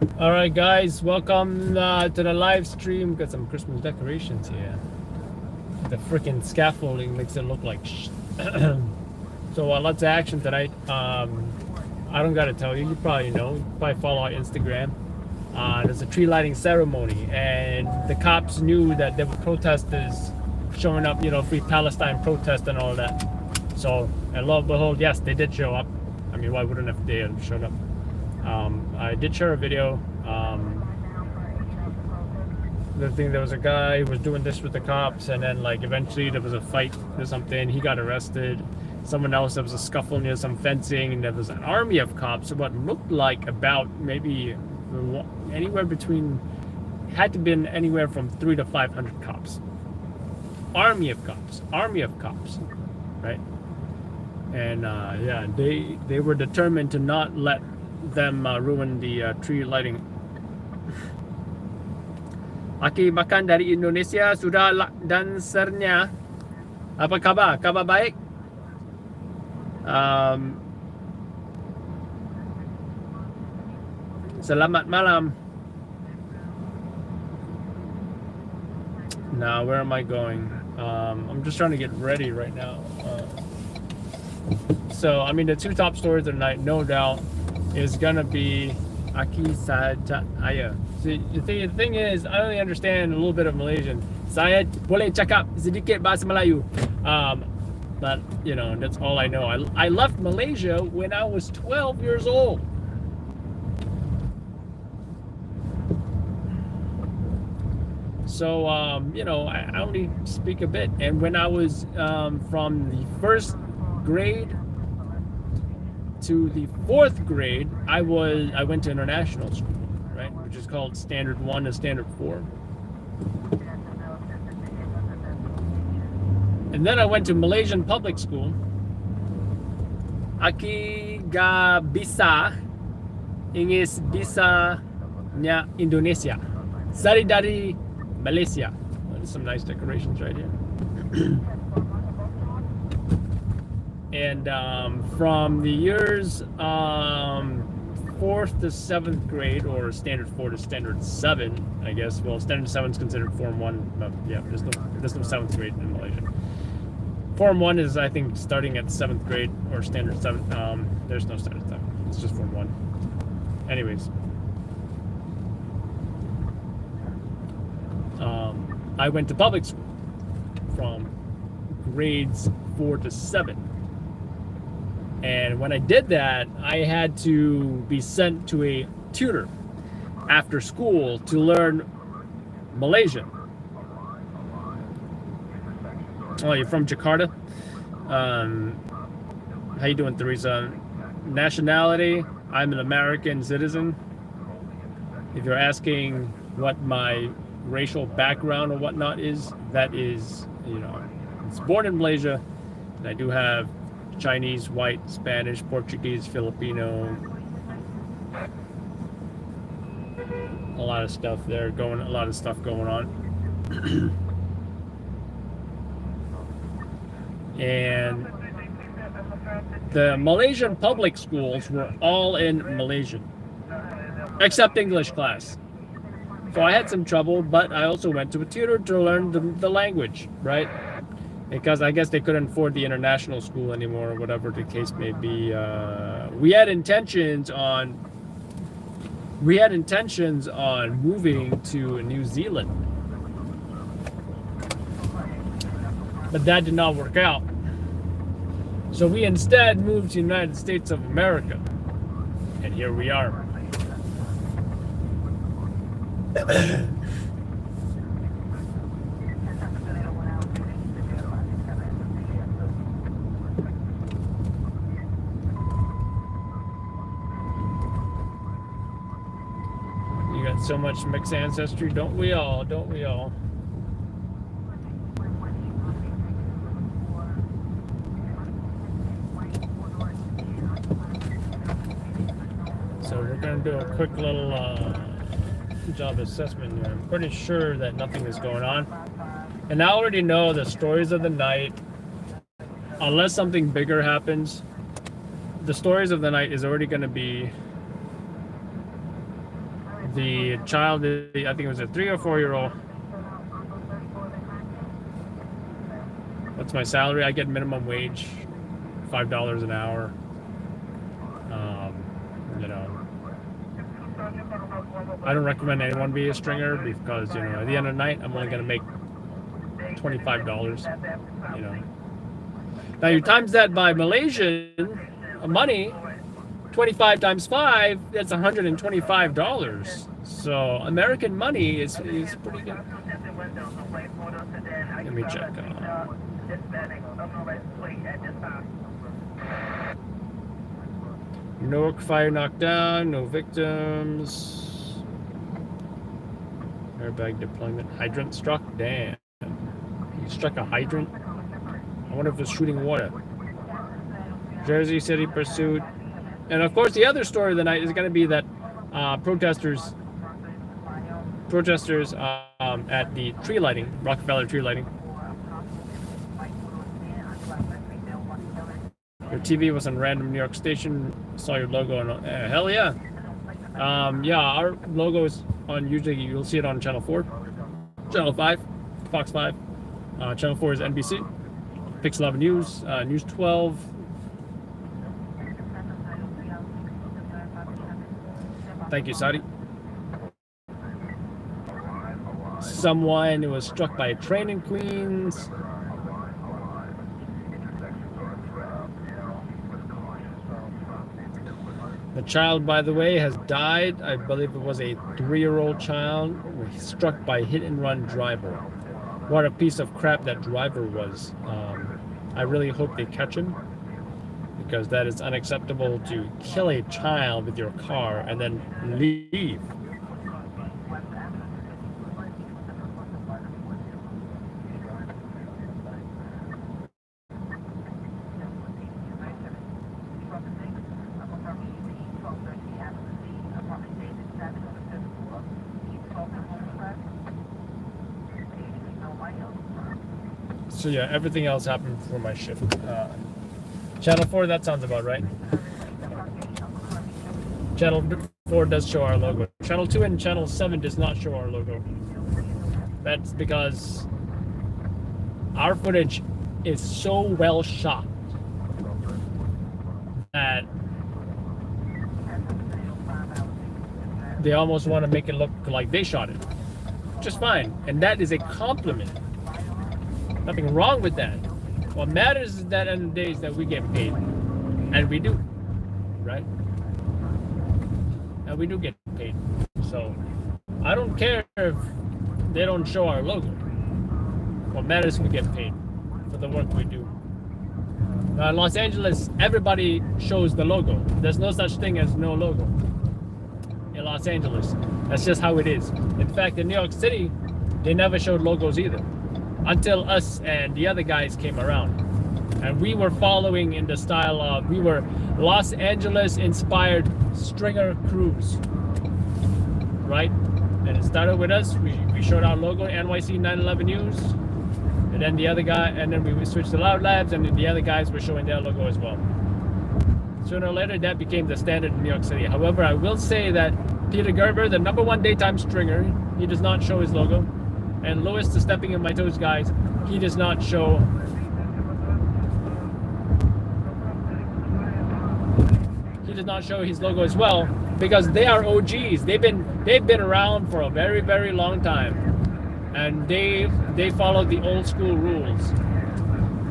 All right, guys, welcome to the live stream. Got some Christmas decorations here. The freaking scaffolding makes it look like so lots of action tonight. I don't gotta tell you, you probably know. You probably follow our Instagram. There's a tree lighting ceremony, and the cops knew that there were protesters showing up, free Palestine protest and all that. So, and lo and behold, yes, they did show up. I mean, why wouldn't if they had showed up? I did share a video. The thing, there was a guy who was doing this with the cops, and then like eventually there was a fight or something. He got arrested. Someone else, there was a scuffle near some fencing, and there was an army of cops. What looked like about maybe anywhere between, had to been anywhere from 300 to 500 cops. Army of cops, right? And yeah, they were determined to not let them ruin the tree lighting. Aki makan dari Indonesia sudah dan sernya. Apa kabar? Kabar baik? Selamat malam. Now, where am I going? I'm just trying to get ready right now. So, I mean, the two top stories of the night, no doubt, is gonna be Aki Saya. See, the thing is, I only understand a little bit of Malaysian. Saya boleh cakap sedikit bahasa Melayu. But, that's all I know. I left Malaysia when I was 12 years old. So, I only speak a bit. And when I was from the first grade to the fourth grade, I went to international school, right, which is called Standard 1 and Standard 4. And then I went to Malaysian public school. Aki ga bisa Ingis bisa nya Indonesia. Sari dari Malaysia. Oh, there's some nice decorations right here. And from the years 4th to 7th grade, or Standard 4 to Standard 7, I guess. Well, Standard 7 is considered Form 1. But yeah, there's no 7th grade in Malaysia. Form 1 is, I think, starting at 7th grade, or Standard 7. There's no Standard 7. It's just Form 1. Anyways. I went to public school from grades 4 to 7. And when I did that, I had to be sent to a tutor after school to learn Malaysian. Oh, you're from Jakarta? How you doing, Teresa? Nationality, I'm an American citizen. If you're asking what my racial background or whatnot is, that is, it's born in Malaysia, and I do have Chinese, white, Spanish, Portuguese, Filipino, a lot of stuff going on. And the Malaysian public schools were all in Malaysian, except English class. So I had some trouble, but I also went to a tutor to learn the language, right? Because I guess they couldn't afford the international school anymore, or whatever the case may be. We had intentions on moving to New Zealand, but that did not work out. So we instead moved to the United States of America, and here we are. You got so much mixed ancestry, don't we all? So we're gonna do a quick little job assessment here. I'm pretty sure that nothing is going on, and I already know the stories of the night. Unless something bigger happens, the stories of the night is already going to be The child, I think it was a 3 or 4-year-old. What's my salary? I get minimum wage, $5 an hour. You know, I don't recommend anyone be a stringer because, you know, at the end of the night, I'm only going to make $25, you know. Now you times that by Malaysian money, 25 times 5, that's $125. So American money is pretty good. Let me check. No fire knocked down, no victims. Airbag deployment. Hydrant struck? Damn. He struck a hydrant? I wonder if it's shooting water. Jersey City pursuit. And of course, the other story of the night is going to be that protesters at the tree lighting, Rockefeller tree lighting. Your TV was on random New York station. Saw your logo on. Hell yeah. Yeah, our logo is on. Usually, you'll see it on Channel 4, Channel 5, Fox 5. Channel 4 is NBC. Pix 11 News, News 12. Thank you, Saudi. Someone who was struck by a train in Queens. The child, by the way, has died. I believe it was a 3-year-old child struck by a hit-and-run driver. What a piece of crap that driver was. I really hope they catch him, because that is unacceptable to kill a child with your car and then leave. So yeah, everything else happened before my shift. Channel 4, that sounds about right. Channel 4 does show our logo. Channel 2 and Channel 7 does not show our logo. That's because our footage is so well shot that they almost want to make it look like they shot it. Just fine. And that is a compliment. Nothing wrong with that. What matters is that end of the day is that we get paid. And we do. Right? And we do get paid. So I don't care if they don't show our logo. What matters is we get paid for the work we do. Now in Los Angeles, everybody shows the logo. There's no such thing as no logo in Los Angeles. That's just how it is. In fact, in New York City, they never showed logos either, until us and the other guys came around. And we were following in the style of, we were Los Angeles inspired stringer crews, right? And it started with us. We showed our logo, NYC 911 News, and then the other guy, and then we switched to Loud Labs, and then the other guys were showing their logo as well. Sooner or later, that became the standard in New York City. However, I will say that Peter Gerber, the #1 daytime stringer, he does not show his logo. And Louis, the Stepping on My Toes guys, he does not show. He does not show his logo as well, because they are OGs. They've been around for a very, very long time, and they follow the old school rules.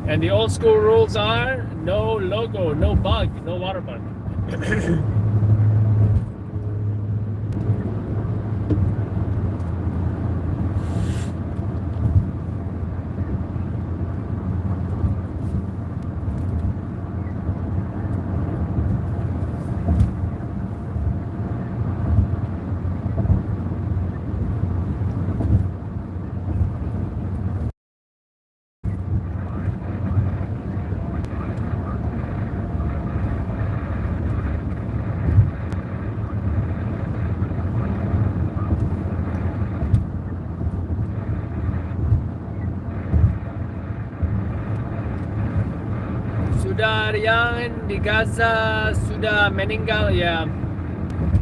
And the old school rules are no logo, no bug, no water bug. Sudah ada yang di Gaza sudah meninggal ya.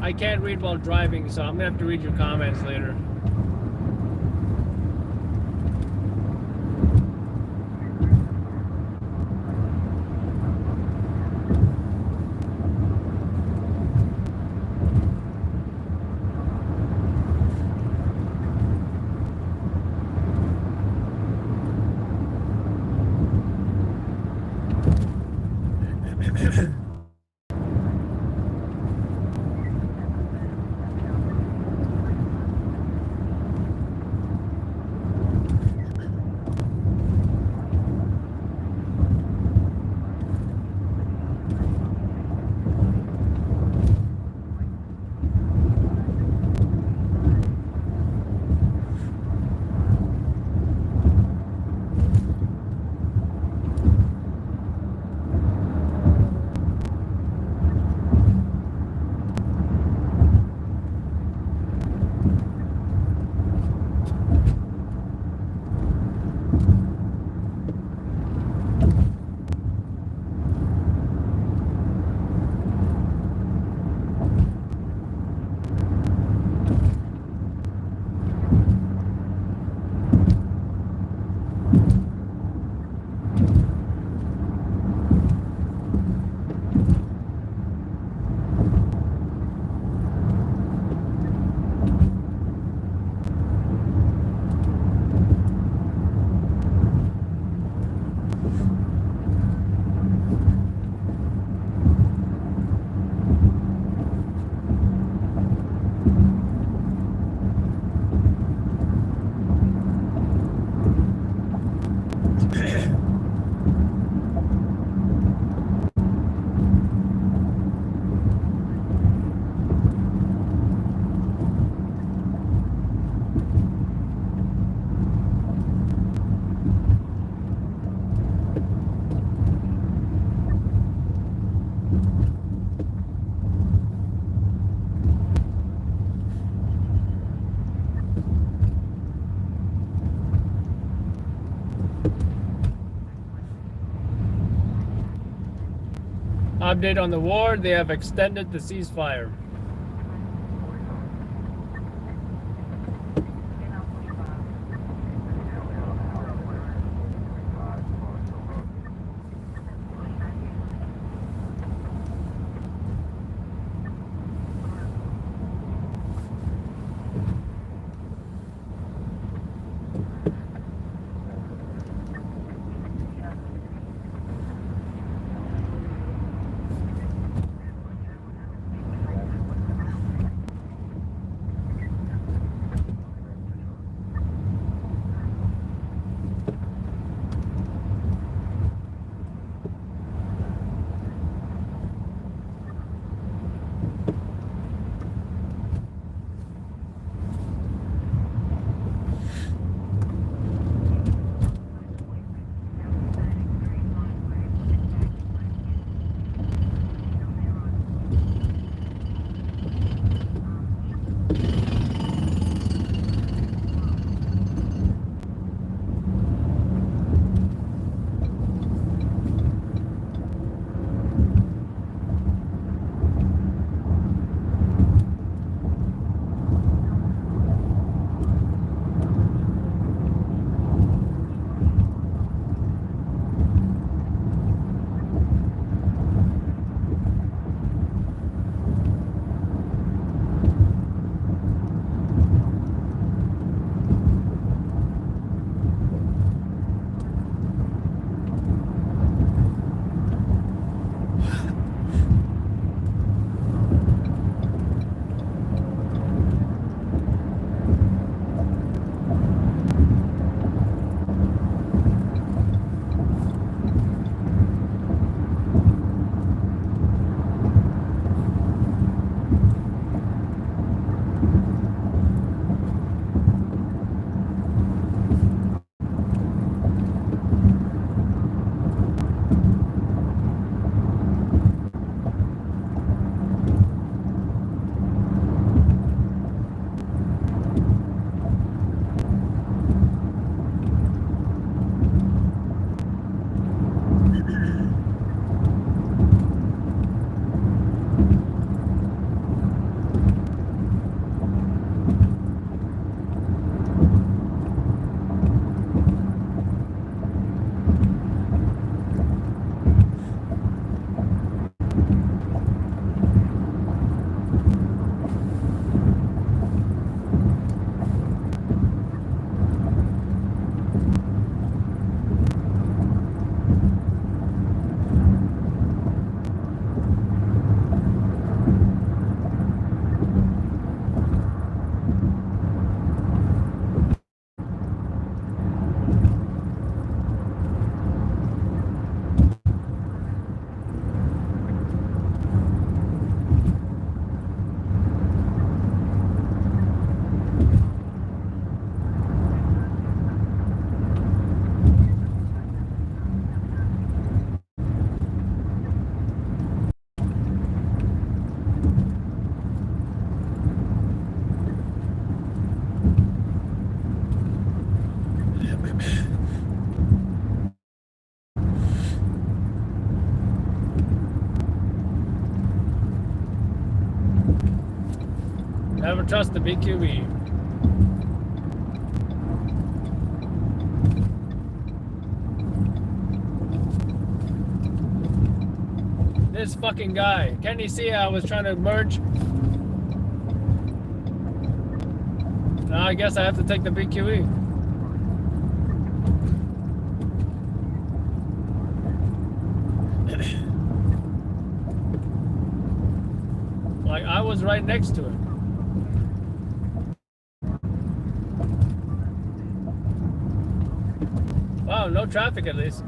I can't read while driving, so I'm gonna have to read your comments later. Update on the war, they have extended the ceasefire. Never trust the BQE. This fucking guy. Can't you see I was trying to merge? Now I guess I have to take the BQE. Like I was right next to it. Wow, no traffic at least.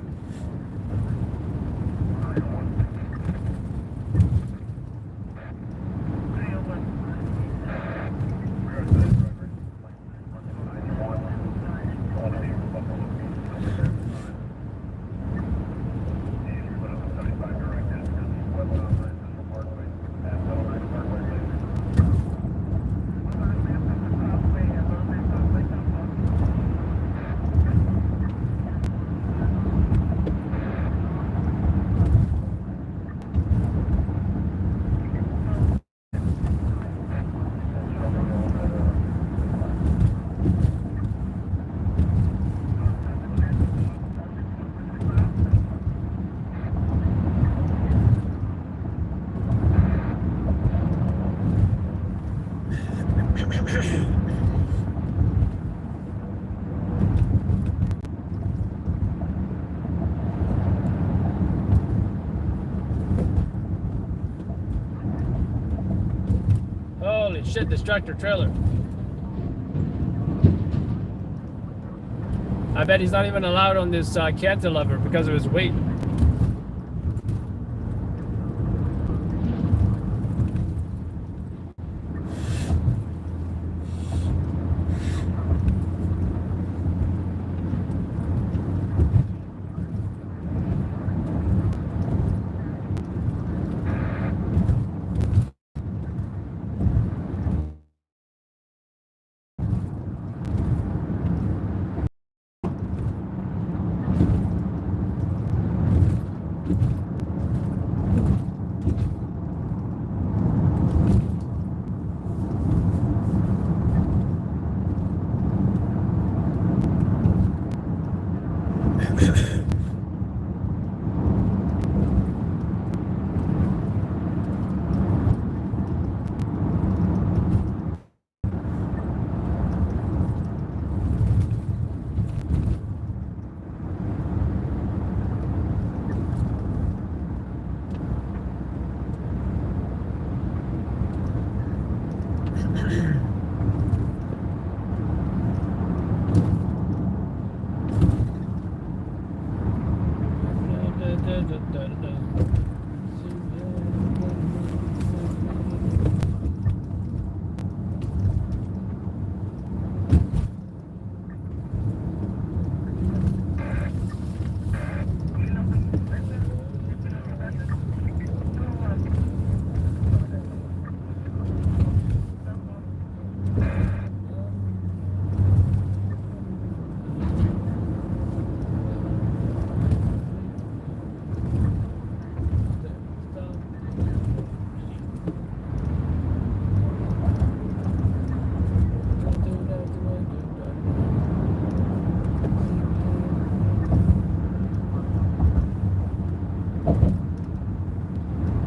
Holy shit, this tractor trailer. I bet he's not even allowed on this cantilever because of his weight.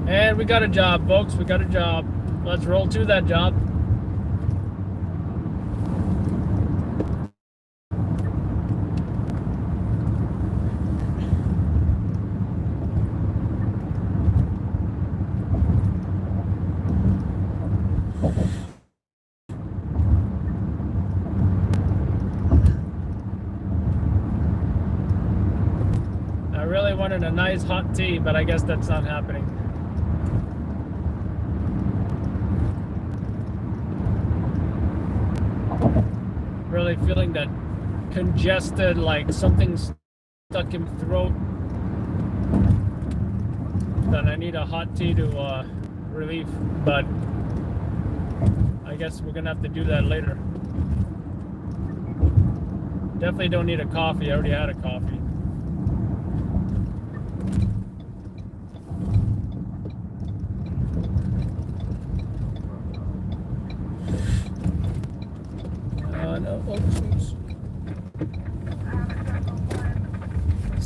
And we got a job, folks. We got a job. Let's roll to that job. I really wanted a nice hot tea, but I guess that's not happening. Really feeling that congested, like something's stuck in my throat. Then I need a hot tea to relief, but I guess we're gonna have to do that later. Definitely don't need a coffee. I already had a coffee.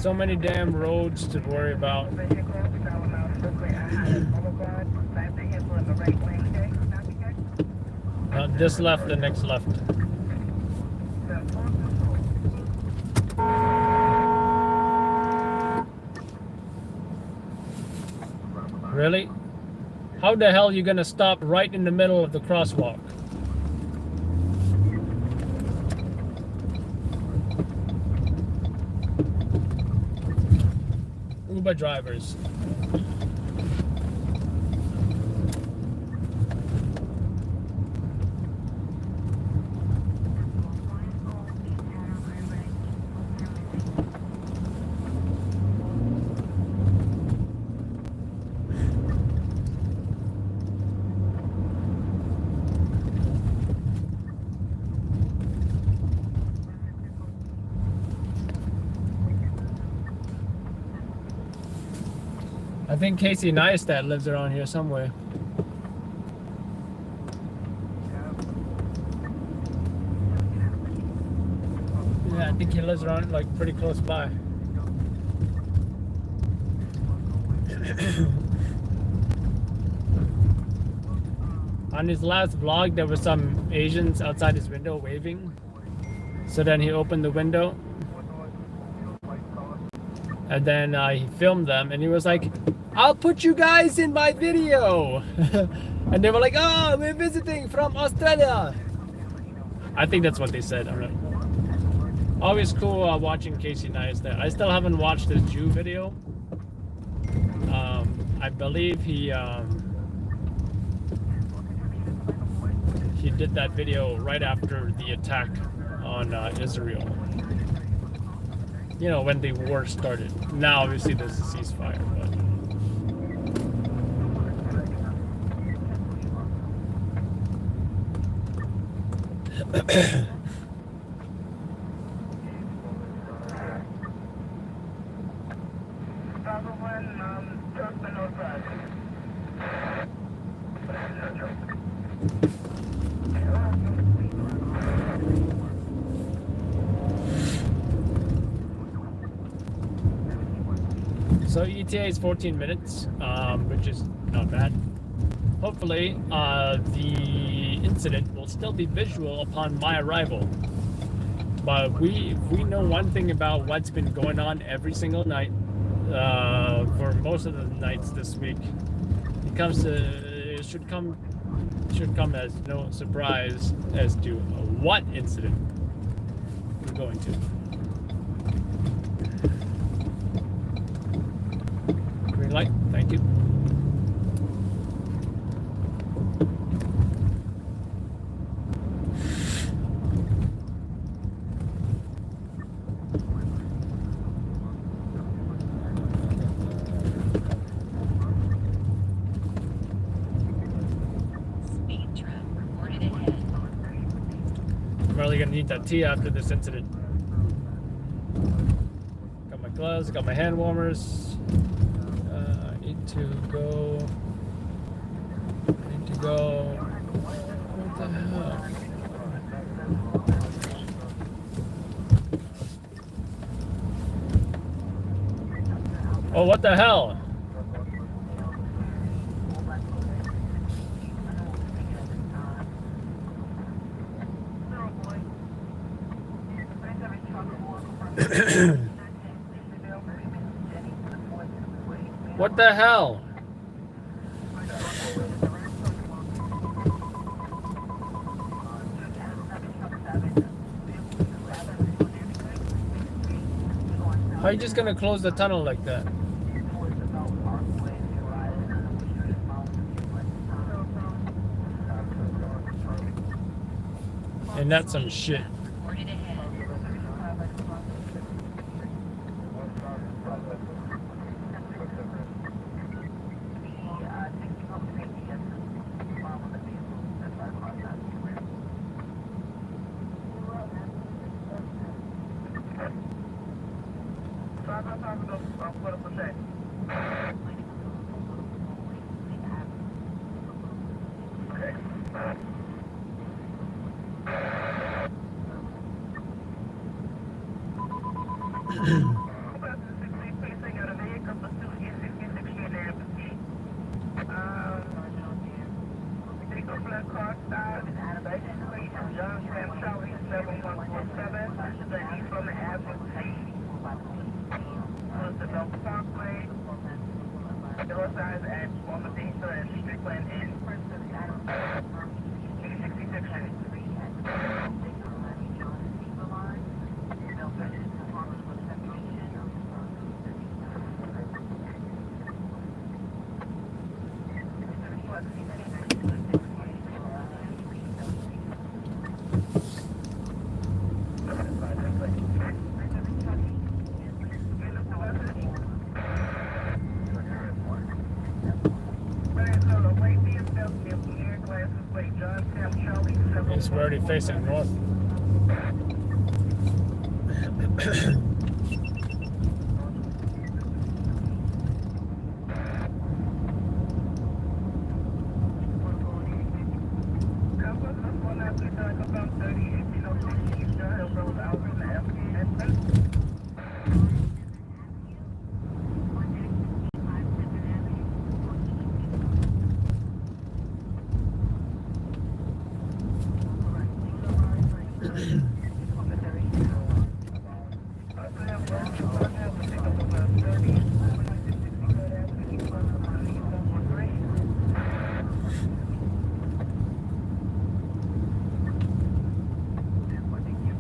so many damn roads to worry about. This left, the next left. Really? How the hell are you gonna stop right in the middle of the crosswalk? Uber drivers. I think Casey Neistat lives around here somewhere. Yeah, I think he lives around, like, pretty close by. On his last vlog, there were some Asians outside his window waving. So then he opened the window. And then he filmed them, and he was like, I'll put you guys in my video. And they were like, oh, we're visiting from Australia. I think that's what they said. I'm not... Always cool watching Casey Neistat. I still haven't watched his Jew video. I believe he did that video right after the attack on Israel. You know, when the war started. Now, obviously, there's a ceasefire, but... So ETA is 14 minutes, which is not bad. Hopefully, the incident will still be visual upon my arrival. But we know one thing about what's been going on every single night, for most of the nights this week. It should come as no surprise as to what incident we're going to. Green light, thank you. I'm really gonna need that tea after this incident. Got my gloves, got my hand warmers. I need to go. What the hell? Oh, what the hell? What the hell? How are you just gonna close the tunnel like that? And that's some shit. It's already facing north.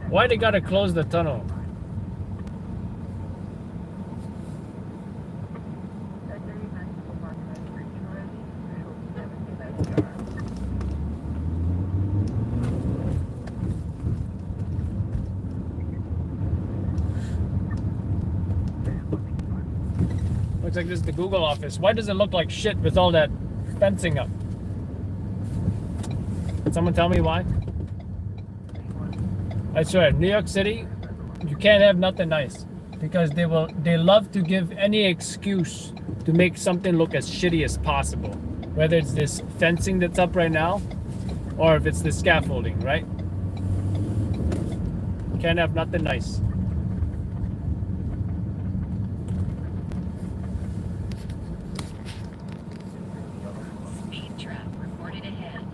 Why they gotta close the tunnel? Looks like this is the Google office. Why does it look like shit with all that fencing up? Can someone tell me why? I swear, New York City, you can't have nothing nice because they love to give any excuse to make something look as shitty as possible. Whether it's this fencing that's up right now or if it's the scaffolding, right? Can't have nothing nice. Speed trap reported ahead.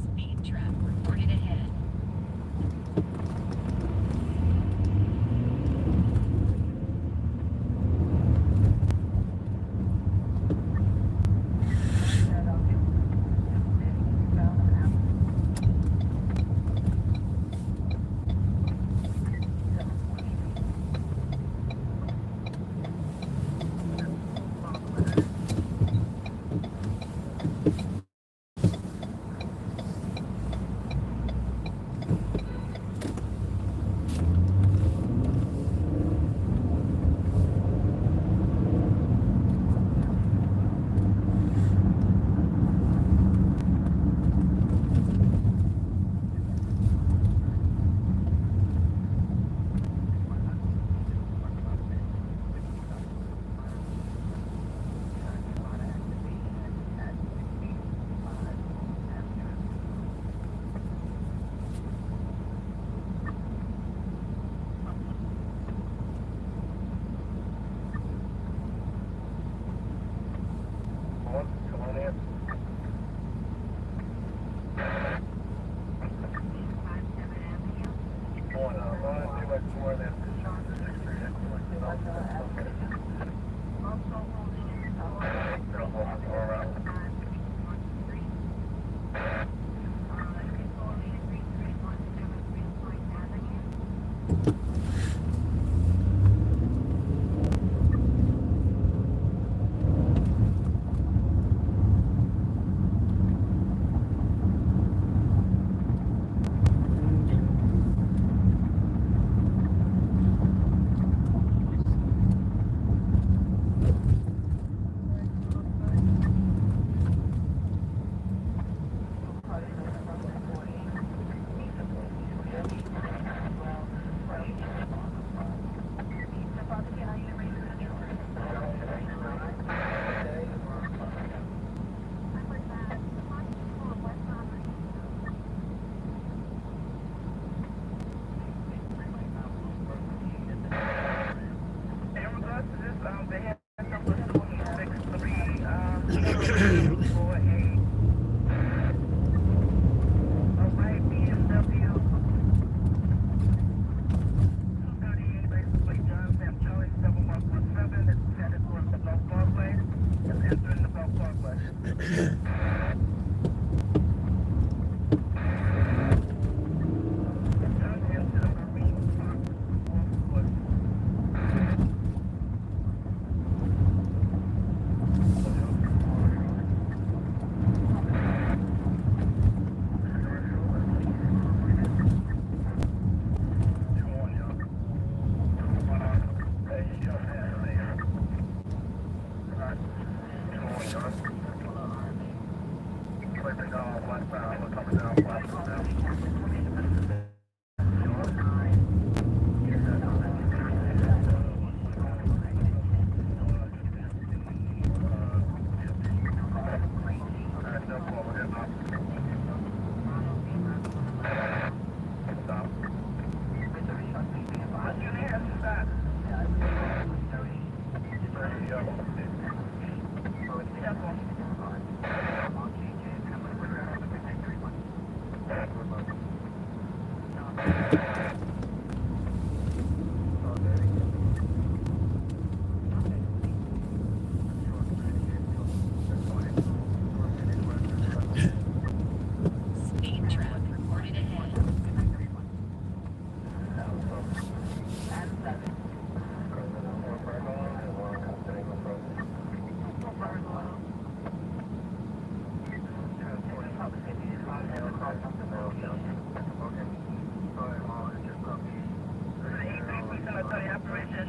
Speed trap reported ahead.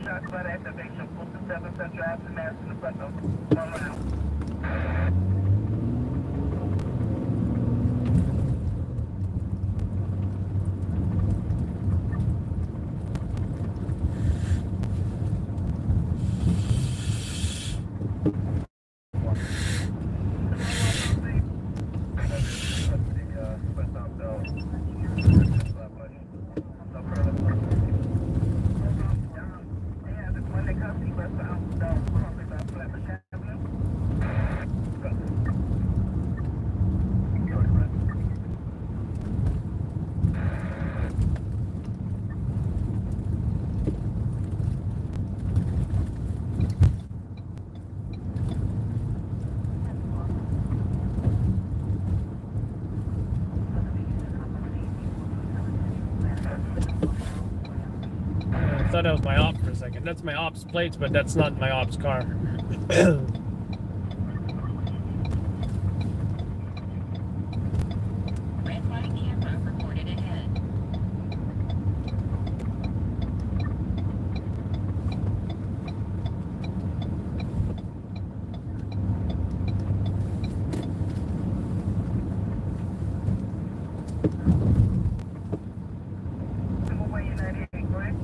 shots by the activation. Full to 7 Central Avenue, Madison, the front of 1 round. I thought that was my op for a second. That's my op's plates, but that's not my op's car. Red light camera reported ahead. Away in 98, correct?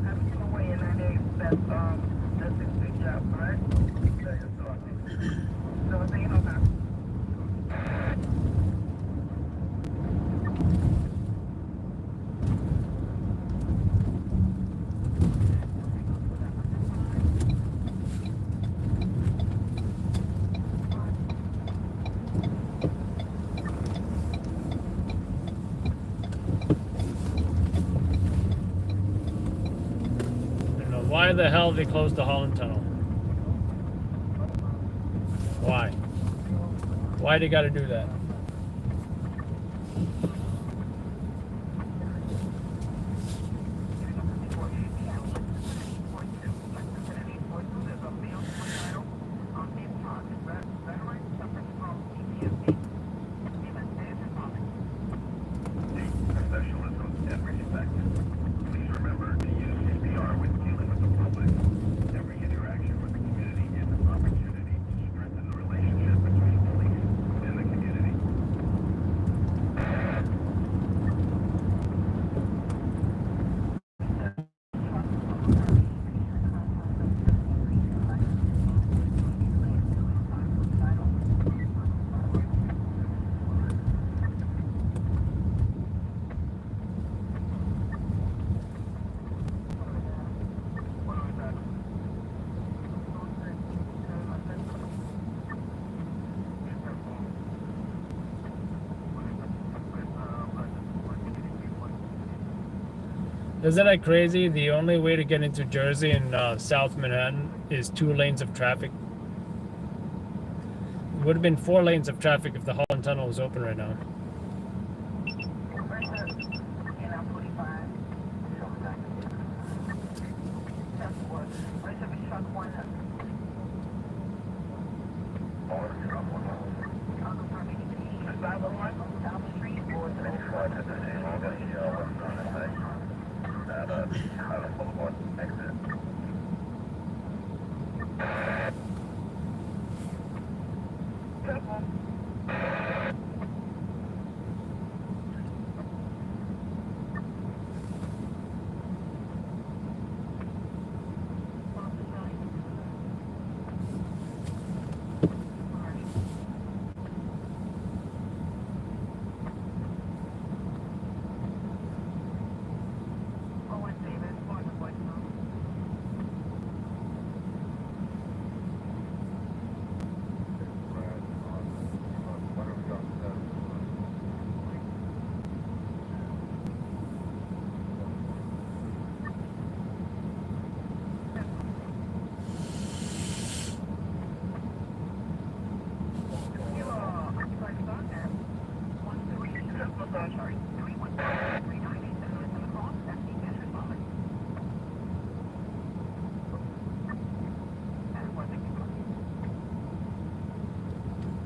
Having him away in 98, that's his big job, correct? Yeah, you're talking. So I'm saying, okay. I don't know why the hell they closed the Holland Tunnel. Why? Why they gotta do that? Professionalism and respect. Please remember to use CPR when dealing with the public. Every interaction with the community is an opportunity to strengthen the relationship between police and the community. Isn't that crazy? The only way to get into Jersey and South Manhattan is 2 lanes of traffic. It would have been 4 lanes of traffic if the Holland Tunnel was open right now.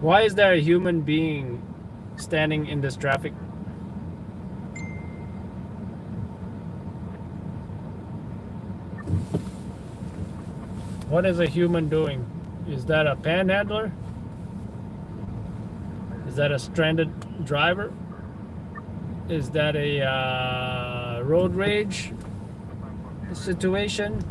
Why is there a human being standing in this traffic? What is a human doing? Is that a panhandler? Is that a stranded driver? Is that a road rage situation?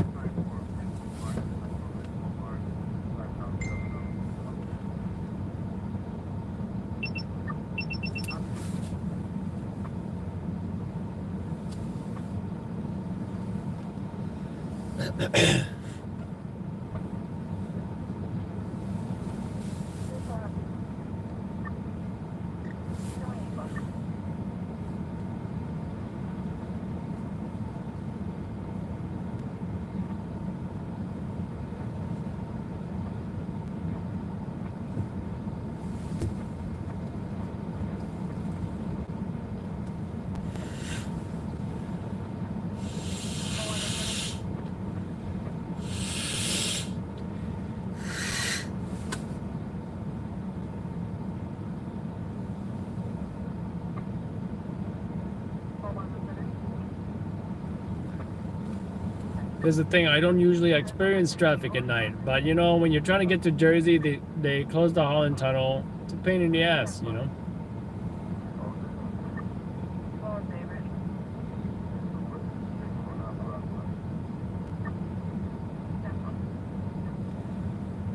Here's the thing, I don't usually experience traffic at night, but you know, when you're trying to get to Jersey, they close the Holland Tunnel. It's a pain in the ass, you know.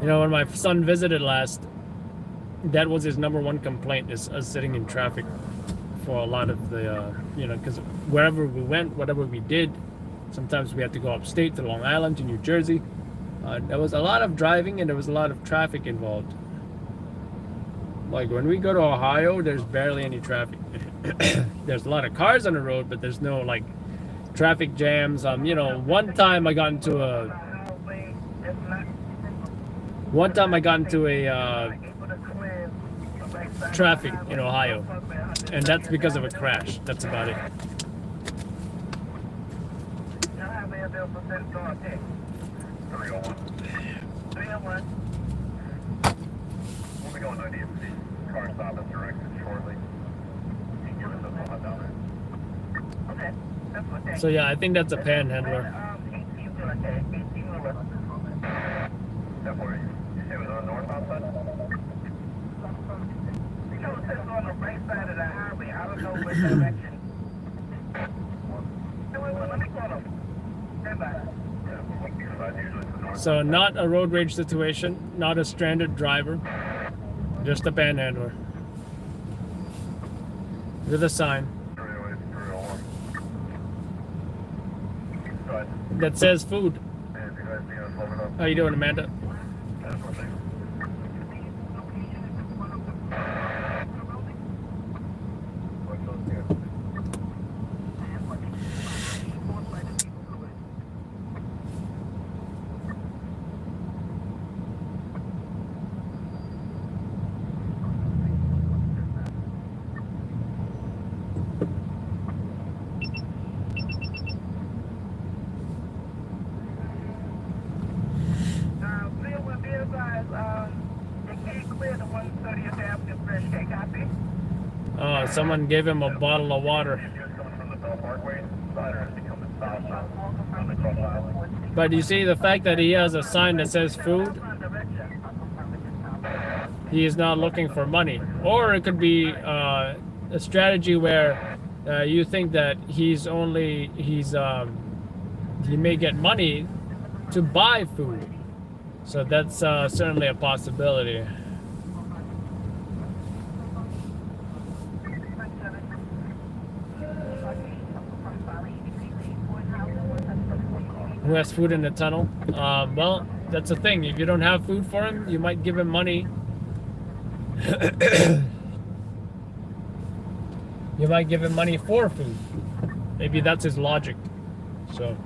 You know, when my son visited last, that was his number one complaint, is us sitting in traffic for a lot of the, you know, because wherever we went, whatever we did, sometimes we had to go upstate to Long Island, to New Jersey. There was a lot of driving and there was a lot of traffic involved. Like when we go to Ohio, there's barely any traffic. There's a lot of cars on the road, but there's no like traffic jams. You know, one time I got into a traffic in Ohio, and that's because of a crash. That's about it. We'll be going to the car stop is directed shortly. You can give us a thought down there. Okay, that's what they. So yeah, I think that's a panhandler. That where you say it was on the northbound side? Because it says on the right side of the highway. I don't know which direction. Wait, let me call them. Stand by. So not a road rage situation, not a stranded driver, just a panhandler. With a sign that says food. How you doing, Amanda? Oh, someone gave him a bottle of water. But you see, the fact that he has a sign that says food, he is not looking for money. Or it could be a strategy where you think that he may get money to buy food. So that's certainly a possibility. Who has food in the tunnel? Well, that's the thing. If you don't have food for him, you might give him money. You might give him money for food. Maybe that's his logic. So.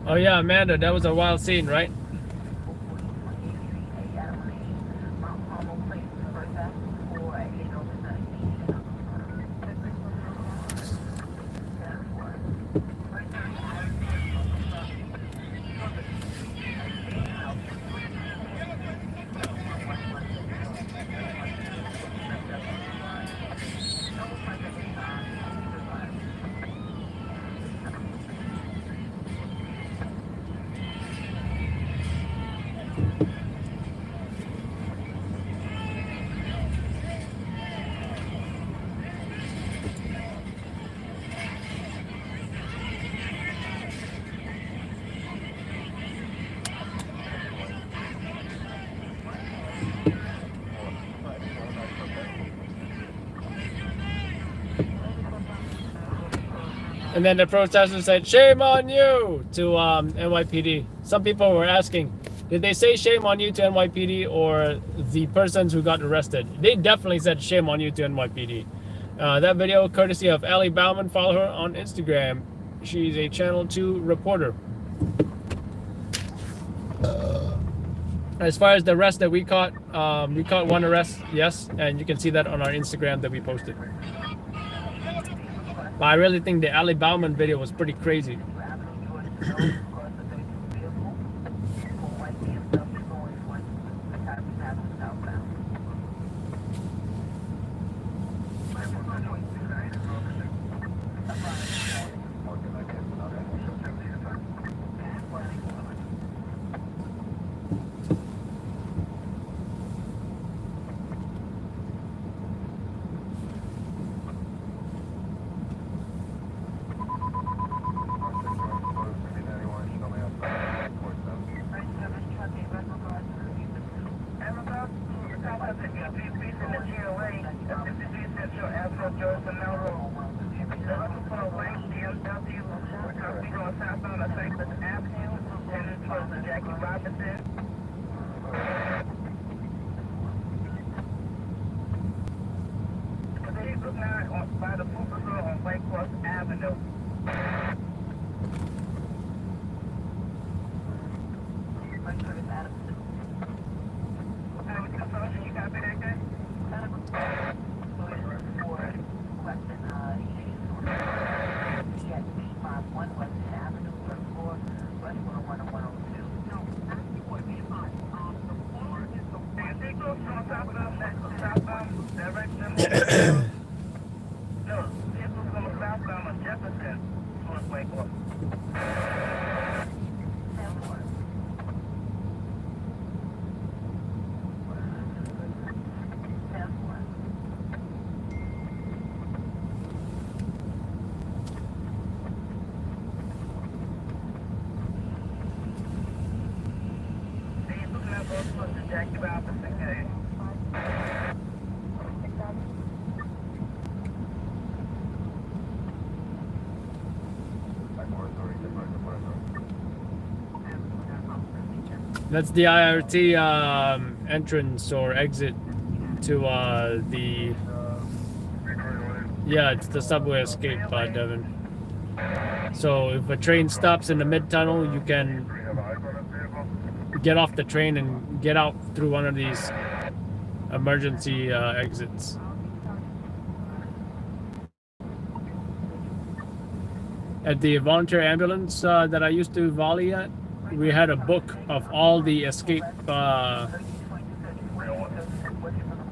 Oh yeah, Amanda, that was a wild scene, right? And then the protesters said, "Shame on you" to NYPD. Some people were asking, did they say shame on you to NYPD or the persons who got arrested? They definitely said shame on you to NYPD. That video courtesy of Allie Bauman. Follow her on Instagram. She's a Channel 2 reporter. As far as the arrest that we caught one arrest, yes, and you can see that on our Instagram that we posted. But I really think the Ali Bauman video was pretty crazy. That's the IRT entrance or exit to it's the subway escape, Devin. So if a train stops in the mid-tunnel, you can get off the train and get out through one of these emergency exits. At the volunteer ambulance that I used to volley at, we had a book of all the escape,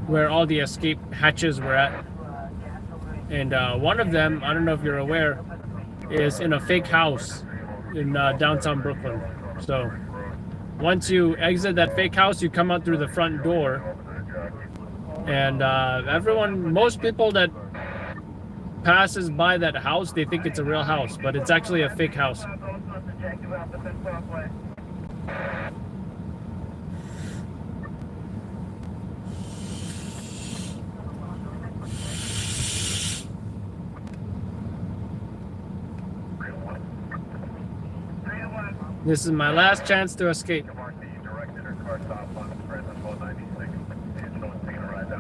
where all the escape hatches were at. And one of them, I don't know if you're aware, is in a fake house in downtown Brooklyn. So once you exit that fake house, you come out through the front door. And most people that passes by that house, they think it's a real house, but it's actually a fake house. This is my last chance to escape.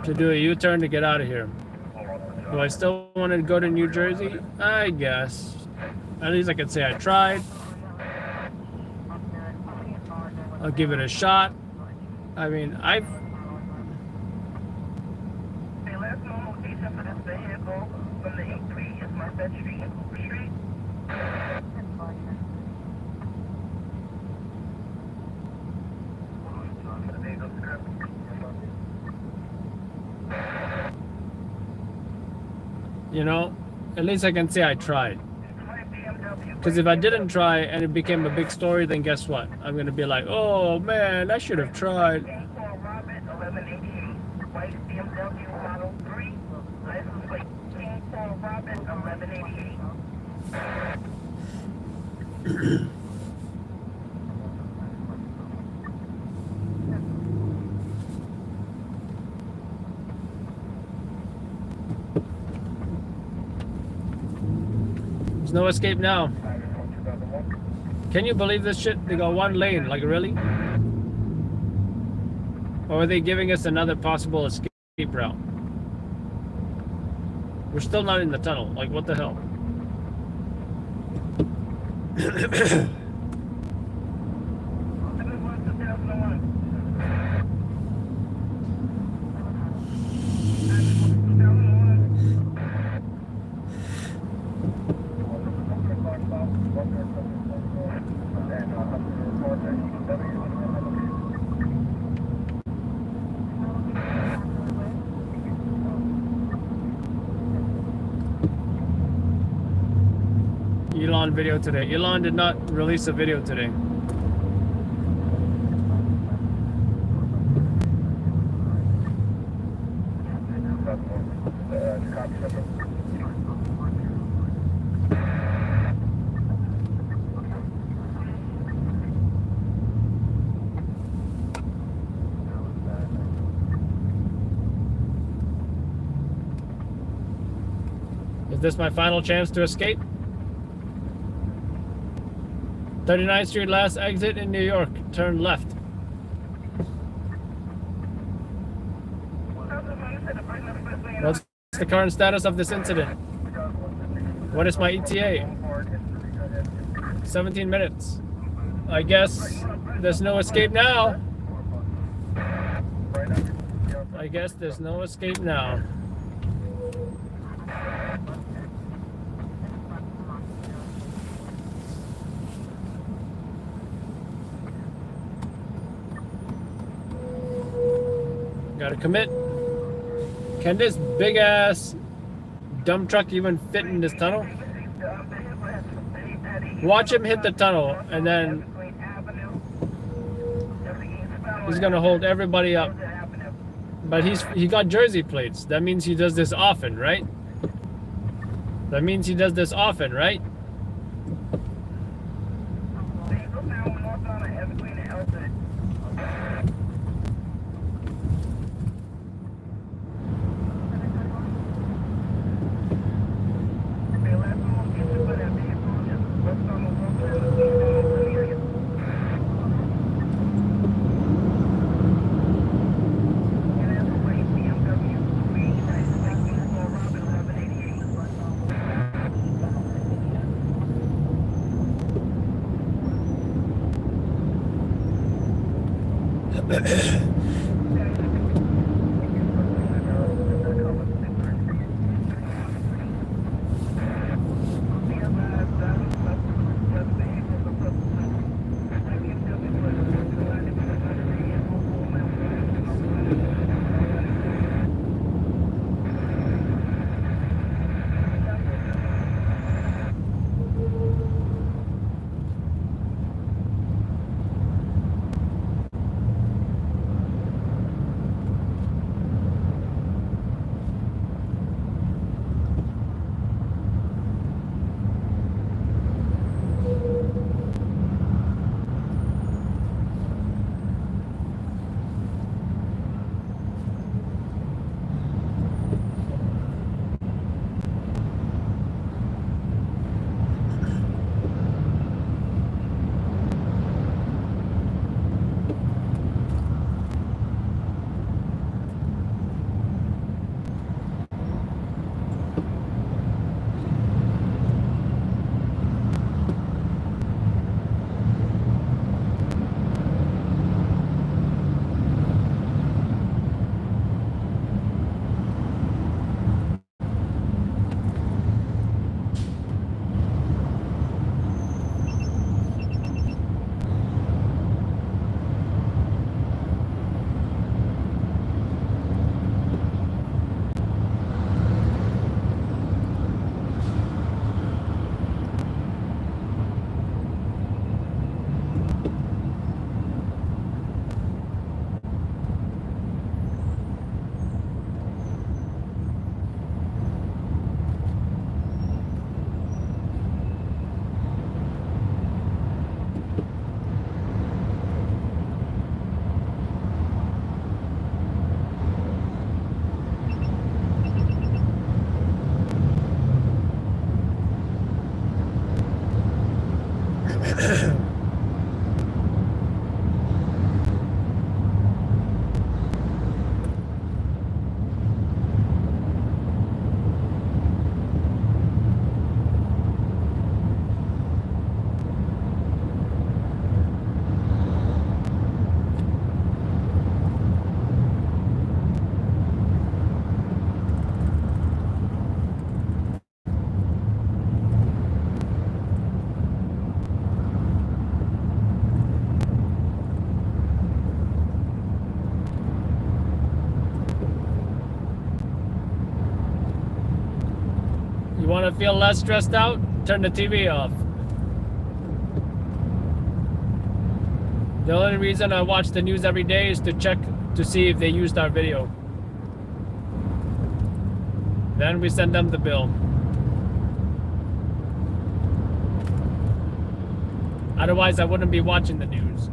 To do a U-turn to get out of here. Do I still want to go to New Jersey? I guess. At least I can say I tried. I'll give it a shot. I mean, I've... You know, at least I can say I tried. Because if I didn't try and it became a big story, then guess what? I'm going to be like, oh man, I should have tried. There's no escape now. Can you believe this shit? They got one lane, like really? Or are they giving us another possible escape route? We're still not in the tunnel. Like, what the hell? Elon video today. Elon did not release a video today. Is this my final chance to escape? 39th Street, last exit in New York. Turn left. What's the current status of this incident? What is my ETA? 17 minutes. I guess there's no escape now. I guess there's no escape now. Gotta commit. Can this big ass dump truck even fit in this tunnel? Watch him hit the tunnel and then he's gonna hold everybody up. But he got Jersey plates. That means he does this often, right? That means he does this often, right? want to feel less stressed out? Turn the TV off. The only reason I watch the news every day is to check to see if they used our video. Then we send them the bill. Otherwise, I wouldn't be watching the news.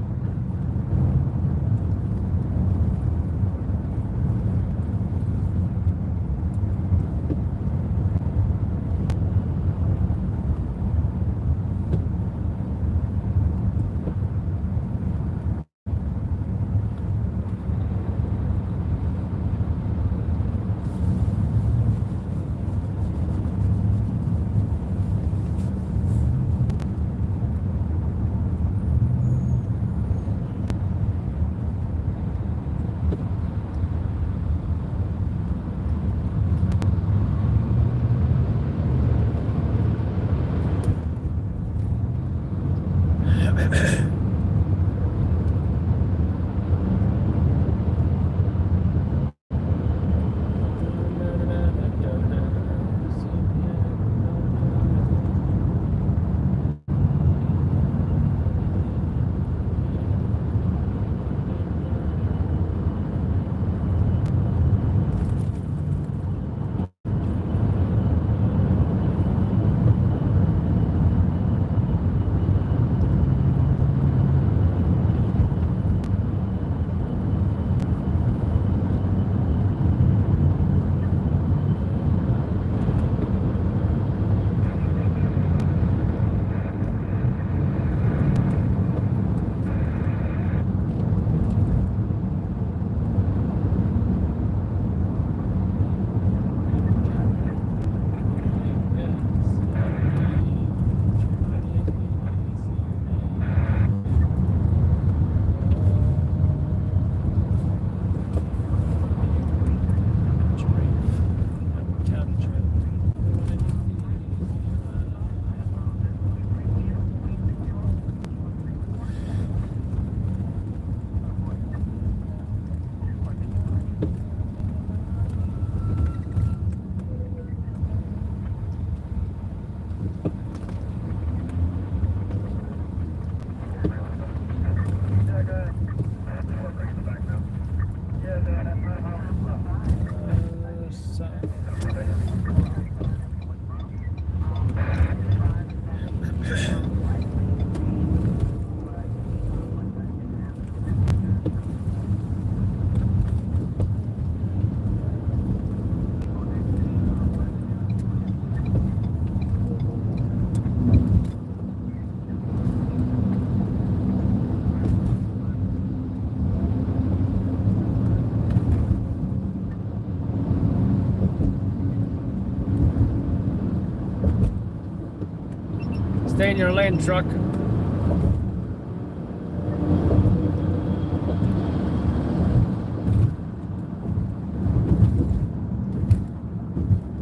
Stay in your lane, truck.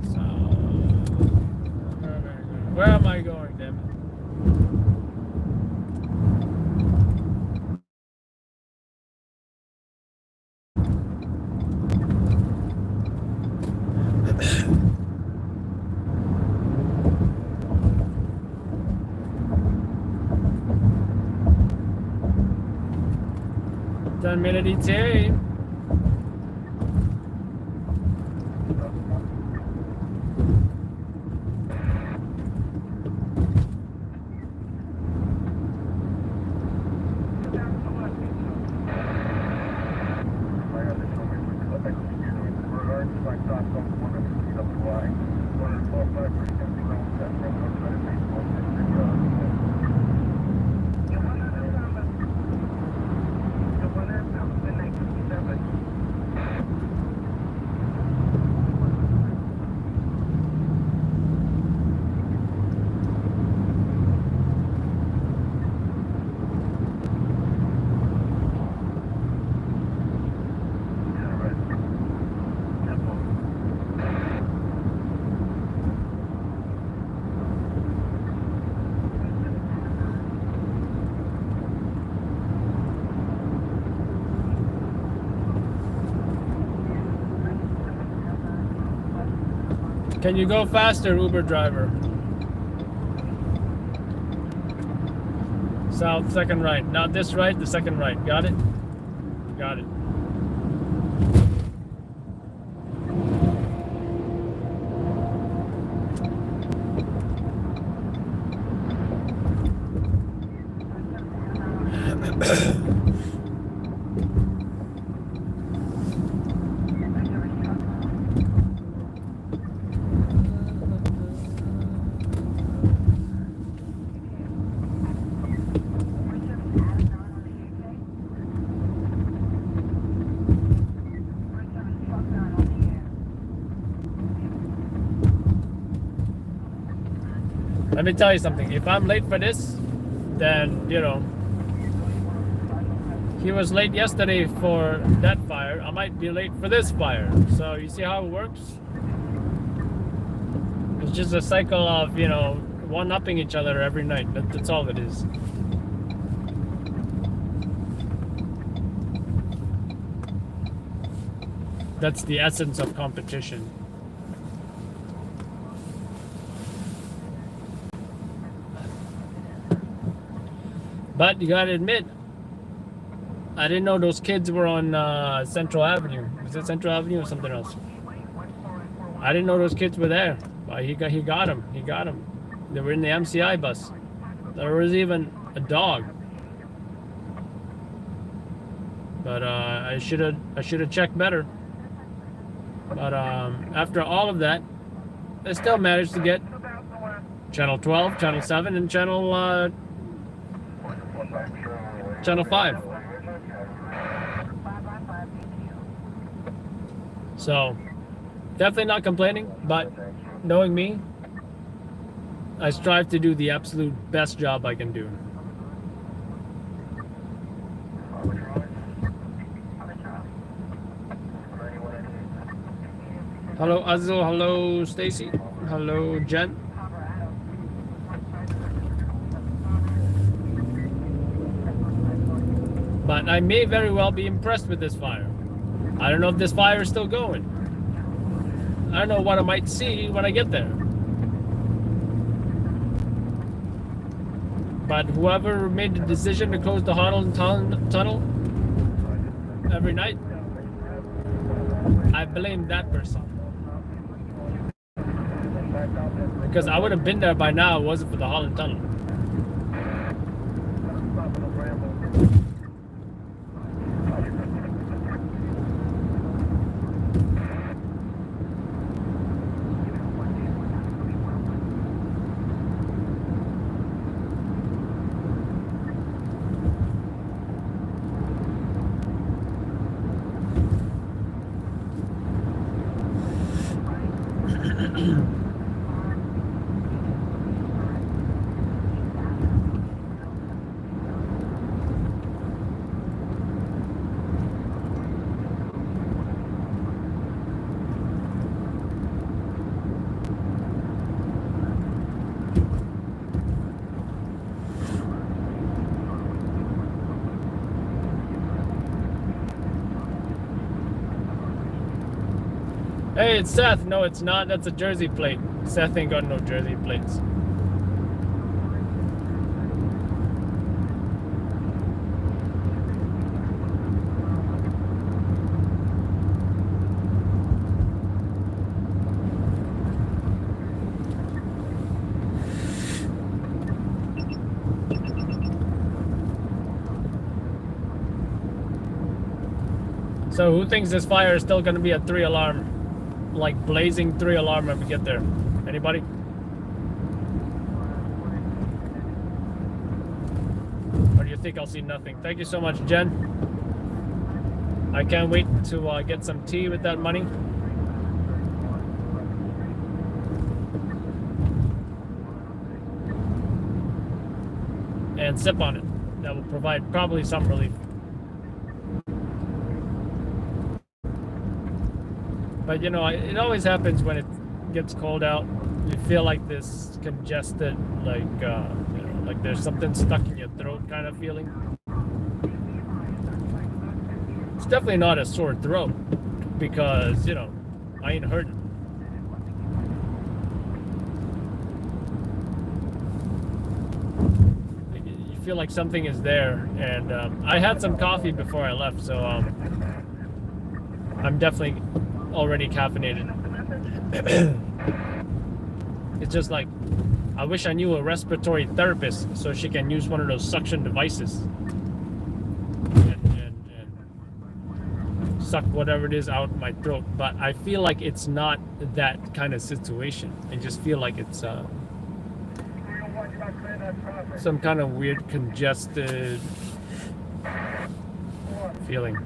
So, where am I going, damn it? 10-minute ETA. Can you go faster, Uber driver? South, second right. Not this right, the second right. Got it? Got it. Let me tell you something. If I'm late for this, then, you know, he was late yesterday for that fire. I might be late for this fire. So you see how it works? It's just a cycle of, you know, one-upping each other every night. That's all it is. That's the essence of competition. But you gotta admit, I didn't know those kids were on Central Avenue. Was it Central Avenue or something else? I didn't know those kids were there. But he got them. He got them. They were in the MCI bus. There was even a dog. But I should have checked better. But after all of that, I still managed to get channel 12, channel 7, and channel 5. So definitely not complaining, but knowing me, I strive to do the absolute best job I can do. Hello Azul, hello Stacy, hello Jen. But I may very well be impressed with this fire. I don't know if this fire is still going. I don't know what I might see when I get there. But whoever made the decision to close the Holland tunnel every night, I blame that person. Because I would have been there by now if it wasn't for the Holland tunnel. Hey, it's Seth. No, it's not. That's a Jersey plate. Seth ain't got no Jersey plates. So who thinks this fire is still going to be a 3-alarm? Like blazing 3-alarm when we get there? Anybody? Or do you think I'll see nothing? Thank you so much, Jen. I can't wait to get some tea with that money. And sip on it. That will provide probably some relief. But you know, it always happens when it gets cold out. You feel like this congested, like you know, like there's something stuck in your throat kind of feeling. It's definitely not a sore throat because, you know, I ain't hurting. feel like something is there, and I had some coffee before I left, so I'm definitely already caffeinated. It's just like I wish I knew a respiratory therapist so she can use one of those suction devices and suck whatever it is out my throat. But I feel like it's not that kind of situation. I just feel like it's some kind of weird congested feeling.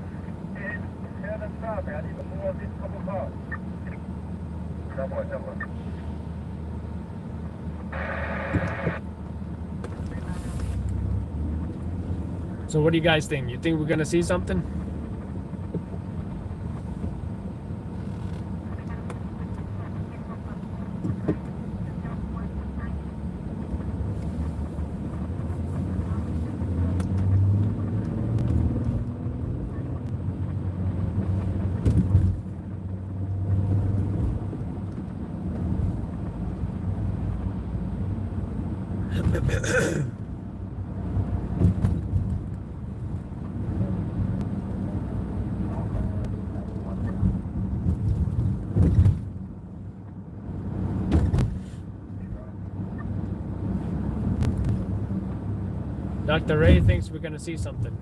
So what do you guys think? You think we're gonna see something? Dr. Ray thinks we're gonna see something.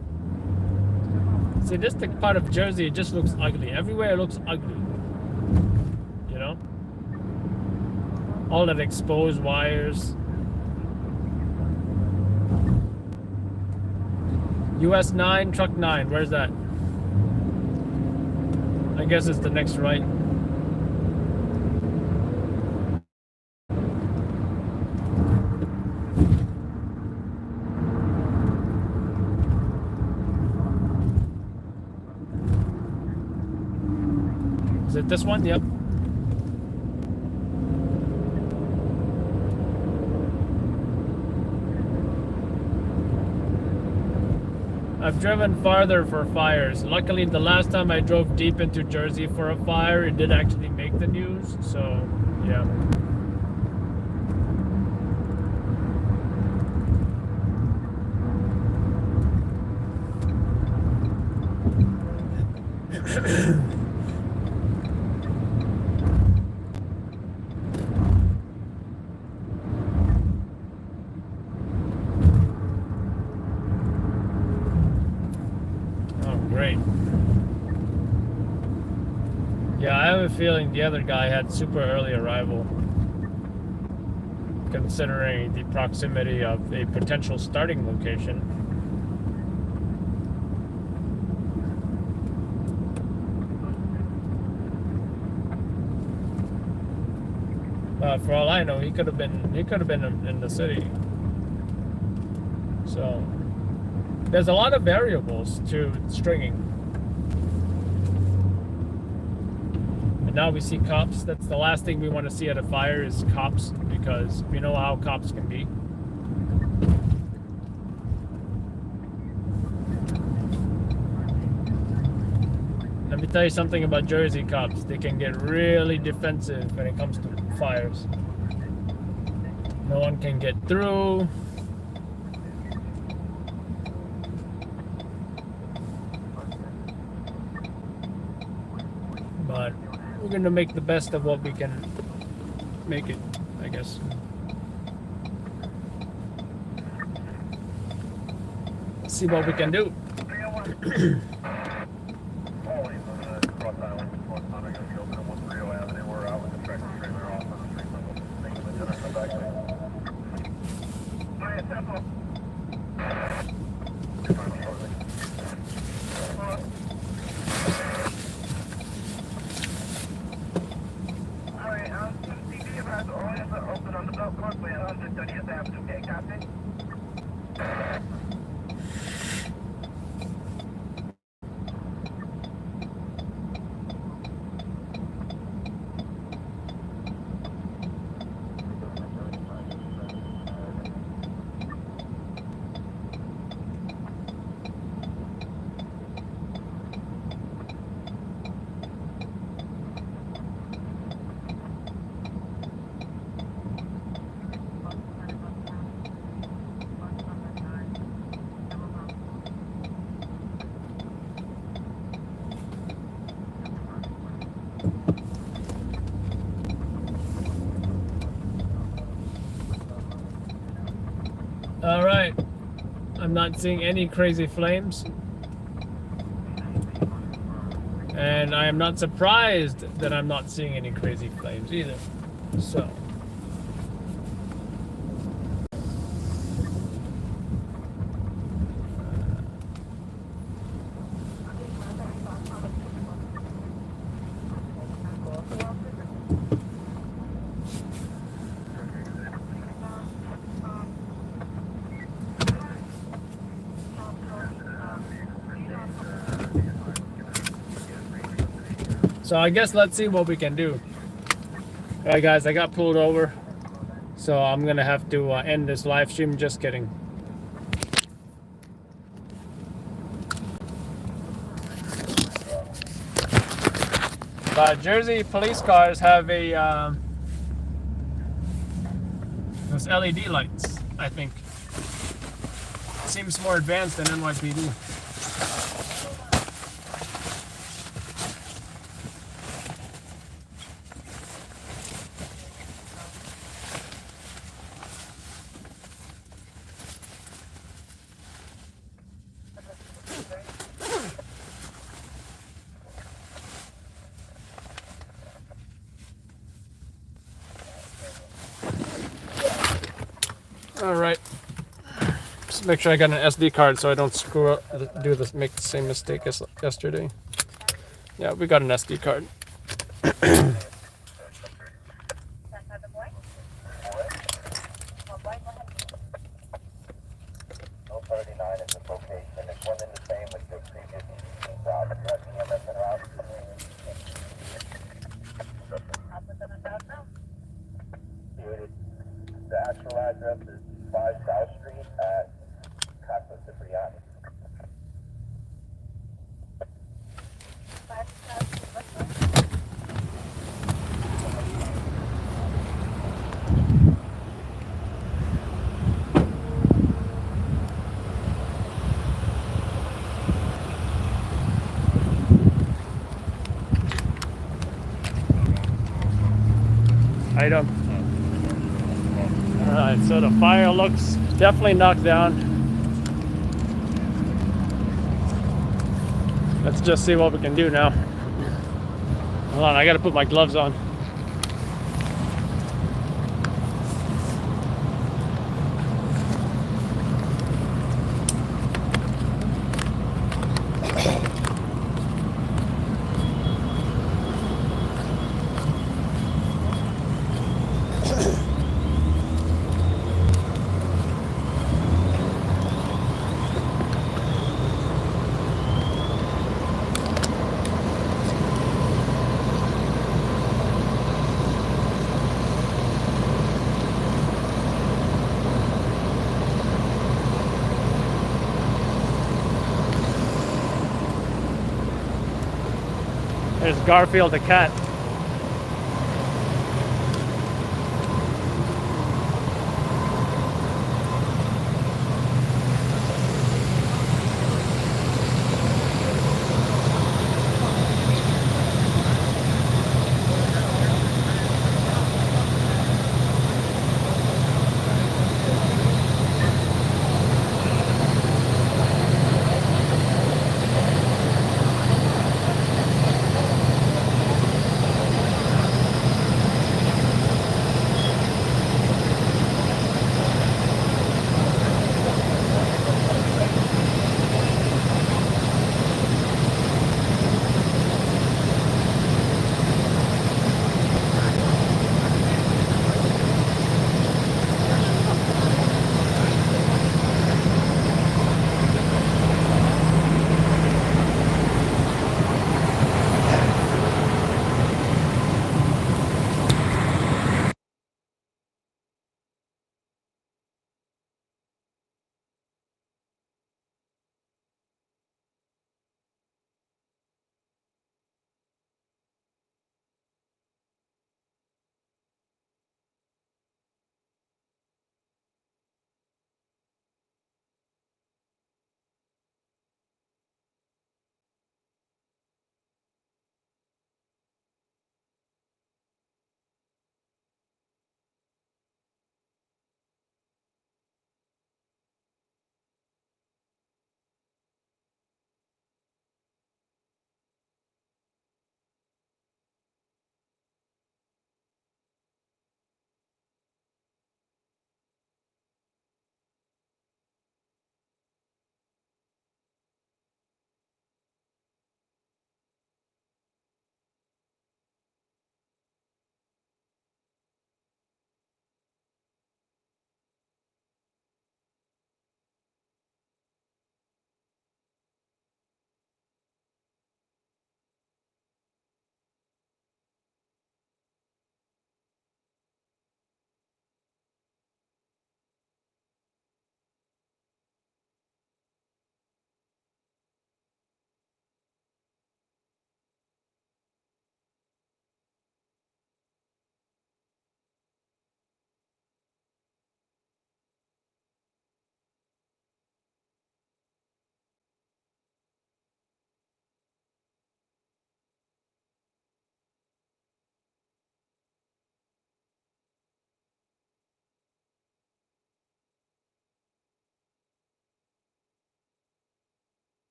See, this part of Jersey, it just looks ugly. Everywhere it looks ugly. You know? All that exposed wires. US 9, truck 9, where's that? I guess it's the next right. Is it this one? Yep. I've driven farther for fires. Luckily, the last time I drove deep into Jersey for a fire, it did actually make the news. So, yeah. Yeah, I have a feeling the other guy had super early arrival, considering the proximity of a potential starting location. For all I know, he could have been in the city. So there's a lot of variables to stringing. And now we see cops. That's the last thing we want to see at a fire is cops, because we know how cops can be. Let me tell you something about Jersey cops. They can get really defensive when it comes to fires. No one can get through. But we're going to make the best of what we can make it, I guess. See what we can do. All right. I'm not seeing any crazy flames. And I am not surprised that I'm not seeing any crazy flames either. So. So I guess let's see what we can do. All right, guys, I got pulled over, so I'm gonna have to end this live stream. Just kidding. Jersey police cars have a those LED lights. I think seems more advanced than NYPD. All right. Just make sure I got an SD card so I don't screw up, make the same mistake as yesterday. Yeah, we got an SD card. 39 is the location. It's one and the same with your previous job addressing MS and route. The actual address is 5 South Street at Casa Cipriani. Item. Alright, so the fire looks definitely knocked down. Let's just see what we can do now. Hold on, I gotta put my gloves on. There's Garfield the cat.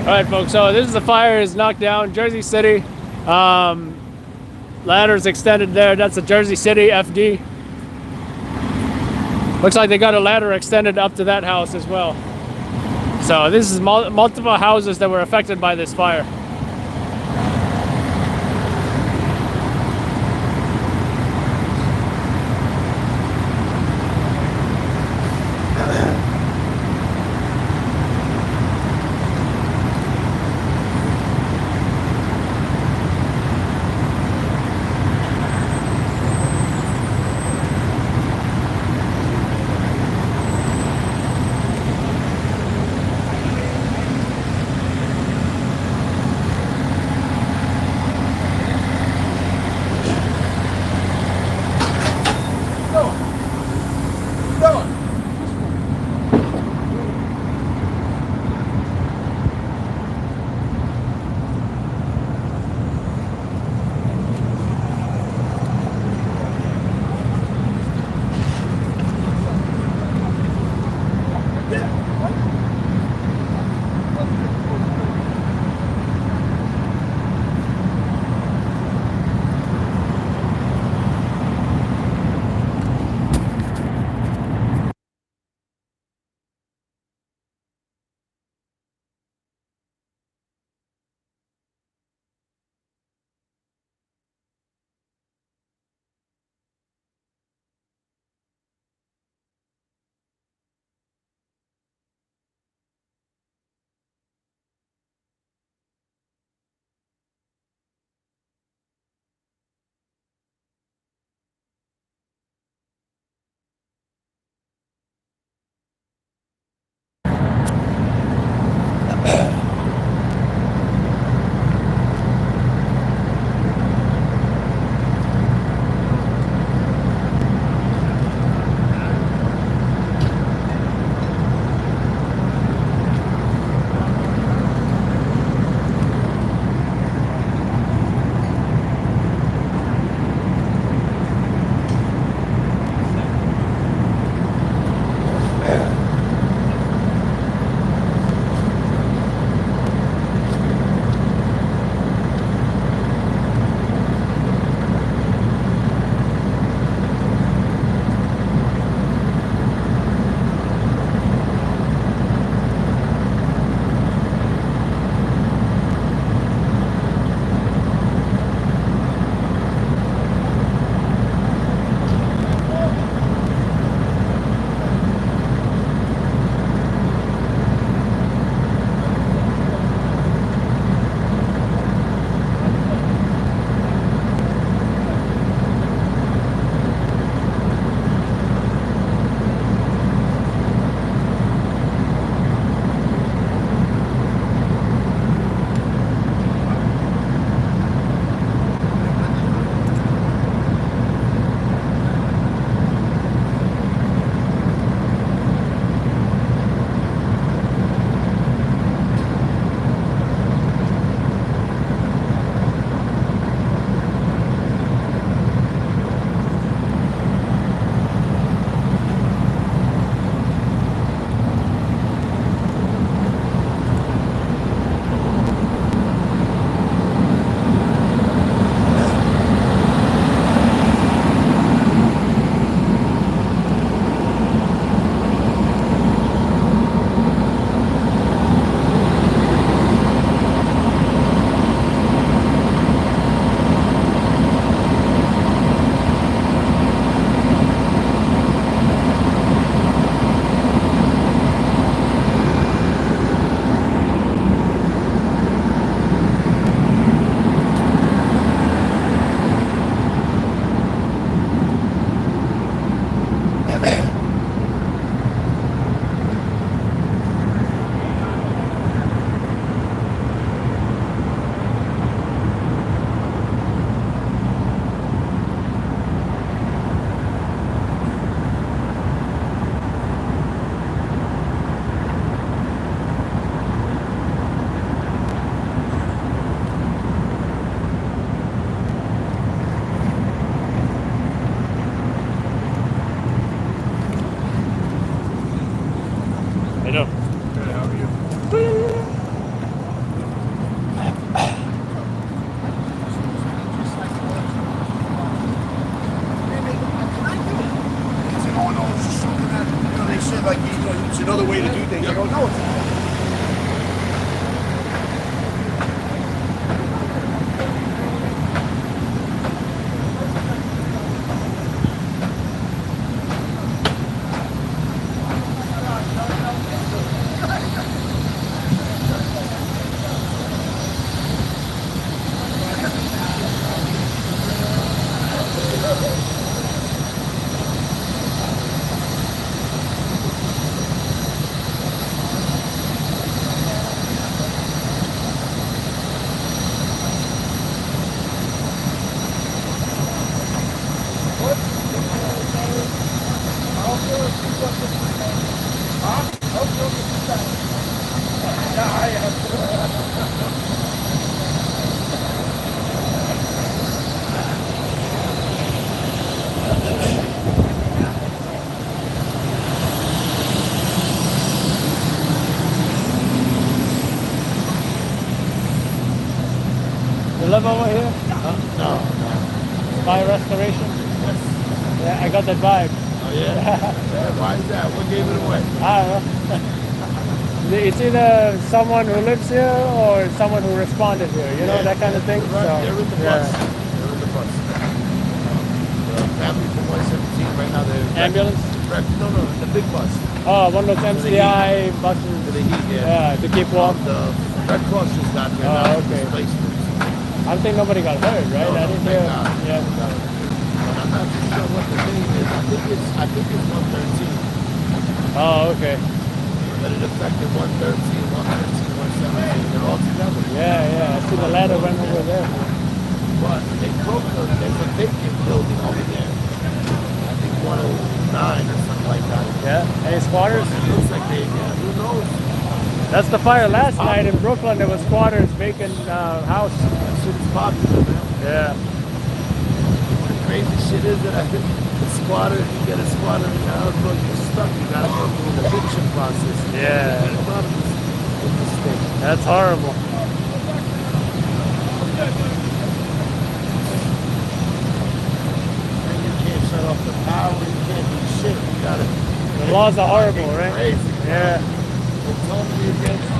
All right, folks. So this is the fire is knocked down, Jersey City. Ladder's extended there. That's the Jersey City FD. Looks like they got a ladder extended up to that house as well. So this is multiple houses that were affected by this fire. way to do things. I go, no, it's not. You live over here? No. Fire restoration? Yeah, I got that vibe. Oh, yeah? Why is that? What gave it away? I don't know. It's either someone who lives here or someone who responded here, you know, that kind of thing. Right, So, they're in the bus. They're in the bus. The family from 117 right now, they're... Ambulance? No, the big bus. Oh, one of those MCI buses. To the heat, yeah. Yeah, to keep warm. The Red Cross just got here Oh, now. okay. Displacement. I think nobody got hurt, right? No, I didn't thank hear. God. Yeah. But I'm not too sure what the name is. I think it's 113. Oh, okay. But it affected 113, 117. They're all together. Yeah. I see the ladder went over there. But they broke there's a vacant building over there. I think 109 or something like that. Yeah. Any squatters? It looks like who knows? That's the fire last night in Brooklyn. There was squatters, vacant house. That shit is popular, man. Yeah. The crazy shit is that I think the squatter, if you get a squatter in your house, bro, you're stuck. You gotta go through the eviction process. Yeah. Think about it in the state. That's horrible. And you can't shut off the power, you can't do shit. You gotta. The laws are horrible, right? Crazy. Yeah. It's totally against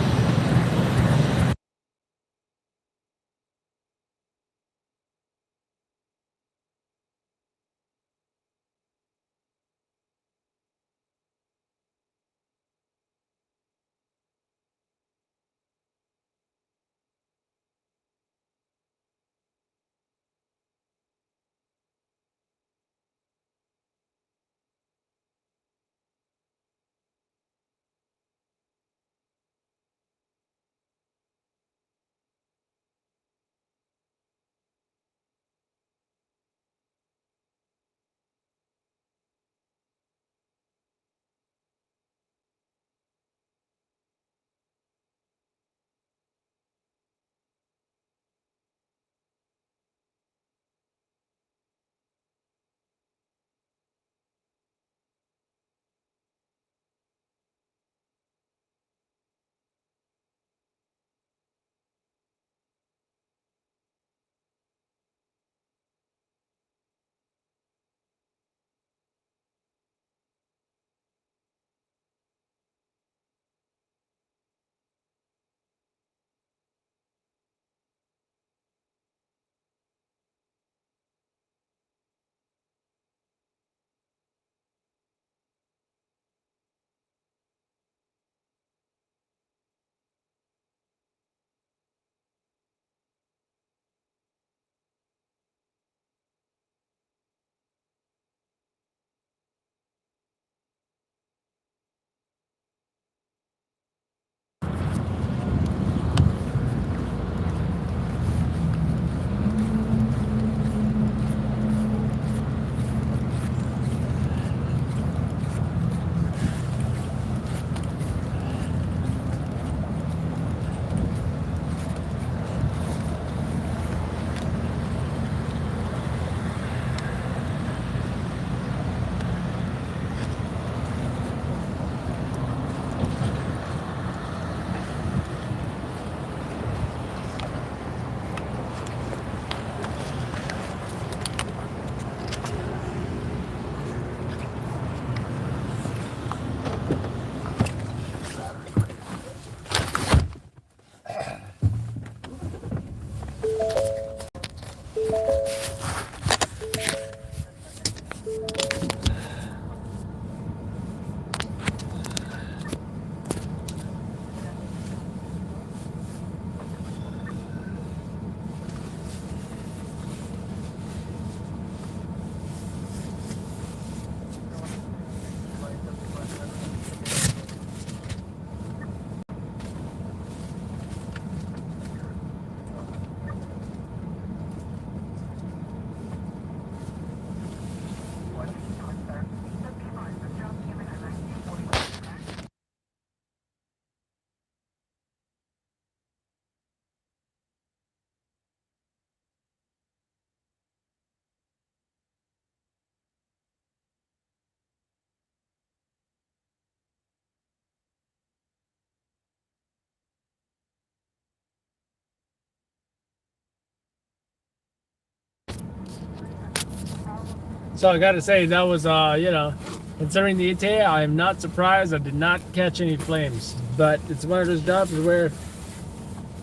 So I gotta say that was you know, considering the ETA, I am not surprised. I did not catch any flames, but it's one of those jobs where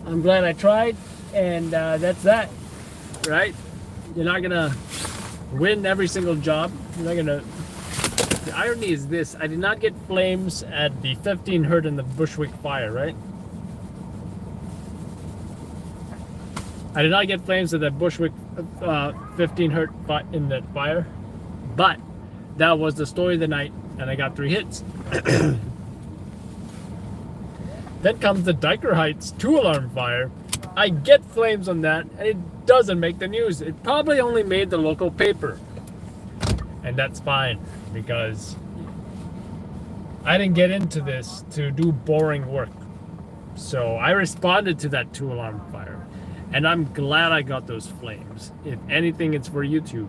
I'm glad I tried, and that's that, right? You're not gonna win every single job. You're not gonna. The irony is this: I did not get flames at the 15 hurt in the Bushwick fire, right? I did not get flames at the Bushwick 15 hurt in that fire, but that was the story of the night, and I got 3 hits. Then comes the Diker Heights 2-alarm fire. I get flames on that, and it doesn't make the news. It probably only made the local paper, and that's fine because I didn't get into this to do boring work. So I responded to that 2-alarm fire, and I'm glad I got those flames. If anything, it's for YouTube.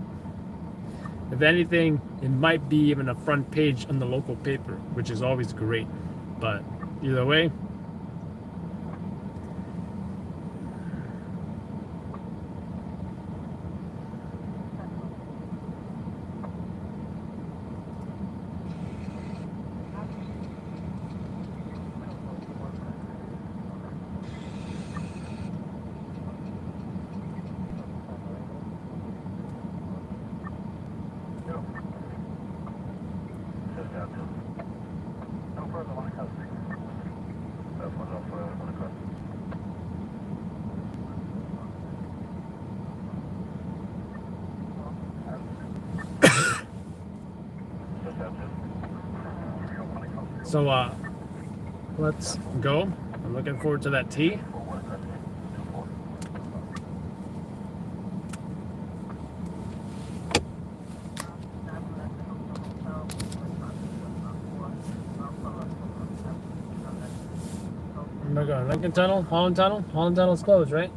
If anything, it might be even a front page on the local paper, which is always great. But either way, No further line custody. That's one no further line custody. so let's go. I'm looking forward to that tea. We're going Lincoln Tunnel, Holland Tunnel. Holland Tunnel's closed, right?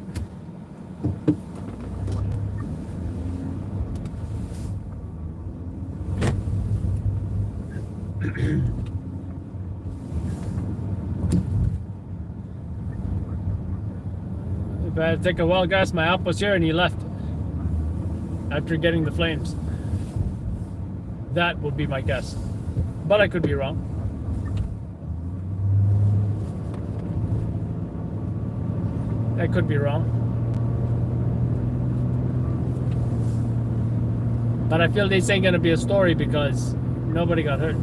If I had to take a wild guess, my op was here and he left after getting the flames. That would be my guess, but I could be wrong. I could be wrong. But I feel this ain't gonna be a story because nobody got hurt.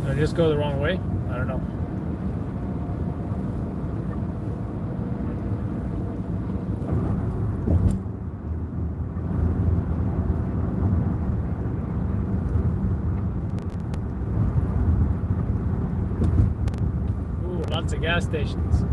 Did I just go the wrong way? I don't know. Ooh, lots of gas stations.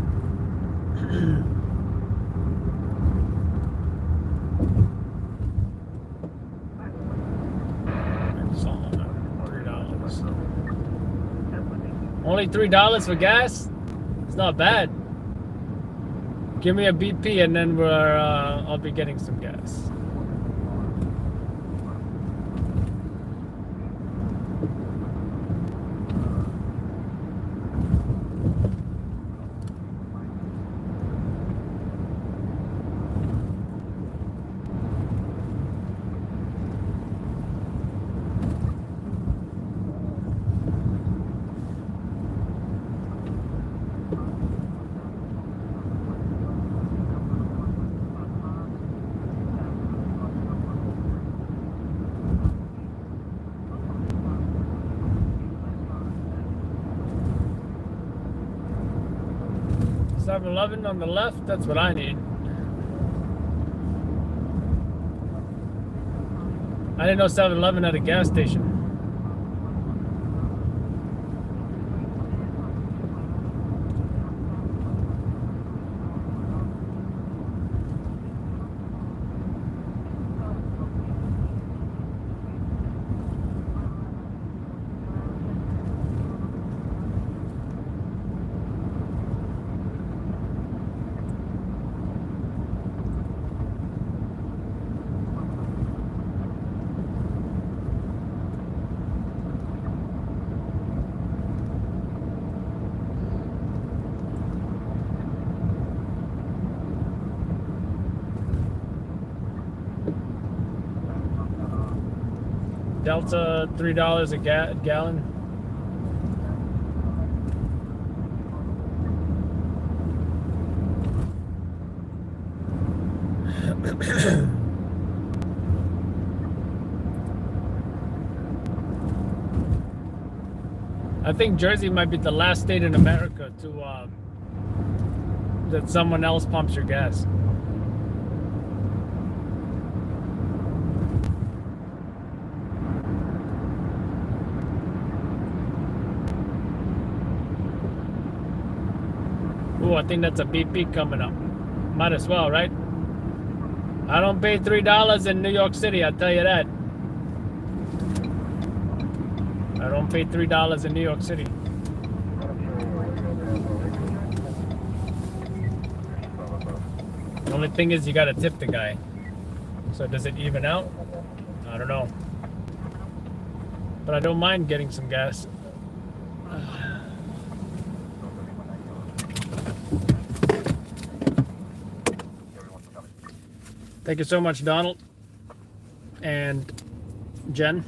Only $3 for gas? It's not bad. Give me a BP and then I'll be getting some gas. Seven-Eleven on the left, that's what I need. I didn't know 7-Eleven had a gas station. Delta $3 a gallon. I think Jersey might be the last state in America to that someone else pumps your gas. Ooh, I think that's a BP coming up. Might as well, right? I don't pay $3 in New York City, I'll tell you that. I don't pay $3 in New York City. The only thing is you gotta tip the guy. So does it even out? I don't know. But I don't mind getting some gas. Thank you so much, Donald and Jen.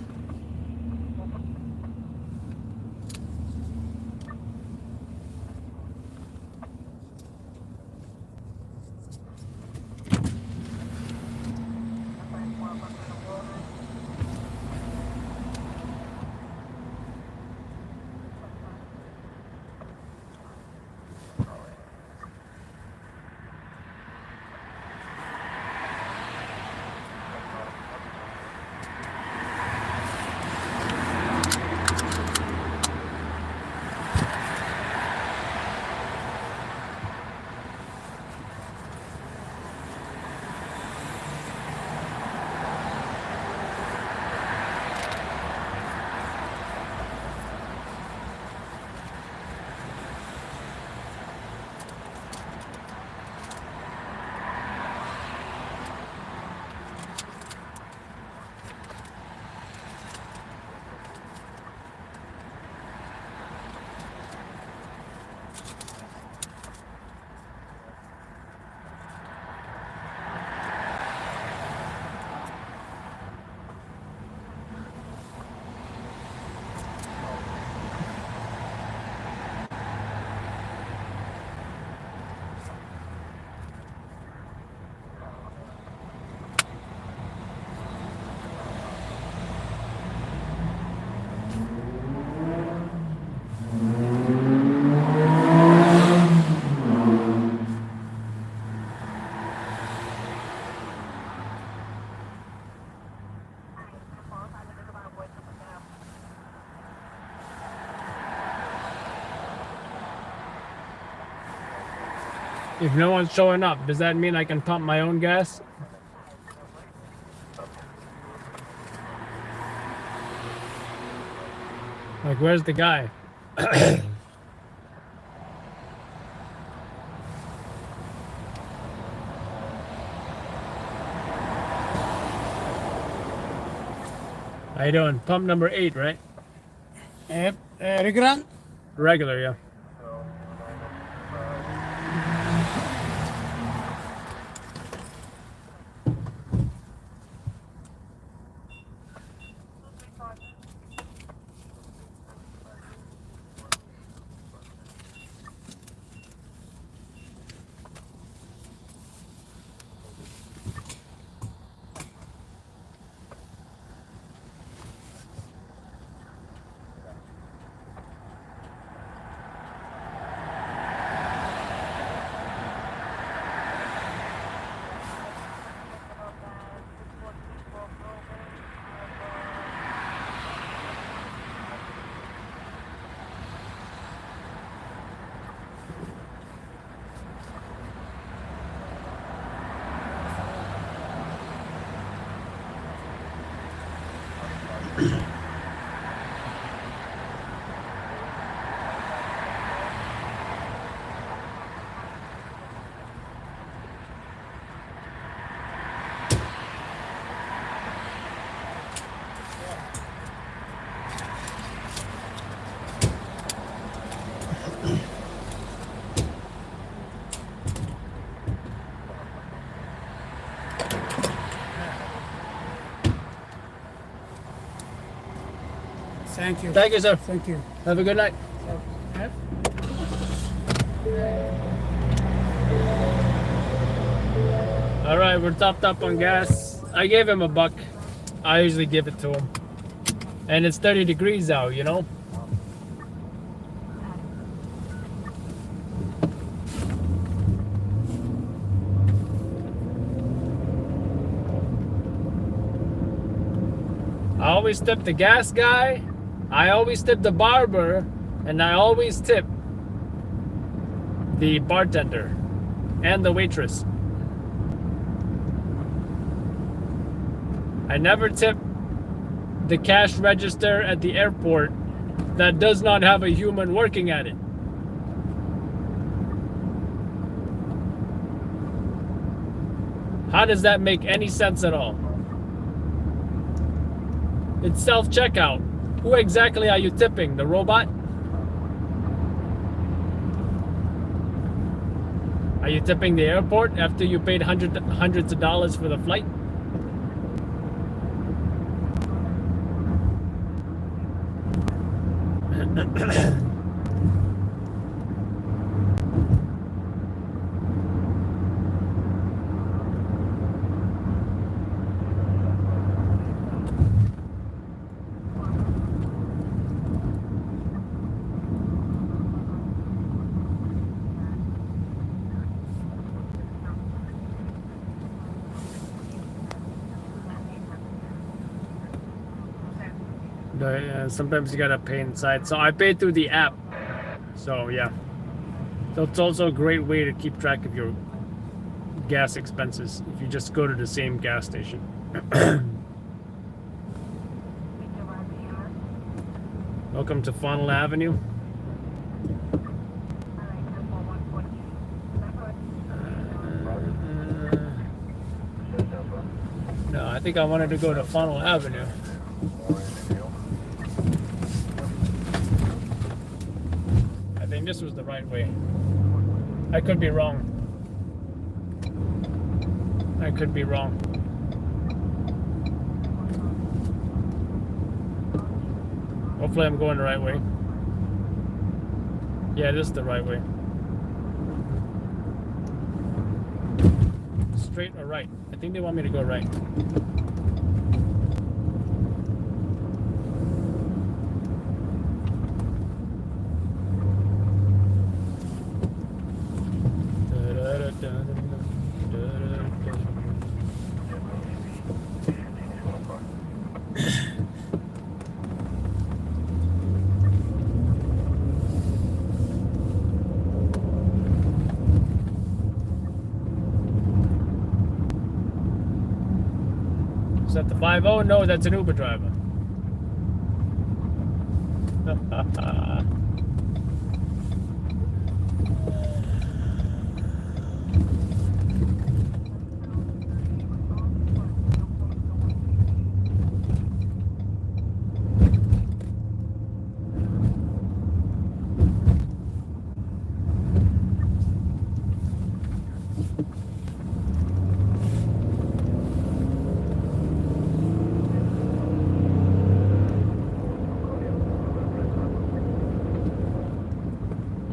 If no one's showing up, does that mean I can pump my own gas? Like, where's the guy? How you doing? Pump number 8, right? Regular? Regular, yeah. Thank you. Thank you, sir. Thank you. Have a good night. Yep. All right, we're topped up on gas. I gave him $1. I usually give it to him. And it's 30 degrees out, you know? I always tip the gas guy, I always tip the barber, and I always tip the bartender and the waitress. I never tip the cash register at the airport that does not have a human working at it. How does that make any sense at all? It's self-checkout. Who exactly are you tipping? The robot? Are you tipping the airport after you paid hundreds of dollars for the flight? Sometimes you gotta pay inside. So I paid through the app. So yeah. So it's also a great way to keep track of your gas expenses if you just go to the same gas station. Welcome to Funnel Avenue. No, I think I wanted to go to Funnel Avenue. I think this was the right way. I could be wrong. I could be wrong. Hopefully I'm going the right way. Yeah, this is the right way. Straight or right? I think they want me to go right. Is that the 5-0? No, that's an Uber driver.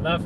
Left.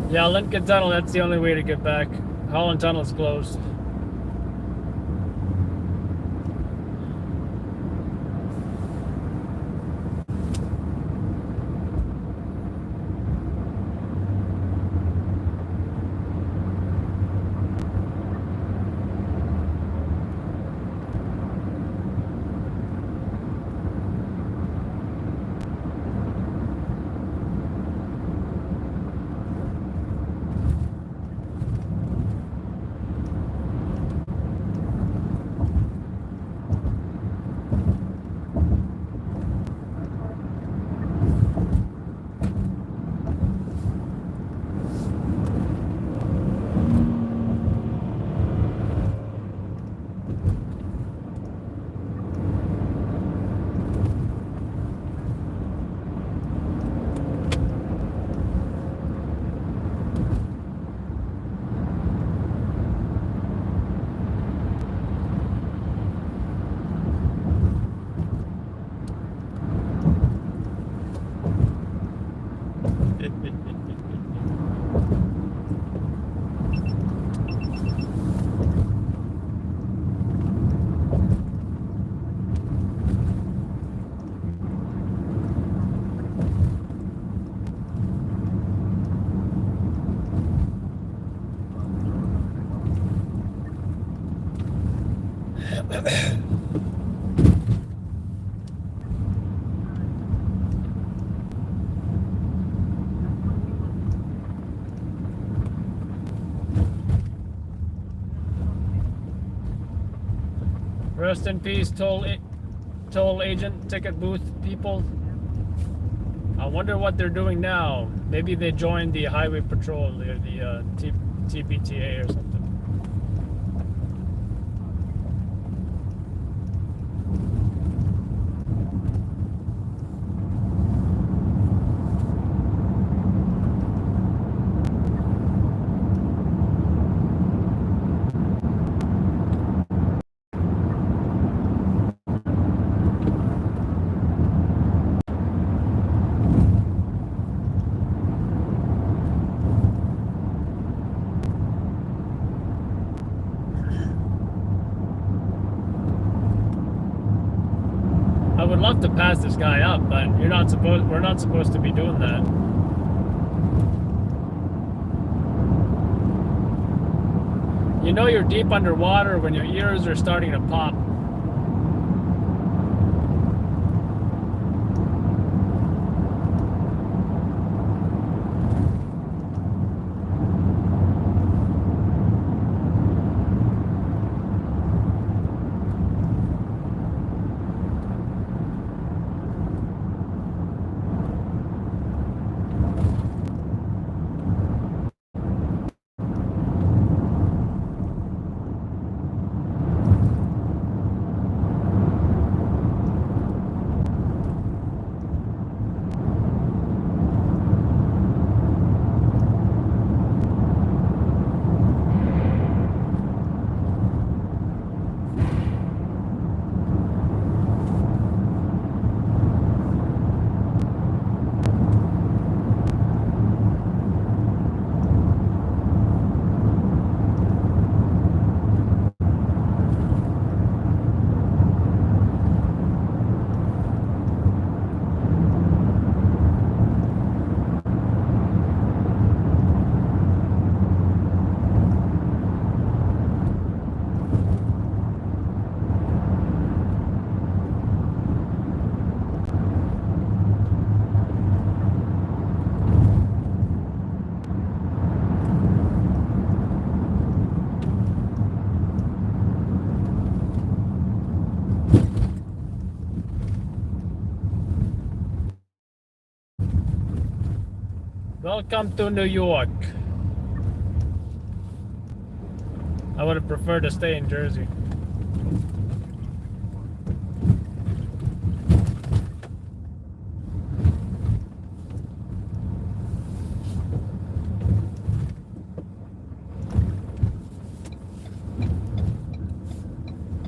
Yeah, Lincoln Tunnel, that's the only way to get back. Holland Tunnel's closed. Rest in peace, toll agent, ticket booth people. I wonder what they're doing now. Maybe they joined the highway patrol, the TPTA or something. I would love to pass this guy up, but we're not supposed to be doing that. You know you're deep underwater when your ears are starting to pop. Welcome to New York. I would have preferred to stay in Jersey.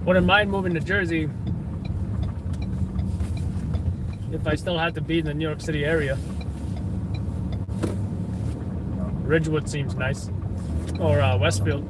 Wouldn't mind moving to Jersey if I still had to be in the New York City area. Ridgewood seems nice. Or Westfield.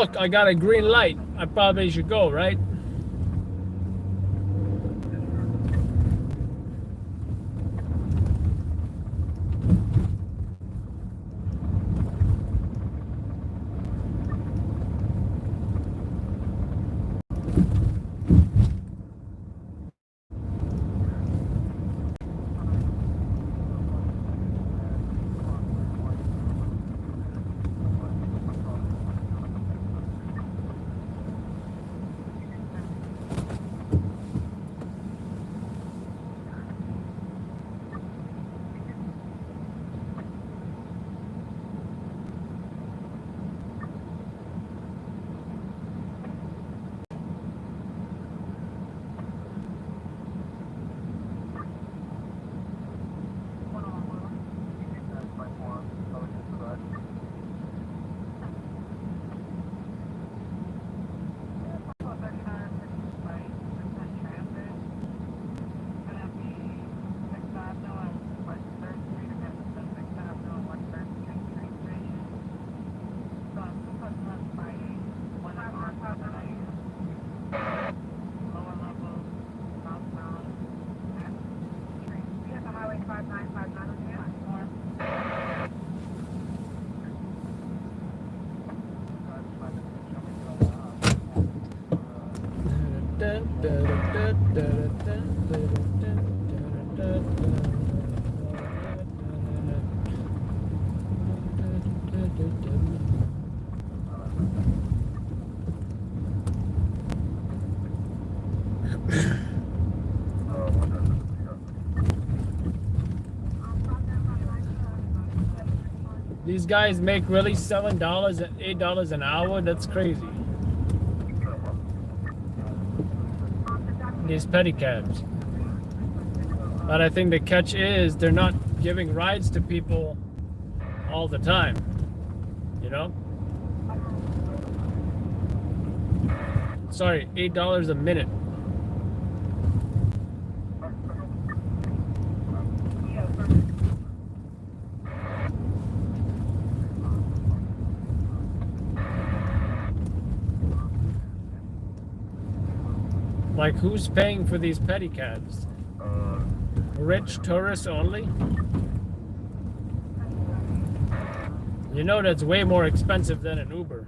look, I got a green light. I probably should go, right? These guys make really $7 and $8 an hour. That's crazy. These pedicabs. But I think the catch is they're not giving rides to people all the time. You know? Sorry, $8 a minute. Like, who's paying for these pedicabs? Rich tourists only? You know that's way more expensive than an Uber.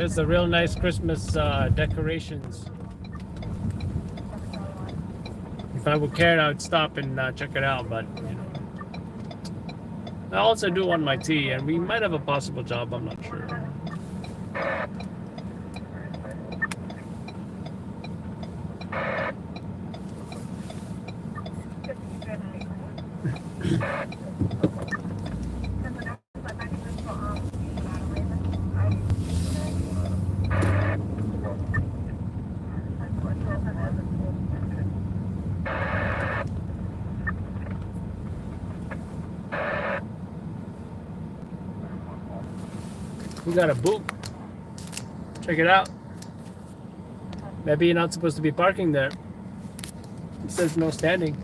It's a real nice Christmas decorations. If I would care, I would stop and check it out. But you know, I also do want my tea, and we might have a possible job. I'm not sure. We got a boot. Check it out. Maybe you're not supposed to be parking there. It says no standing.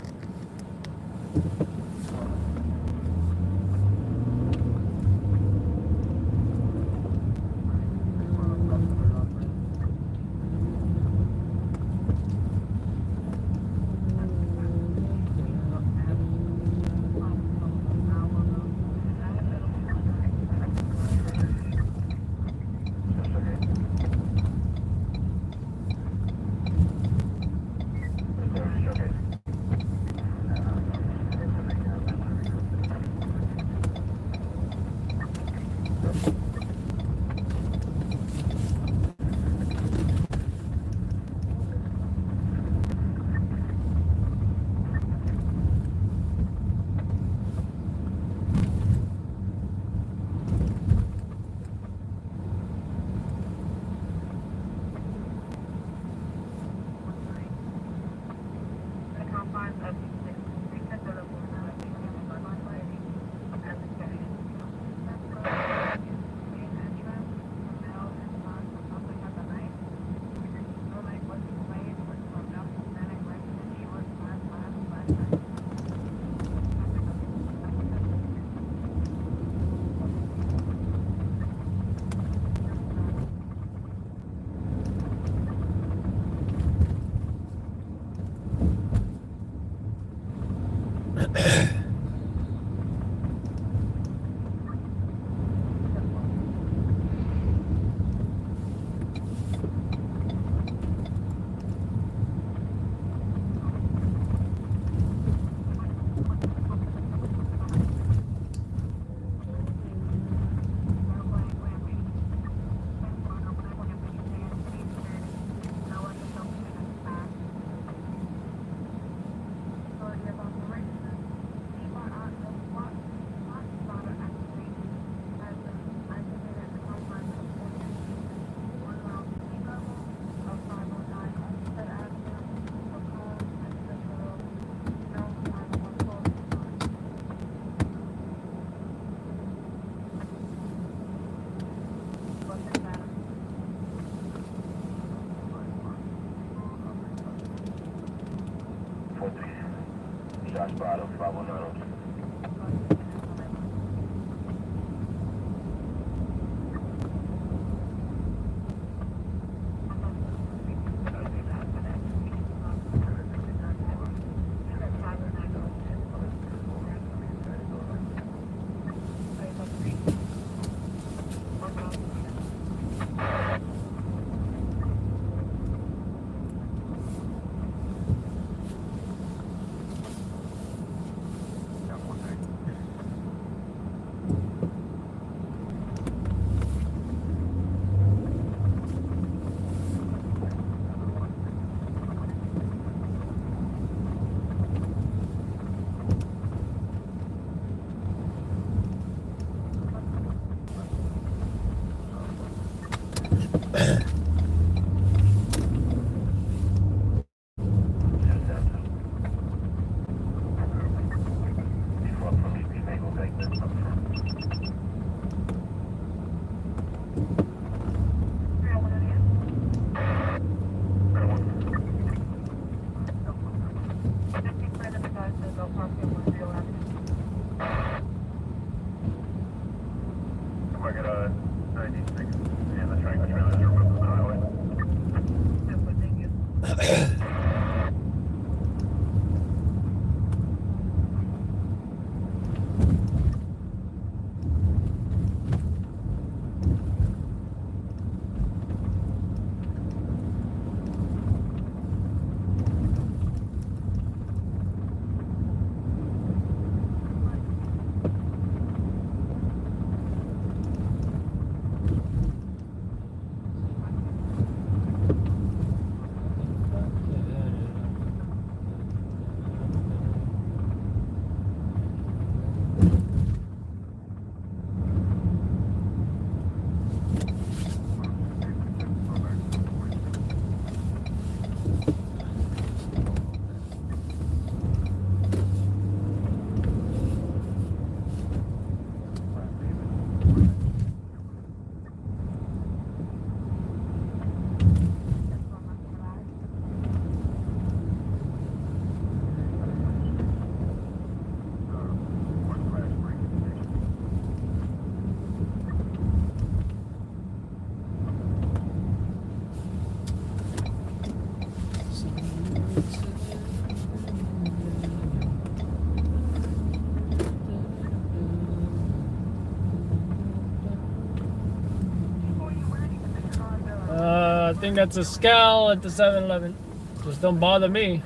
think that's a scale at the 7-Eleven. Just don't bother me.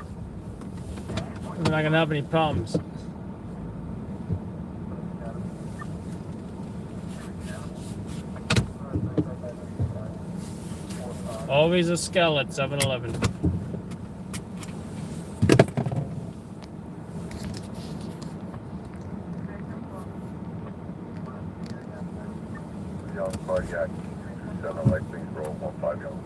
We're not gonna have any problems. Always a scale at 7-Eleven. Young cardiac, 7 light things roll, 15 young.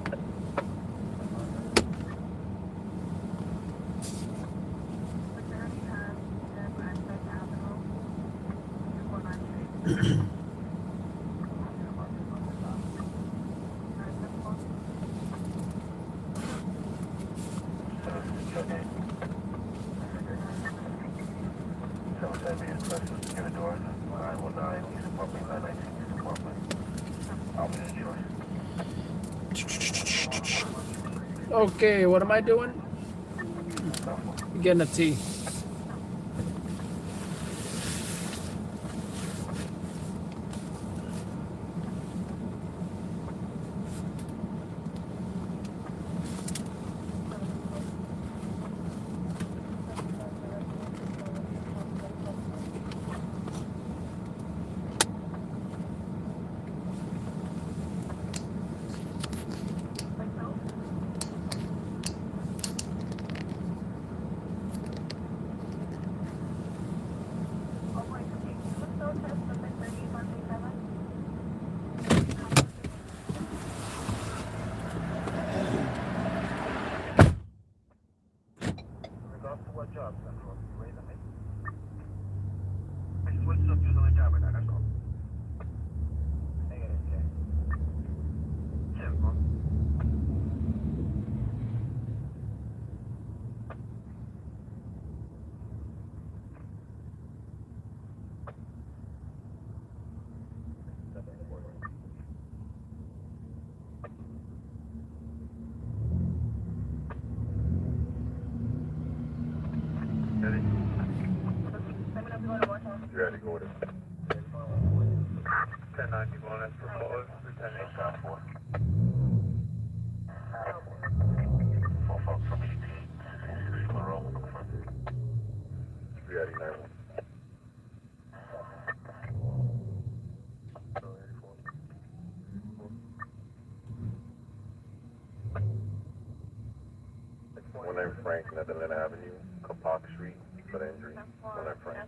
Okay, what am I doing? Getting a tea. Ready to go with it. 10-9 people on that for call. 10-8 4. 4 folks from ET. 6 roll. 389. One named Frank, Netherland Avenue, Capoc Street, for the injury. One named Frank.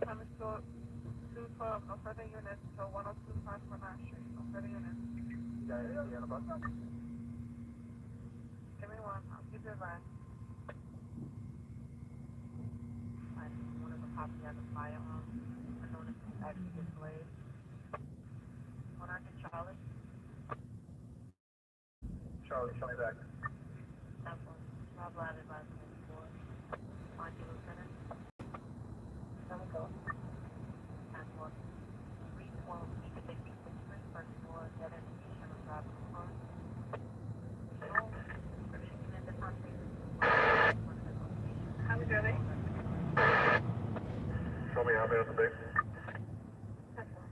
No further units, so 1025 for Nash Street, no further units. Give me one, I'll keep it right. I wanted to copy as a firearm. I noticed it's actually displayed. When I get Charlie. Charlie, show me back. That's one. Rob Ladd advised me before. On you, Lieutenant. Let me go. That's one. 312, each of the people, first floor, dead indication of driving the car. No, restriction in the country. How we doing? Show me how many on the base. That's one.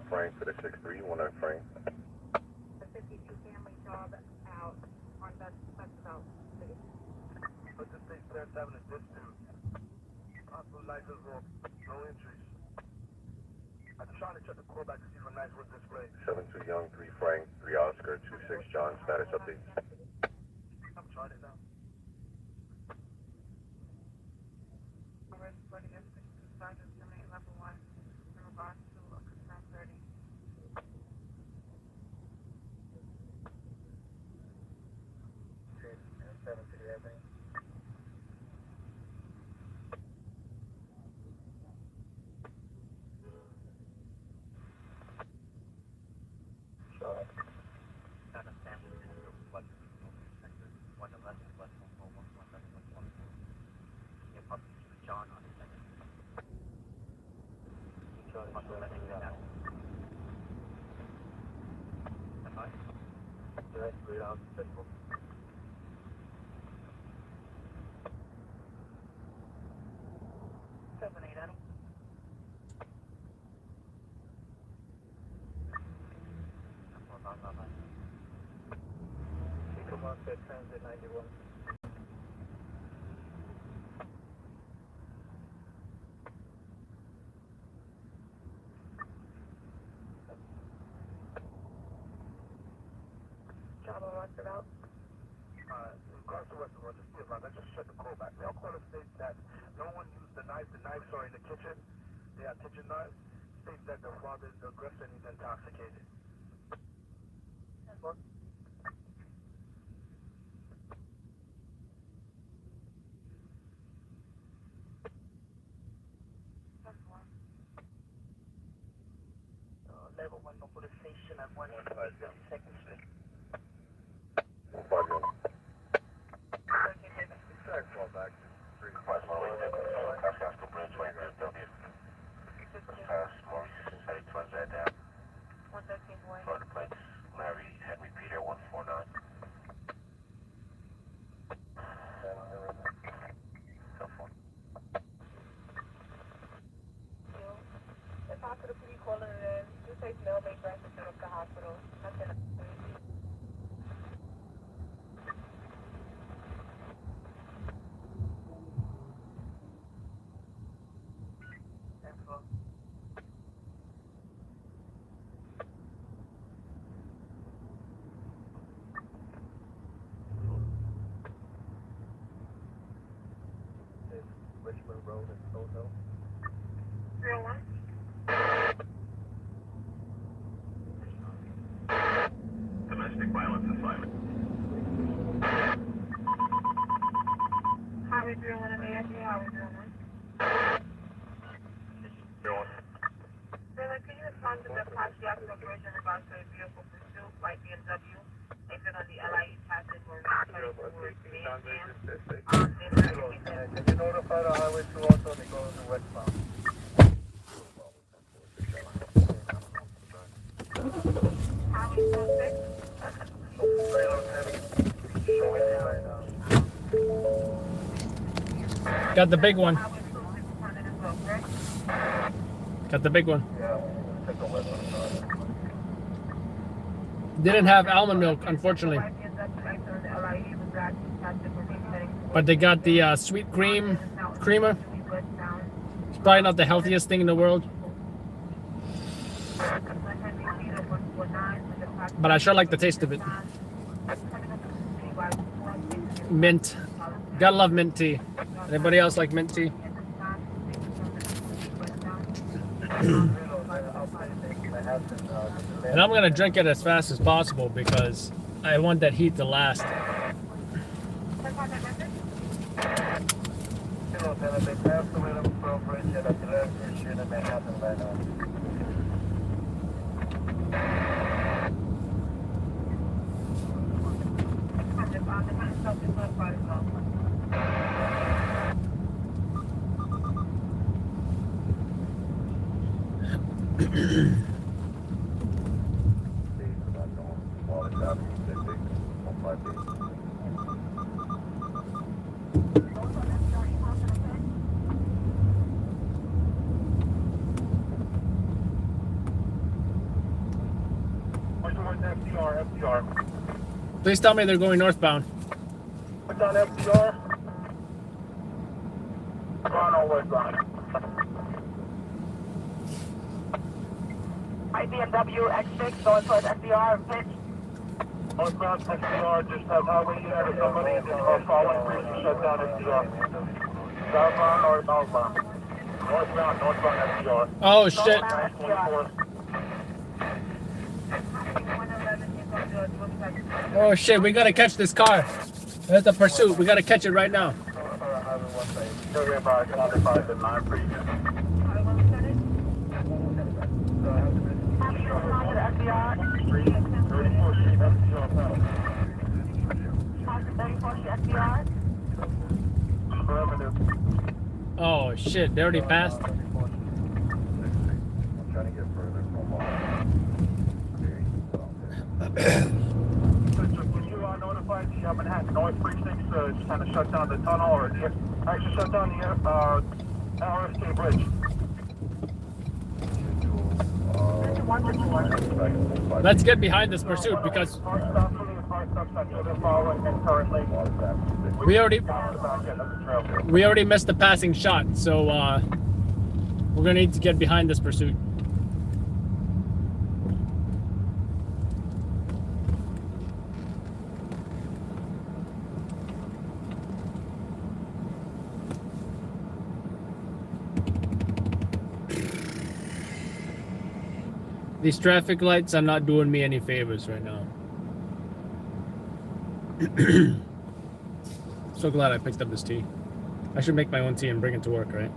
Frank for the 6-3, one named Frank. The 52 family job out on that about city. Put the state for that 7 at distance. Possible license roll, no entries. I'm trying to check the call back to see if a nice wood display. 7-2 Young, 3 Frank, 3 Oscar, 2-6 John, status update. I'm trying it now. Arrest for the S62 Sergeant Unit Level 1 in regards to a concern 30. Seven, 8, Adam. Transit 91. Java wants it out. Across the rest of the just give out. I just shut the call back. They'll call it states that no one used the knife. The knives are in the kitchen. They have kitchen knives. States that the father, the aggressor, is intoxicated. That's one. That's one. Level 1 no police station at 152nd Street. Call back to 3 Bridge, right here, W. Just past Maurice, heading towards that down. 113 boy. Florida plates, Larry, Henry, Peter, 149. Cell phone. If I could have pretty calling it in, just take mail, make breakfast to the hospital. Nothing. Richmond Road in Soto. 301. Domestic violence assignment. Highway 301 and AFC, Highway 301. Taylor, can you respond to the Pontiac Corporation in regards to a vehicle pursuit by BMW? Exit on the LIE passage where we're towards Main Jam. Can you notify the highway 2 also they go to westbound? Highway 206. Got the big one. Highway 206 responded as well, correct? Got the big one. Yeah, take a westbound side. Didn't have almond milk, unfortunately. But they got the sweet creamer. It's probably not the healthiest thing in the world. But I sure like the taste of it. Mint. Gotta love mint tea. Anybody else like mint tea? And I'm gonna drink it as fast as possible because I want that heat to last. They passed away the bridge at the last issue in Manhattan right now. FDR. Please tell me they're going northbound. What's on FDR? Gone on westbound. BMW X6 going towards FDR and pitch. Northbound FDR, just have highway unit or somebody and then following bridge and shut down FDR. Southbound or northbound? Northbound FDR. Oh shit. 24. Oh shit, we gotta catch this car. That's a pursuit. We gotta catch it right now. Still here by 105 and 9 previous. Oh shit, they already passed. I'm trying to get further from Can you notify the Manhattan North Precinct to kind of shut down the tunnel or actually shut down the RFK Bridge? Let's get behind this pursuit because We already missed the passing shot, so we're gonna need to get behind this pursuit. These traffic lights are not doing me any favors right now. So glad I picked up this tea. I should make my own tea and bring it to work, right?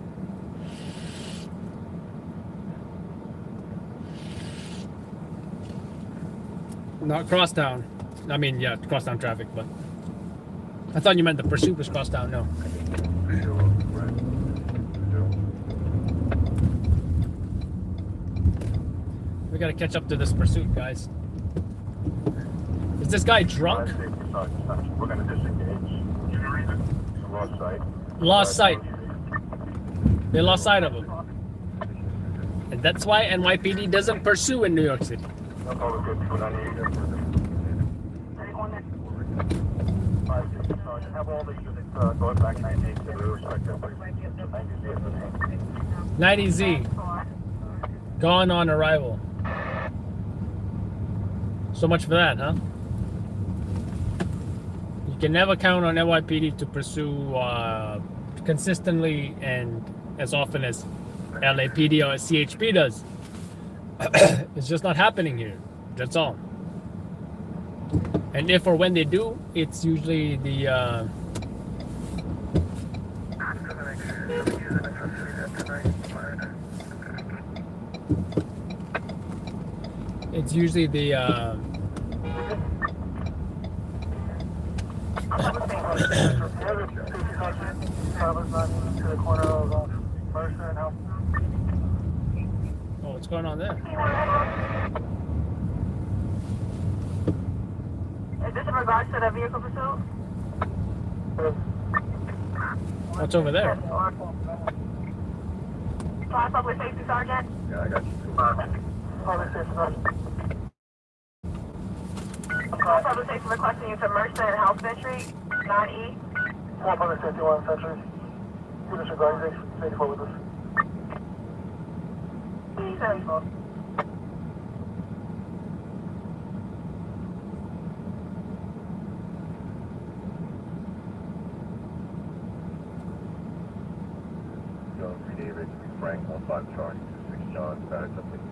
Not crosstown. I mean, yeah, crosstown traffic, but I thought you meant the pursuit was crosstown. No. We gotta catch up to this pursuit, guys. Is this guy drunk? We're going to disengage. Lost sight. Lost sight. They lost sight of him. And that's why NYPD doesn't pursue in New York City. No problem, good. We're not here. Have all the units going back 98 to the respective 90Z. Gone on arrival. So much for that, huh? You can never count on NYPD to pursue consistently and as often as LAPD or CHP does. It's just not happening here. That's all. And if or when they do, it's usually the it's usually the oh, what's going on there? Is this in regards to the vehicle pursuit? What's over there? Class public safety sergeant? Yeah, I got you. Public safety sergeant. Class public safety requesting you to Mercer and House Street, 9E. Public safety 1 Century. You disregard 84 with us. Central. John C. David, Frank, 15 Charlie, 6 John, status update.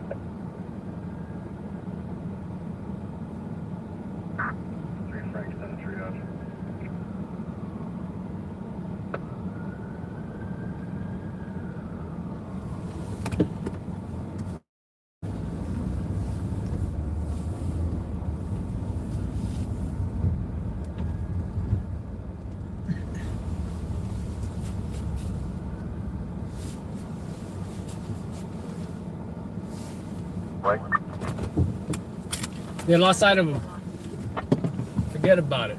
3 Frank, extended triage. Frank? They lost sight of him. Forget about it.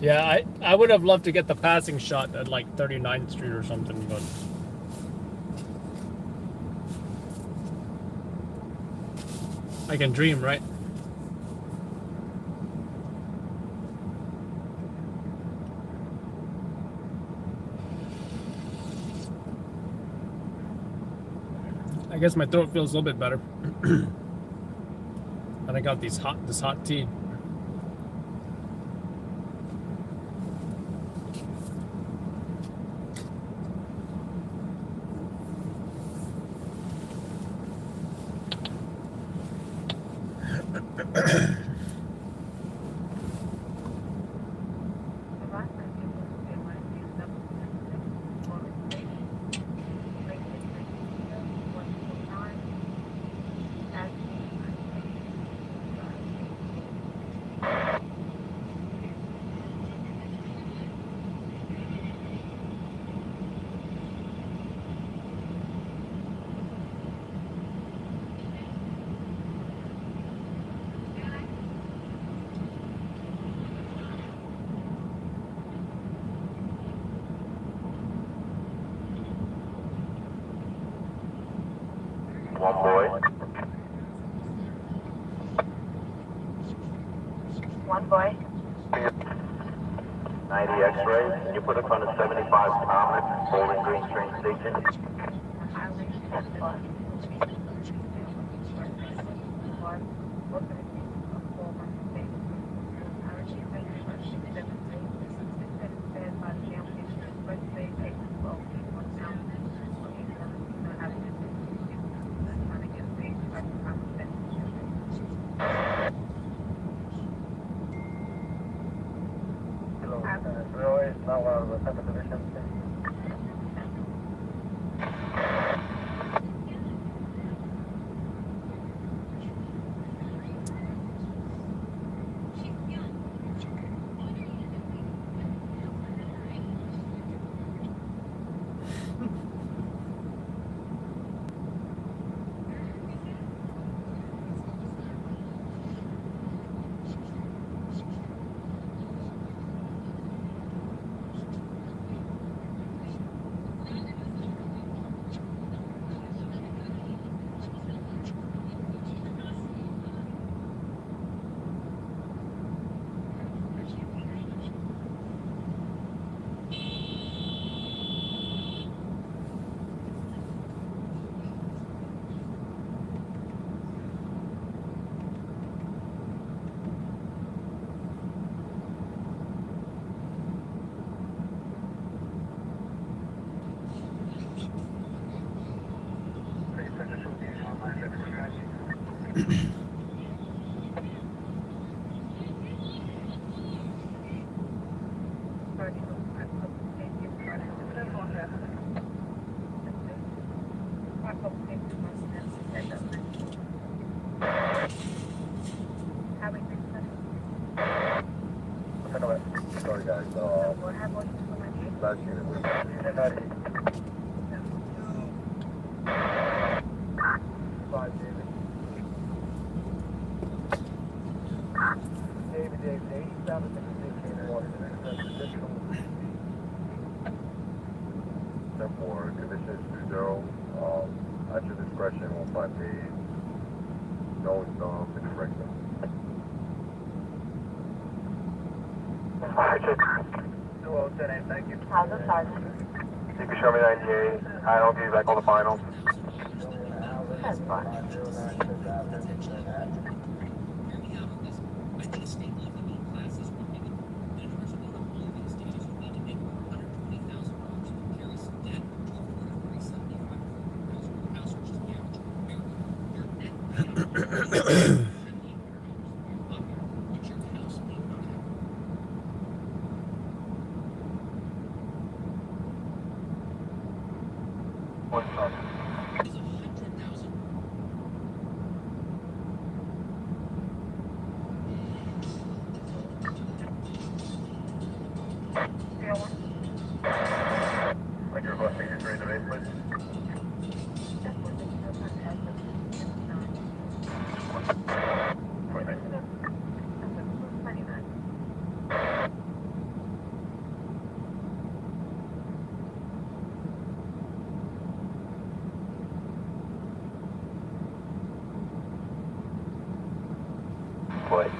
Yeah, I would have loved to get the passing shot at like 39th Street or something, but I can dream, right? I guess my throat feels a little bit better. And I got this hot tea. put in front of 75 Thomas, Bowling Green train station. Highway 10 plus. One, look at it, a former state. Our chief engineer, 673. This is said by the championship, but they take the 12 people down. Having to trying to get paid by the time of Hello, is now out of the 7th division. Sorry guys, last unit was Five, David. David, 87, 10-4, conditions 2-0, at your discretion, 158, no, it's correction. Thank you. How's the sergeant? You can show me 98. I'll give you back all the finals. That's fine. What's up? Like you're requesting your grade of 8, please? Boy.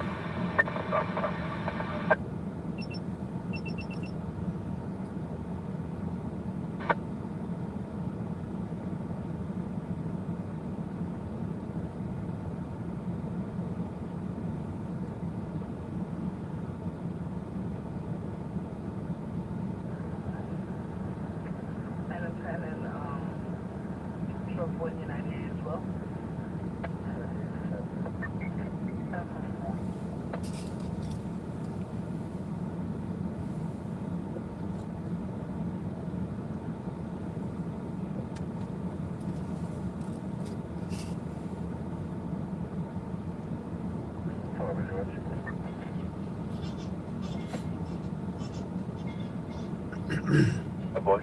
Boy.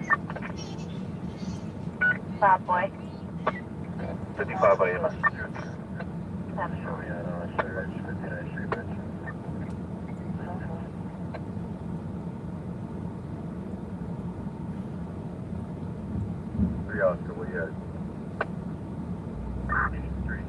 Bob Boy. 55 by Emma. Seven. Oh, yeah, no, I should have mentioned. Three Oscar, where you at? 83.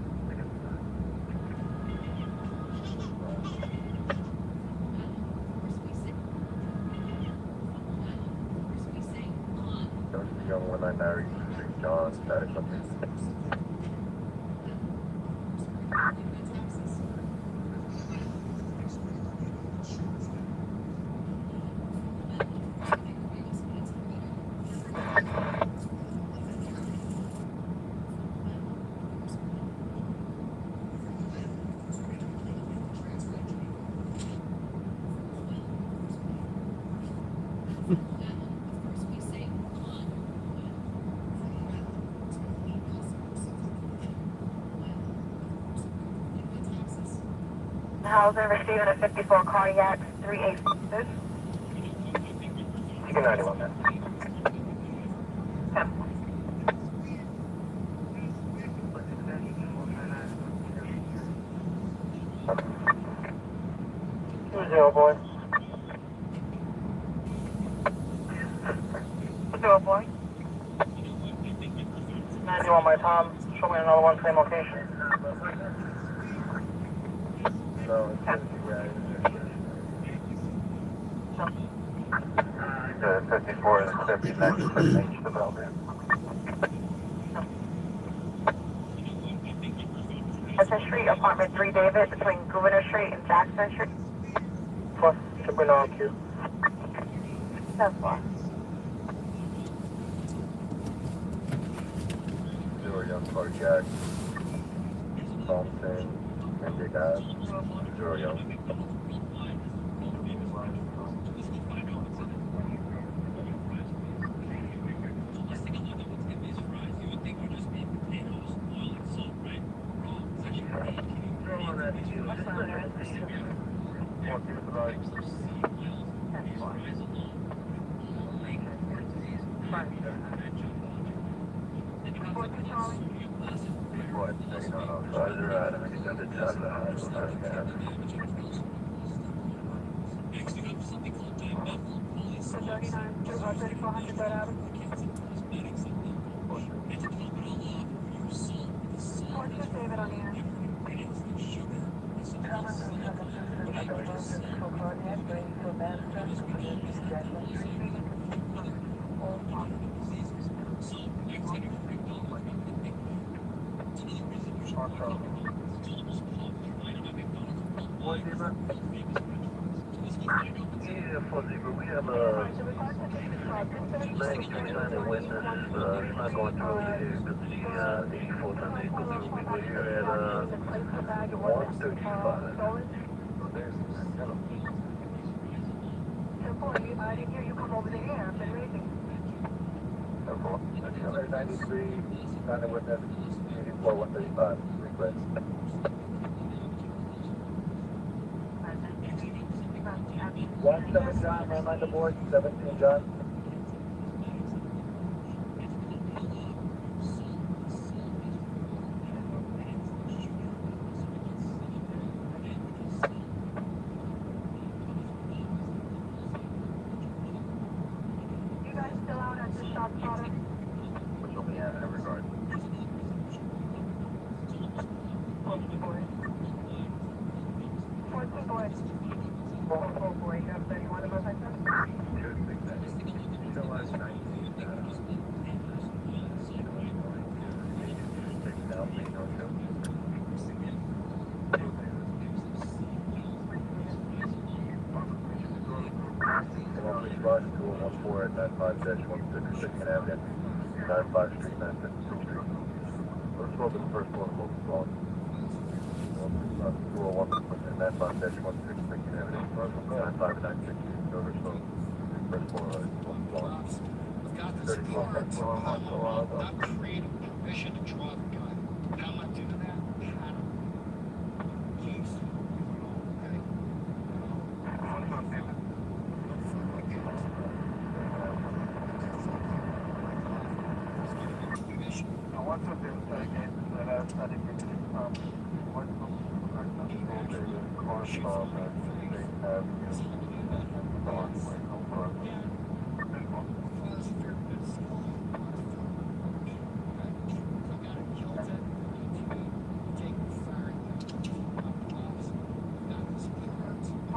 Young when I married St. John, static company. Hauser receiving a 54 cardiac 386. You can 91 man. Zero boy. Zero boy. 91 my Tom. Show me another one, same location. No, it's just you guys. The 54 is clear be next to H development. Hudson Street, apartment 3 David, between Gouverneur Street and Jackson Street. Plus, triple on Q. So far. Zero young cardiac. Thompson, and Big Ave. Zero young. Yeah, for Zebra, we have a man trying to witness, it's not going through here, but the 84 time they go through, we were here at 135. I didn't hear you come over the air. I've been reading. 93, trying to witness, 84, 135, request. One 7 John, man, on the board, 17 John. You guys still out at the shop, Father? Which will be in every regard. 14 boys. 14 boys. Oh boy, you have 31 of us, I think. Bus 214 at 95-166 Second Avenue, 95 Street, 952 Street. Let's go to the first floor of local phone. 201 at 95-166 Second Avenue, 9596 Silver Slope. First floor of local phone. I've got this 34 card, so I'm creating permission to draw the gun. How am I doing that? I don't know. Please. Okay?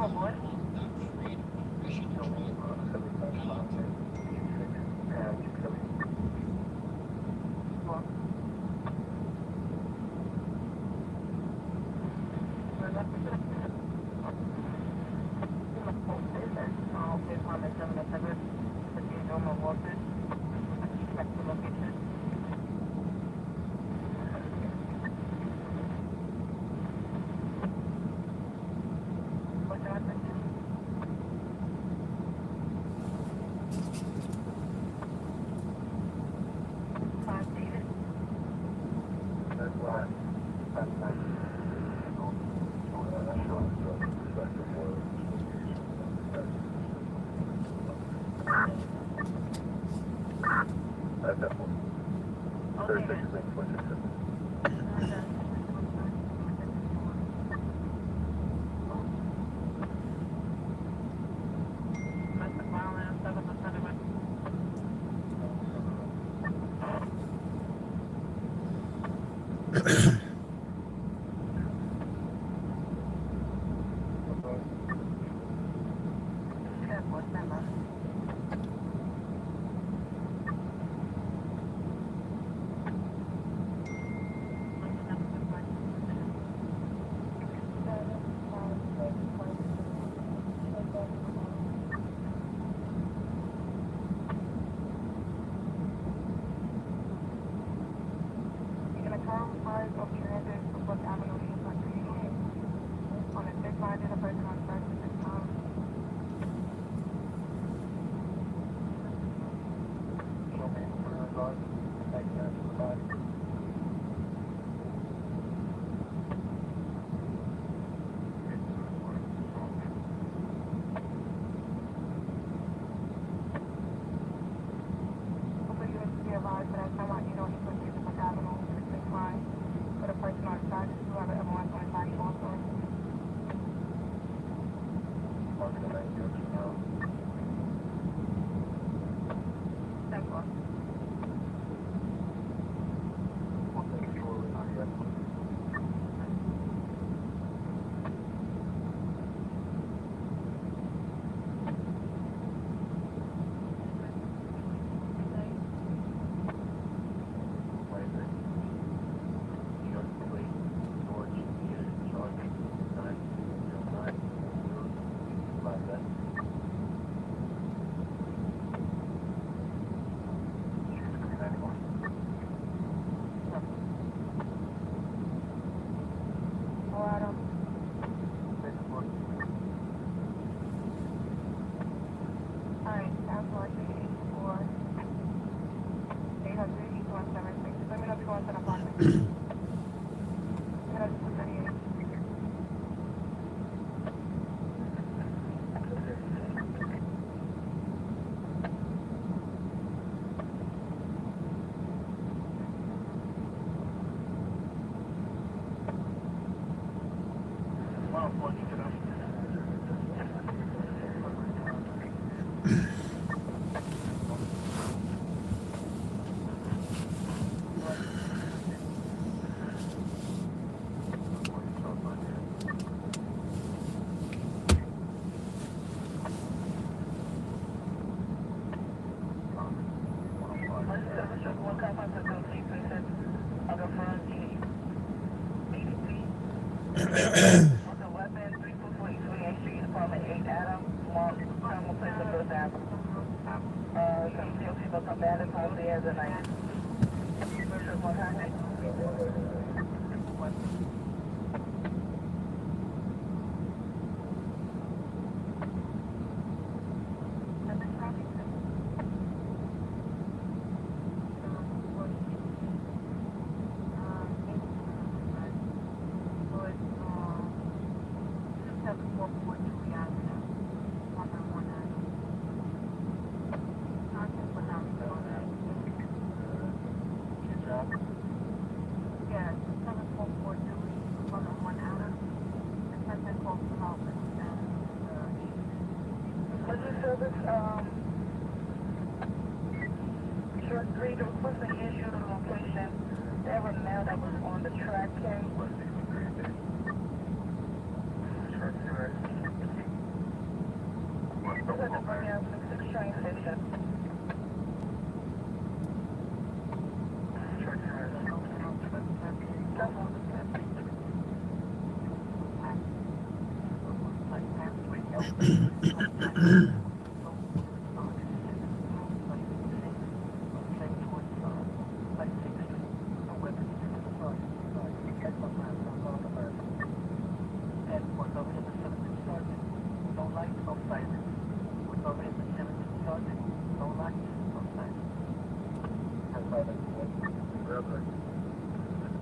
Oh boy. Walters. Check the location. What's your address? David. That's why. That's nice. That's that one. 36 things, what's your system?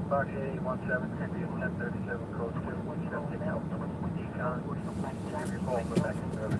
Box 817, can be 1037, code 2, 170 now. Decon, give your call for back in service.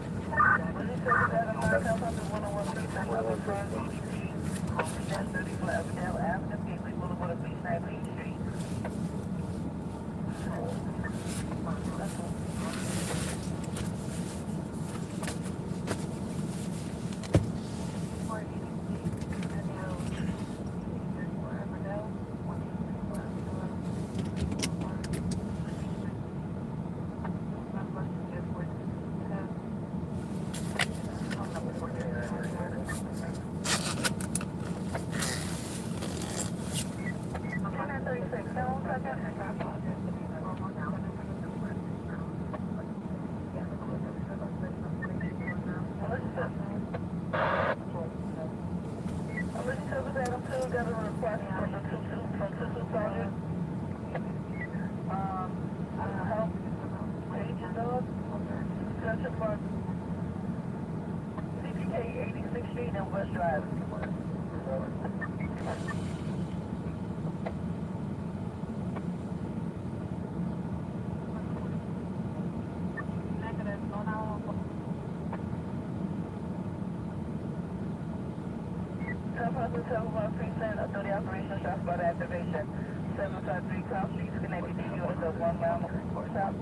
Authority operations, transport activation. 753 Cross Street, connected to units of 1 mile south.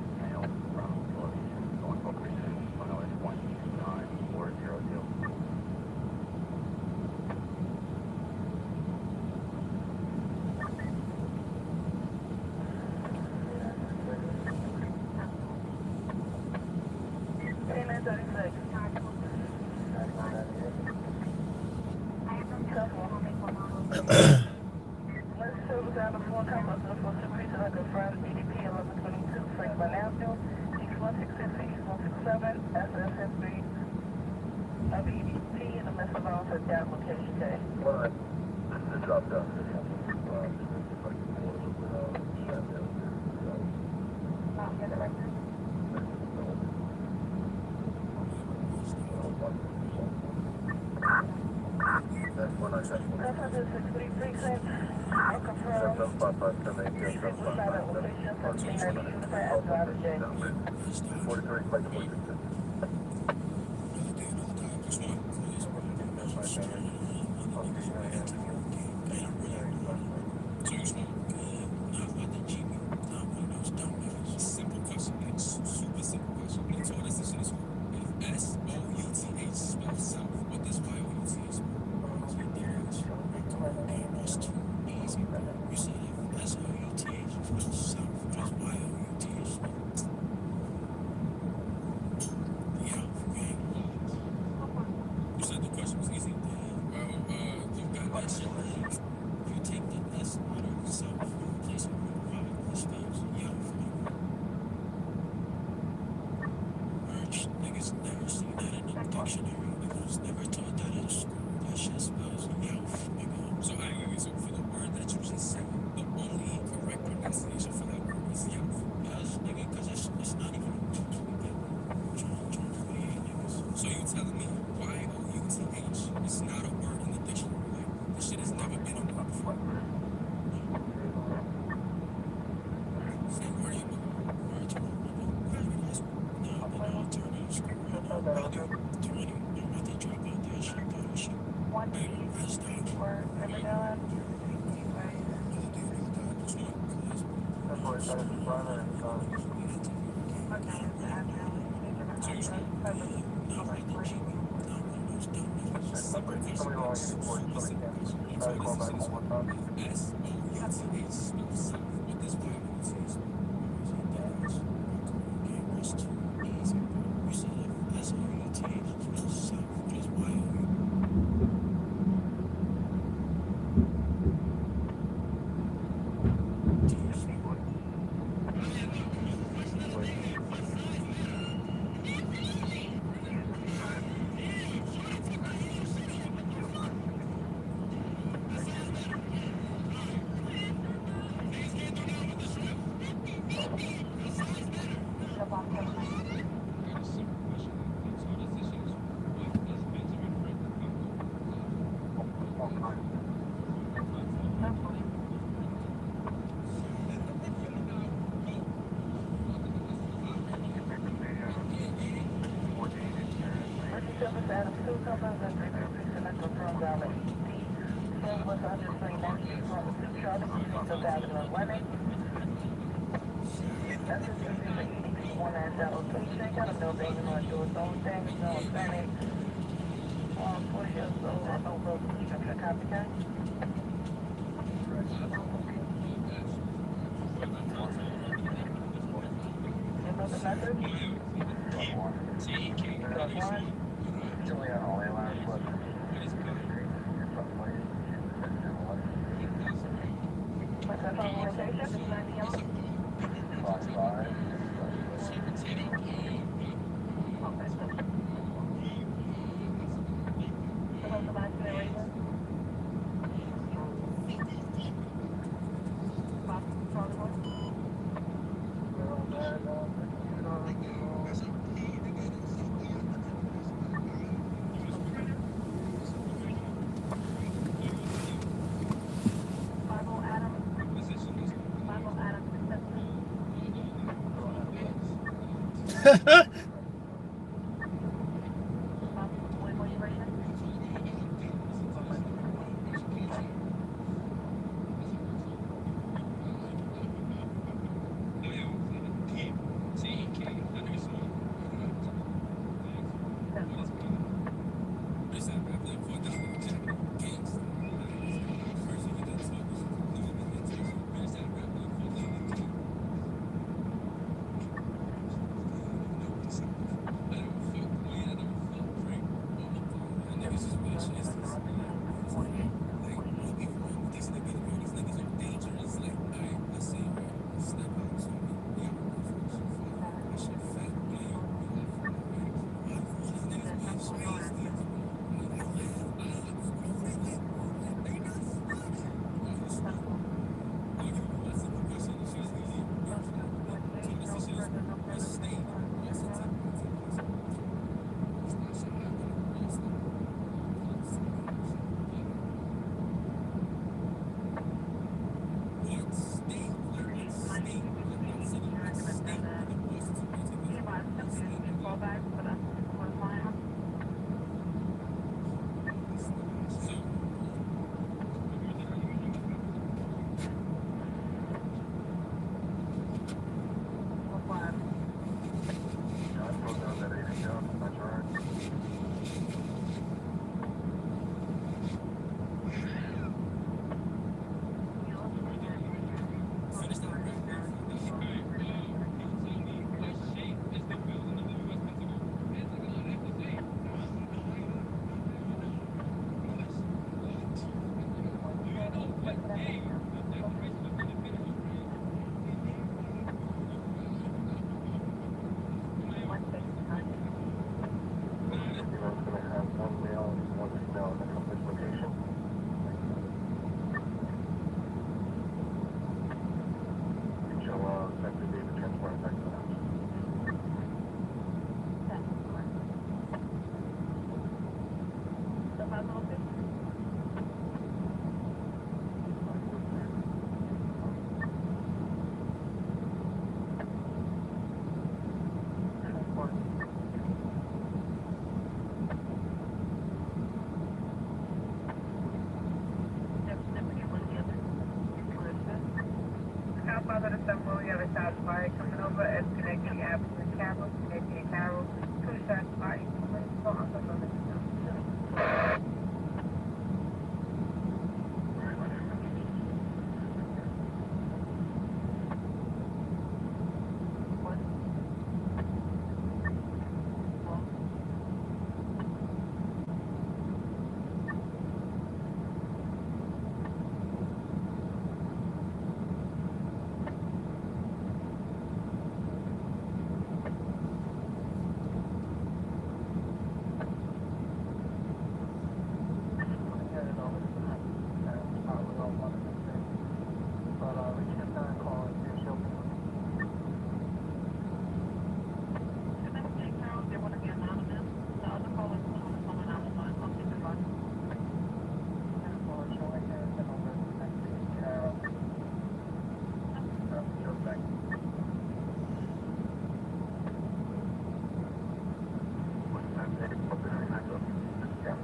Yeah.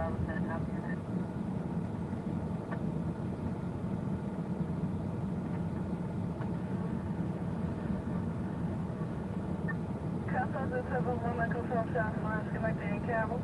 Lieutenant, how can I? Captain, this is a woman confirmed shots fired connected in Campbell.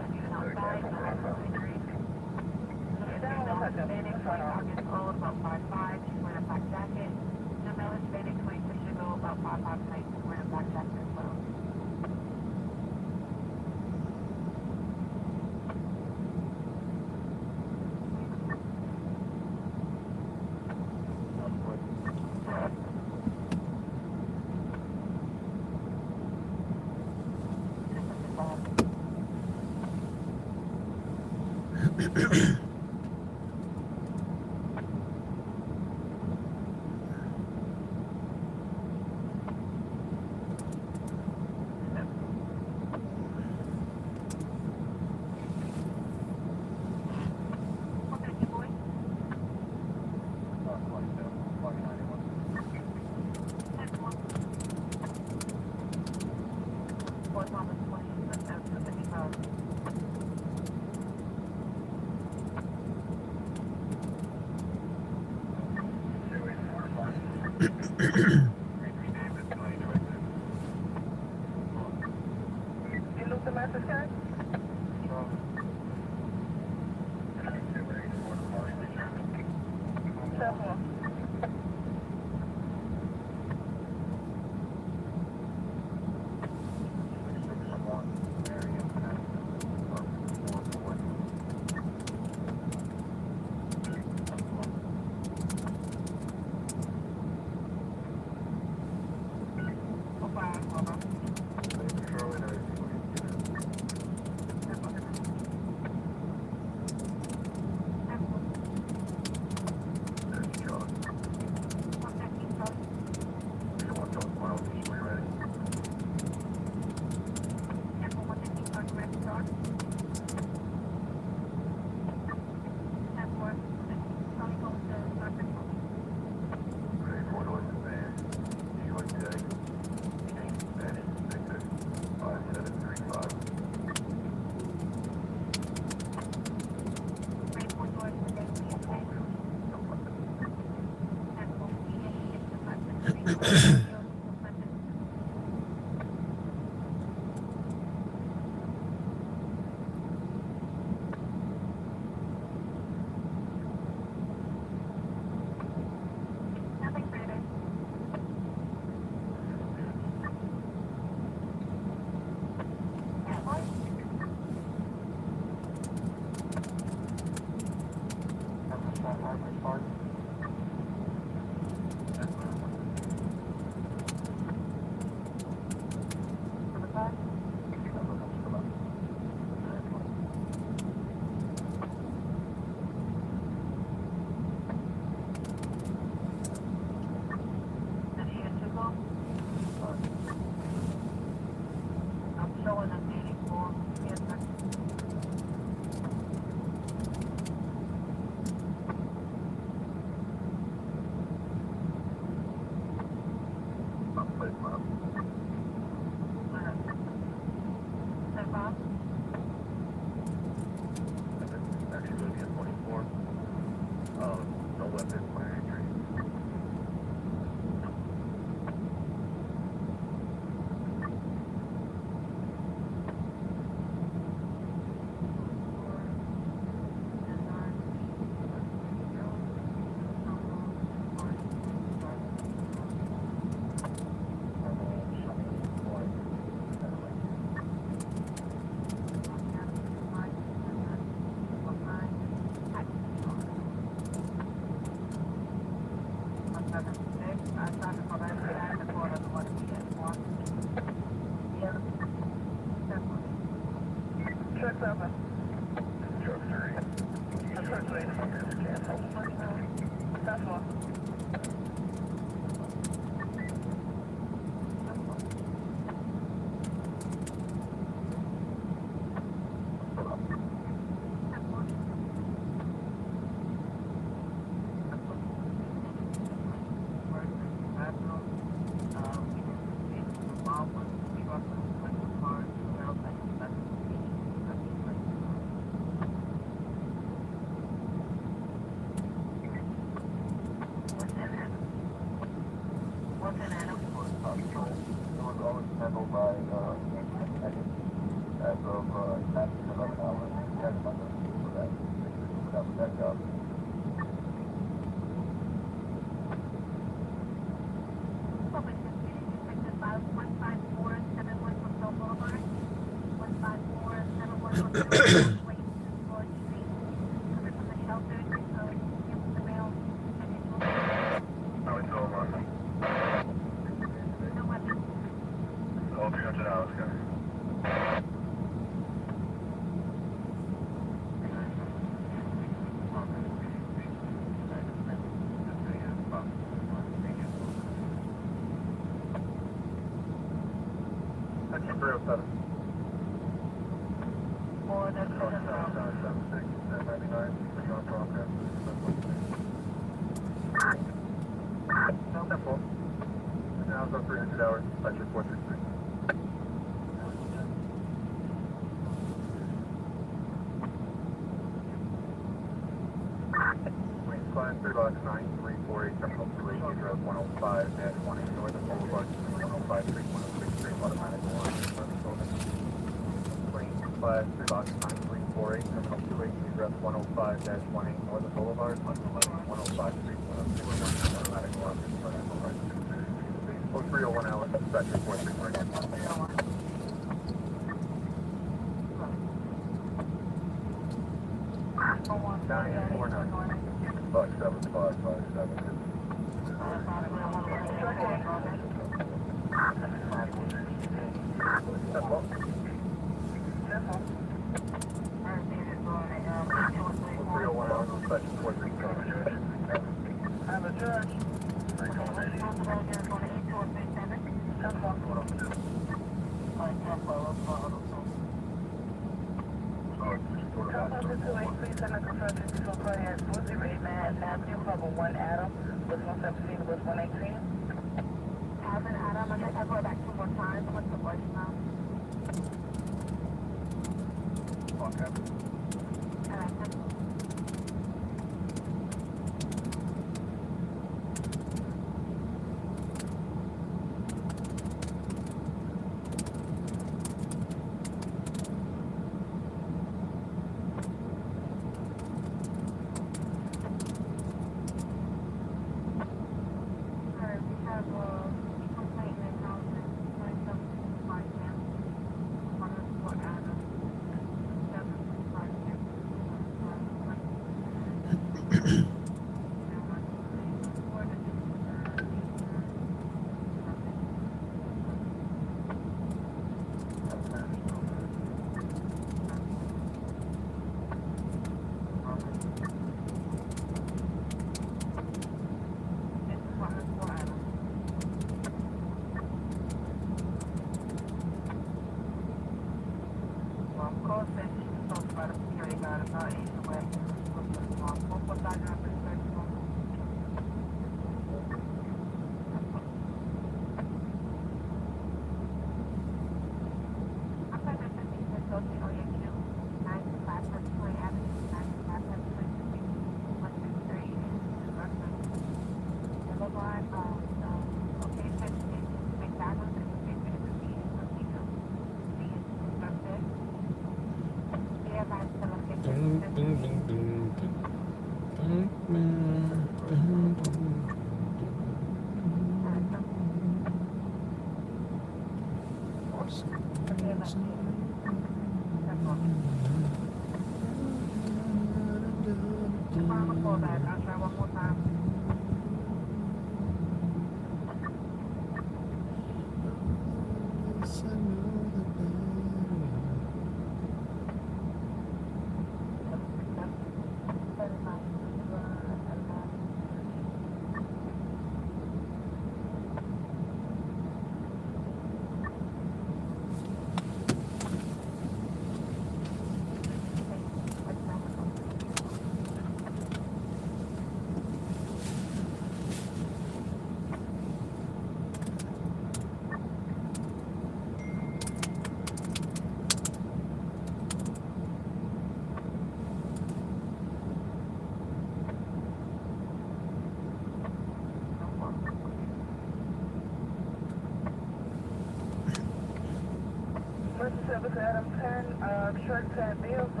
Short Tab Bill, I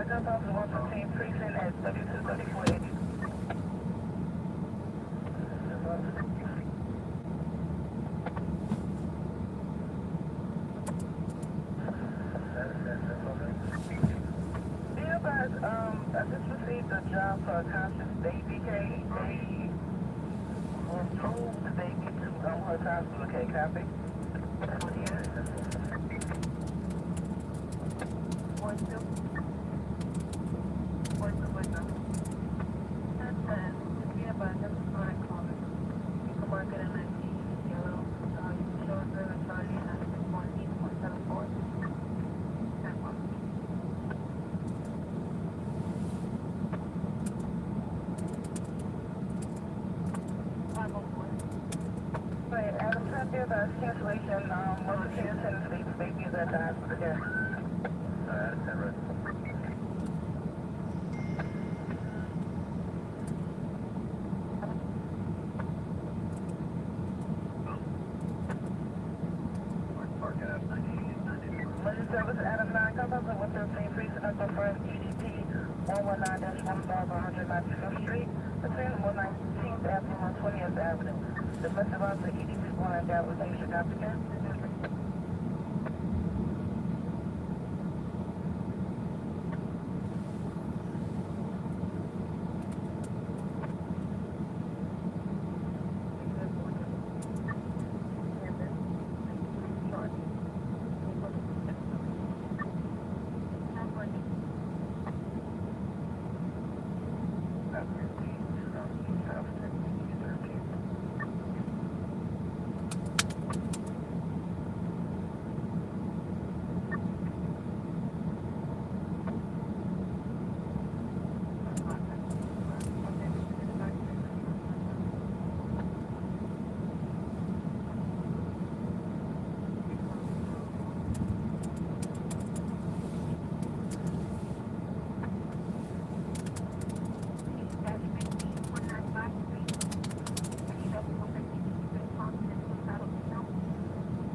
got off the 115 precinct at 323480. Bill, guys, I just received a job for a conscious baby cage. They were told the baby to her hospital, okay, copy? One, two. One, two, one, no. That's yeah, but that's not a comment. You can mark it in NYC, yellow. You can show us the Charlie and that's 1.74. That one. Right, Adam said there's a cancellation, one of the citizens leave the baby at the hospital again. That's right. Monday service Adam 9, come up with 13 precinct number for EDP 119-1195th Street between 119th Avenue and 120th Avenue. The message on the EDP 1 that was named applicant.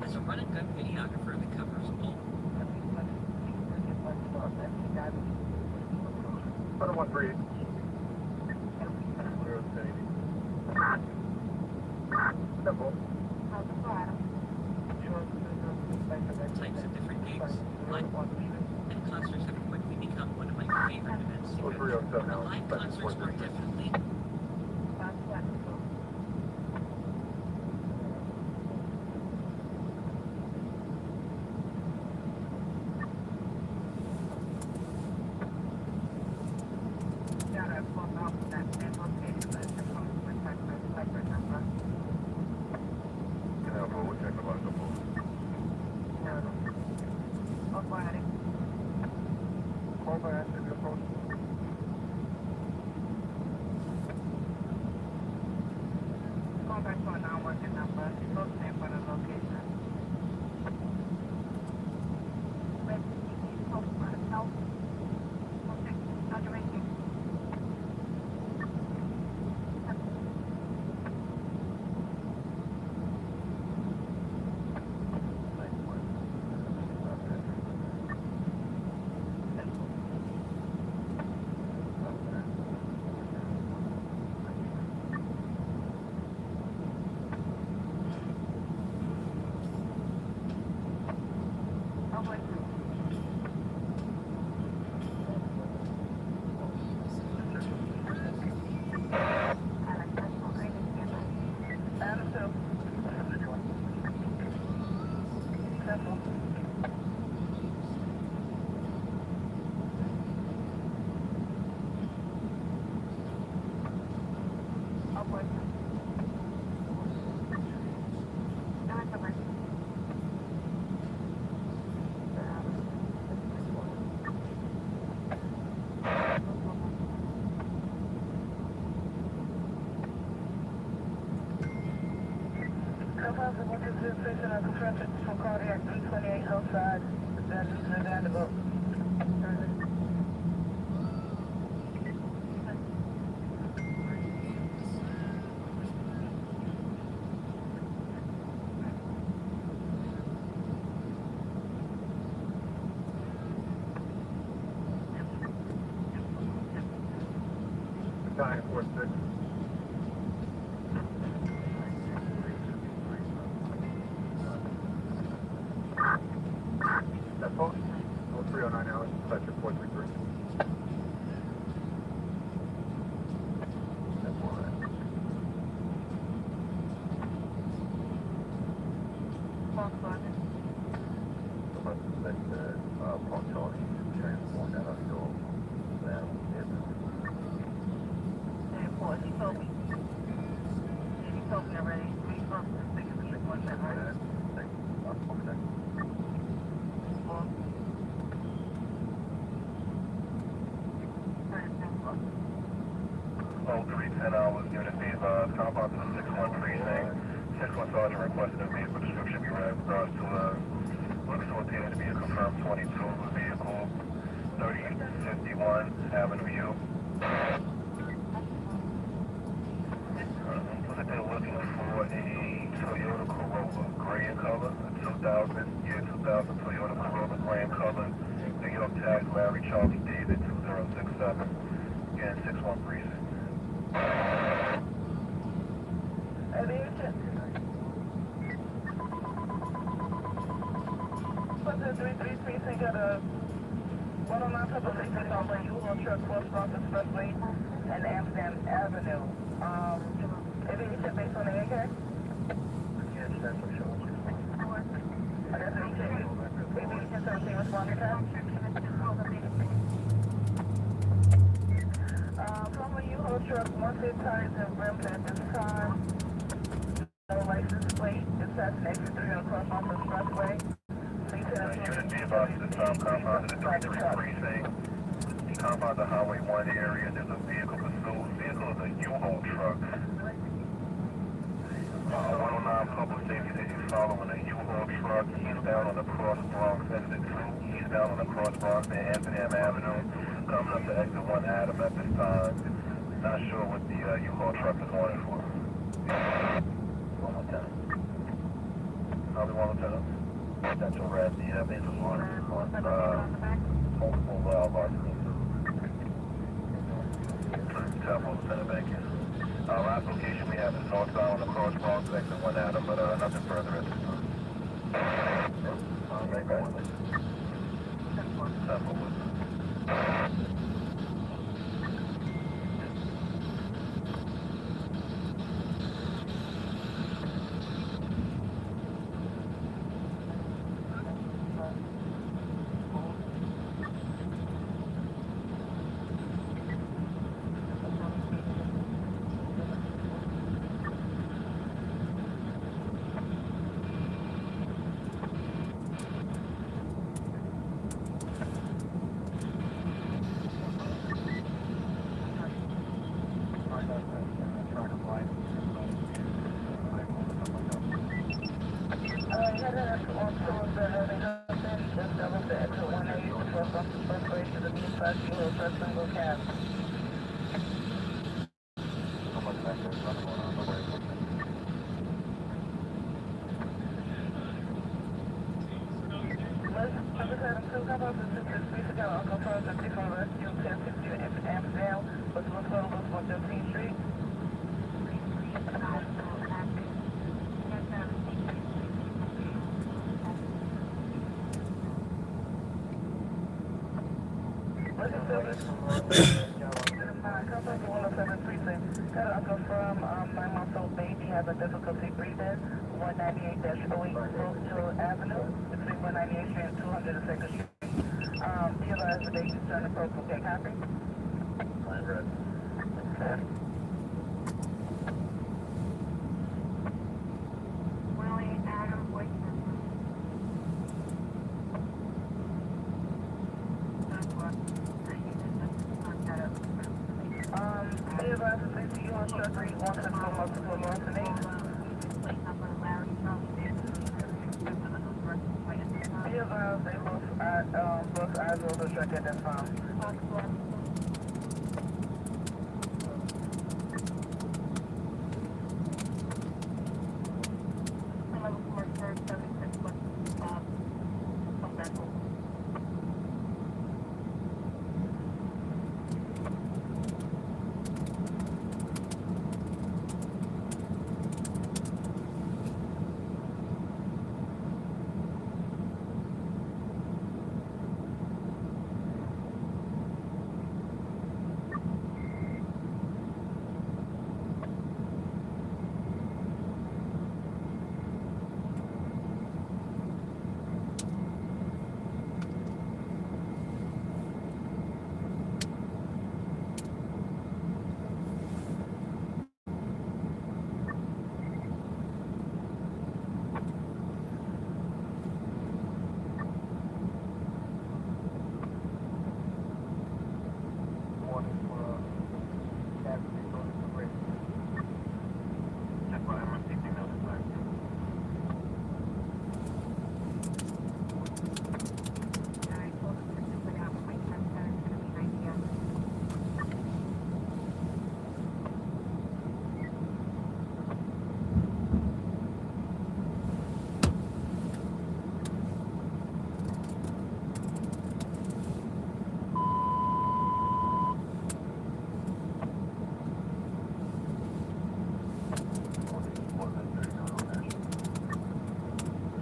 As a run-and-gun videographer that covers all. Other one, breathe. Simple. Types of different gigs, live and concerts have quickly become one of my favorite events. Oh, 307 now. Live concerts are definitely From cardiac 328 outside, that's the Vanderbilt. 946. That post, 0309 hours, dispatcher 433. That's all right. About to suspect that Paul Charlie transformed out of your now. He told me. He told me already. We supposed to figure this one out, right? Oh, 310 hours, unit B advised, compound to the 6-1 precinct. 6-1 sergeant requested a vehicle description be read with regards to looks to appear to be a confirmed 22 vehicle, 3051 Avenue U. Looks like they're looking for a Toyota Corolla, gray in color, a 2000 Toyota Corolla, gray in color. New York tag Larry Charlie David 2067, again 6-1 precinct. What's the 33 precinct got a 109 couple of things on the U-Haul truck cross Bronx Expressway and Amsterdam Avenue. Maybe you check based on the AK? Yes, that's for sure. I guess we check it. Maybe you can start seeing what's on the tab. From a U-Haul truck, once it tires and rims at this time, no license plate, it's at an exit 3 on cross Bronx Expressway. Unit B about to the compound to the 33 precinct. Compound the Highway 1 area. There's a vehicle pursuit. Vehicle is a U-Haul truck. 109 public safety that is following a U-Haul truck. He's down on the cross Bronx exit 2. He's down on the cross Bronx near Amsterdam Avenue. Coming up to exit 1 Adam at this time. Not sure what the U-Haul truck is wanted for. One more time. How's it one more time? Potential red, the vehicle on multiple licenses. Telephone center back in. Last location we have is northbound on the cross Bronx exit 1 Adam, but nothing further at this time. Right back. Temple. Confirm 9-month-old baby has a difficulty breathing. 198-08 Avenue between 198th Street and 202nd Street. Realize the baby's turning purple. Okay, copy? Line red. Willie Adam Whitman. Realize the baby you on truck read 164 multiple Lawson 8. Realize they both eyes over the truck at that time. Check by my 16 minutes. Alright, so the system for that point, that's gonna be 9 p.m.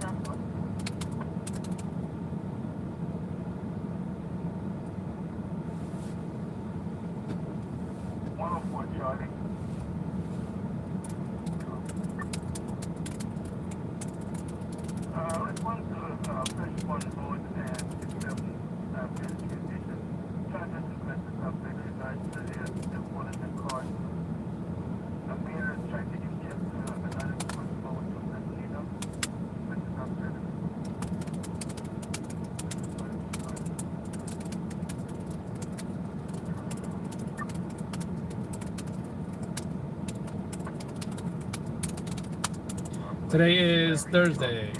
That's what. 104 Charlie. Let's run to fresh water board and accept business conditions. Try to suspect the subject resides to the one in the car. A man is trying to get another responsible to Casino with the subject. Today is Thursday.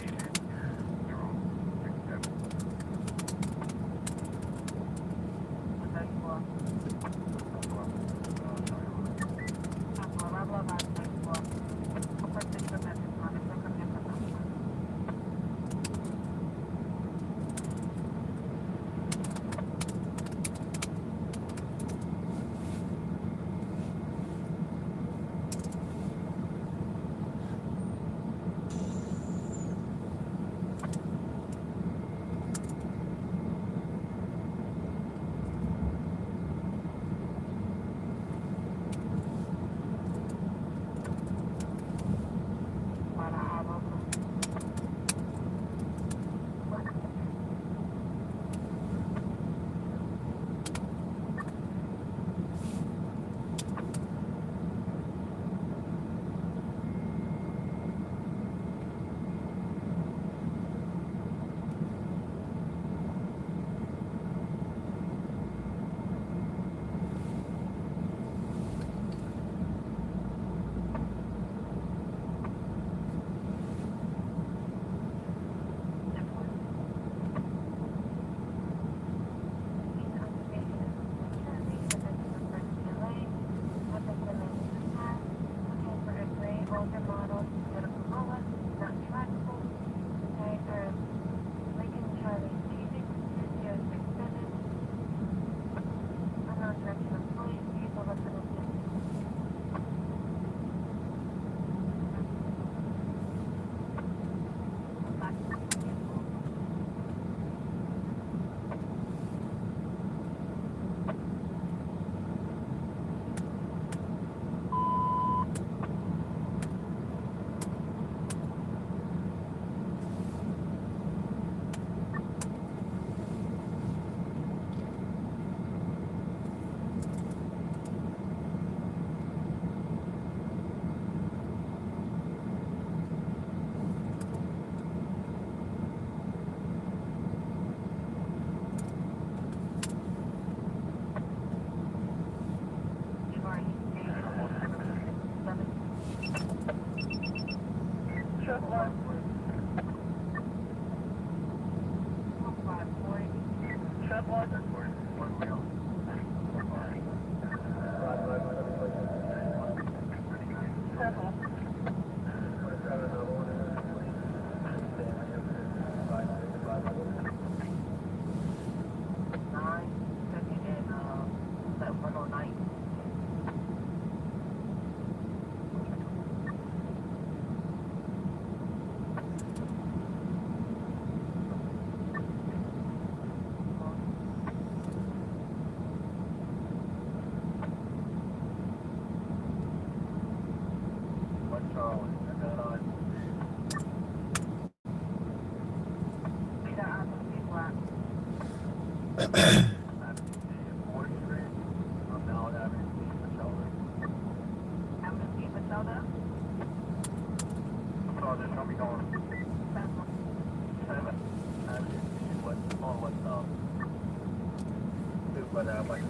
But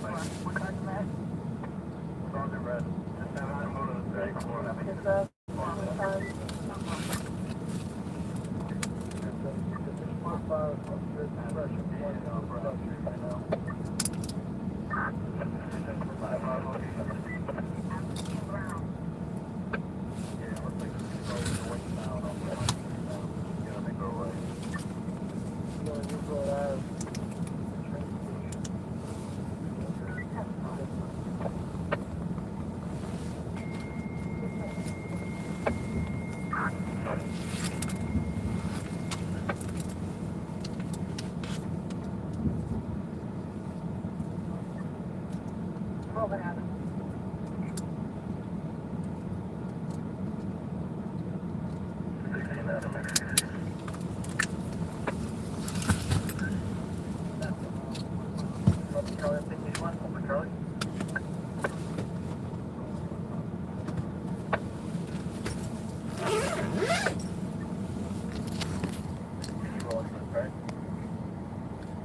what kind of that? It's on the rest.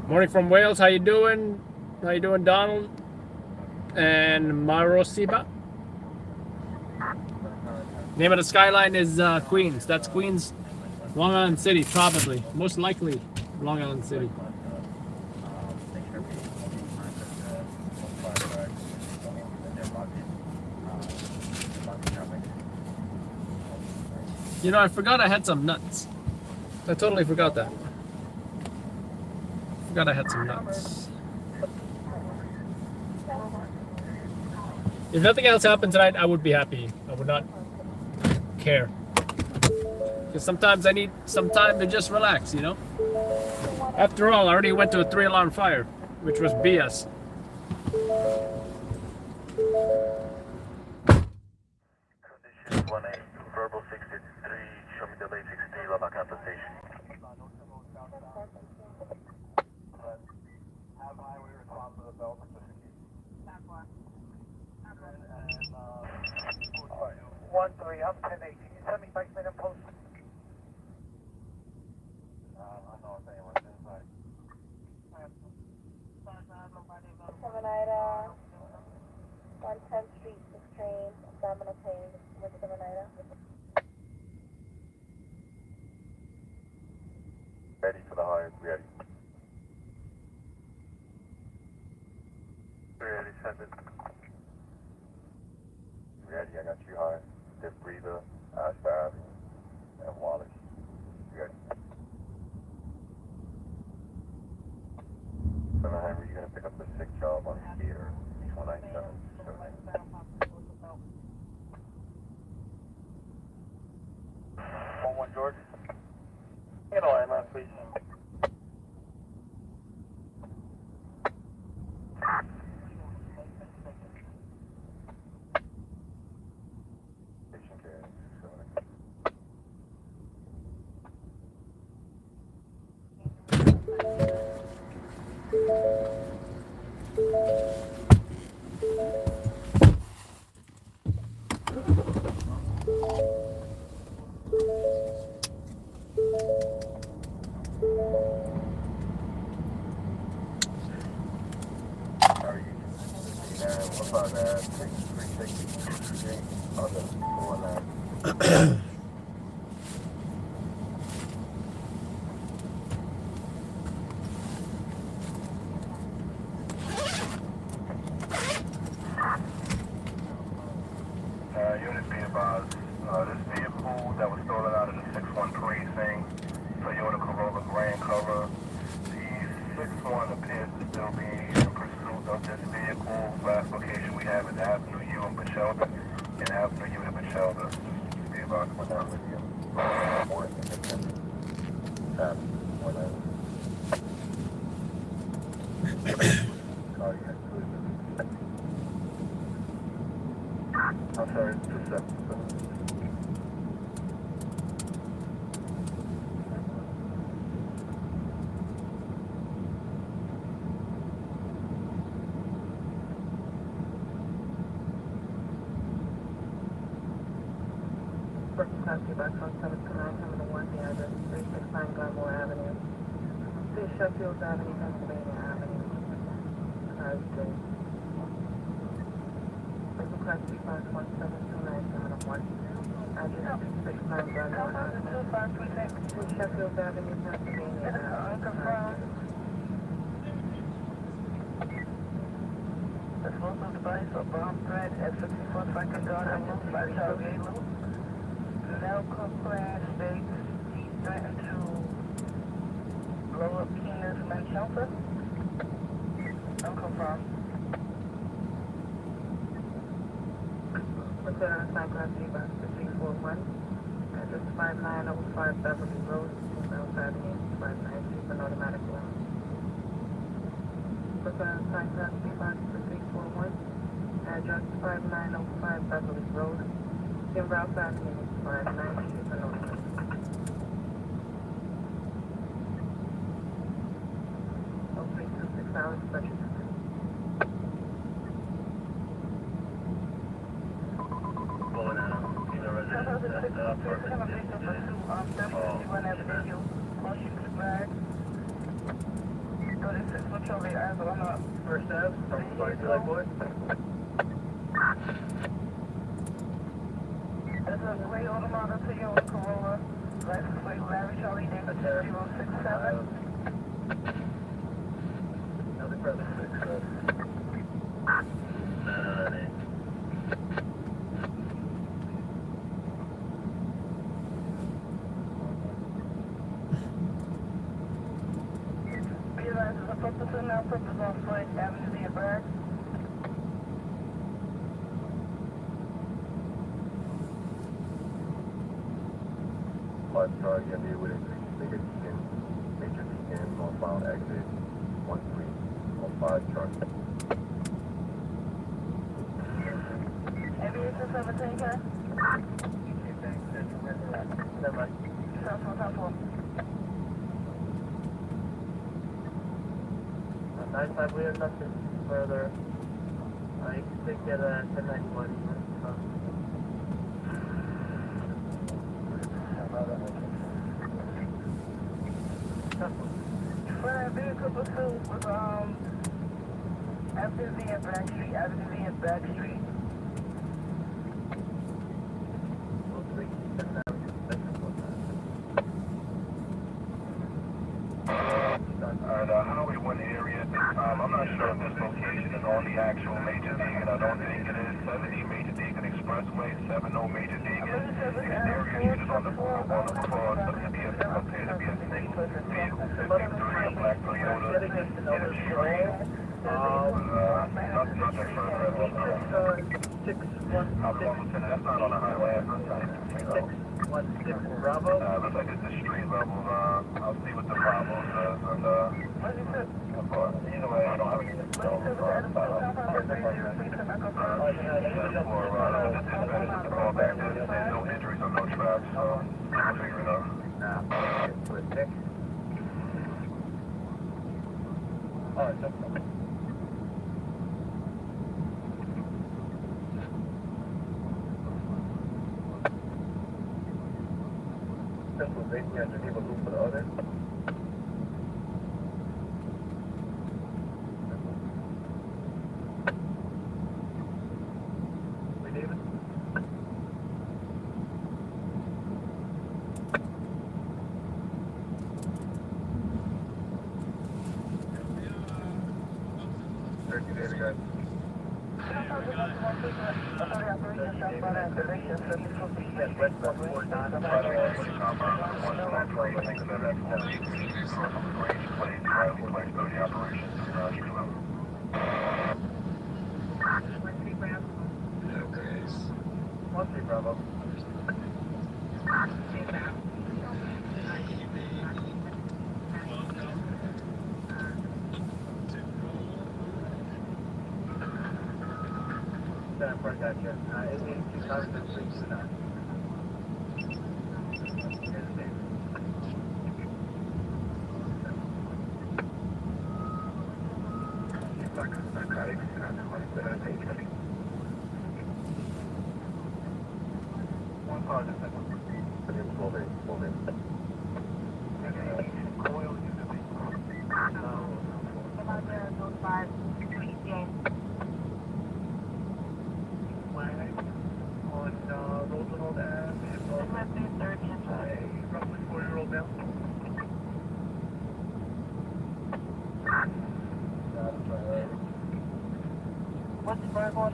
Morning from Wales. How you doing? How you doing, Donald? And Marosiba. Name of the skyline is Queens. That's Queens, Long Island City, probably. Most likely, Long Island City. You know, I forgot I had some nuts. I totally forgot that. Forgot I had some nuts. If nothing else happened tonight, I would be happy. I would not care. Because sometimes I need some time to just relax, you know? After all, I already went to a 3-alarm fire, which was BS. Condition 1A, verbal 63, show me delay 60, La Macanta station. Have highway response to the belt for 1-3, I'm 10-8. Can you send me back to the post? I know if anyone's inside. 110th Street, 6 train, abdominal pain, with Serenita. Ready for the hires, ready. Ready, send it. Ready, I got you high. Dip breather, Ashford Avenue, and Wallace. Ready. So now, Henry, you're going to pick up the 6 job on Skeeter, East 197. 1-1 George. Get a line man, please. Patient care, 360. Unit be advised, this vehicle that was stolen out of the 6-1 precinct, Toyota Corolla Grand Cover. The 6-1 appears to still be in pursuit of this vehicle. Last location we have is Avenue U in Bachelda. And Avenue U in Bachelda. Be advised, went down with you. I'm sorry, 2-7. Taxi by 729 coming to 1 the address 369 Glenmore Avenue. 2 Sheffield Avenue, Pennsylvania Avenue. Car Street. Request Sheffield Avenue, Pennsylvania. Unconfirmed. Explosive device or bomb threat at 64 Franklin Garden Loop by Charlie Loop. Nelco Crash states he threatened to blow up Keenan's main shelter. Unconfirmed. Lieutenant Cyclone T-Bus 341. Address 5905 Beverly Road, South Avenue, 592 for an automatic round. Lieutenant Cyclone T-Bus 341. Address 5905 Beverly Road, South Avenue, 592 for an automatic. Oh, 326 hours, budget. First Ave, sorry, July boy. This is Ray Automata to you in Corolla. License plate Larry Charlie David 067. Another brother 67. Now purpose on foot, Avenue via Bird. Hard charge, yeah, with it. Major beacon, northbound exit, 1305 charge. Aviation 17, okay? Never mind. South 4. 95, we have nothing further. You can take it at 1091. When our vehicle pursuit was Avenue V and Back Street, Avenue V and Back Street. Highway 1 area at this time. I'm not sure if this location is on the actual Major Deegan. I don't think it is. 70 Major Deegan Expressway, 70 Major Deegan. Exterior unit on the floor, on the floor. Appear to be a single vehicle, 53, a black Toyota, energy green. Nothing further. That's not on the highway. 616 Bravo. Looks like it's the street level. I'll see what the Bravo says. And, either way, I don't have anything to tell. Call back. There's no injuries or no traps, so we'll figure it out. Oh, it's okay. Basically, I just need a loop for the other. Wait, David. Guys. Bravo. I got you. It means 2006. One car just said, pull in. Coil used to be. About there, those 5, 3 games. Both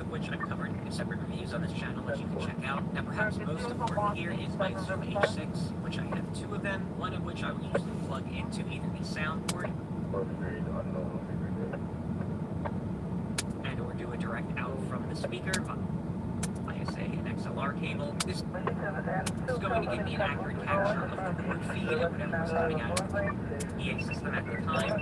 of which I've covered in separate reviews on this channel, which you can check out. Now, perhaps most important here is my Zoom H6, which I have 2 of them, one of which I will usually plug into either the soundboard and or do a direct out from the speaker via, say, an XLR cable. This is going to give me an accurate capture of the board feed and whatever was coming out of the EA system at the time.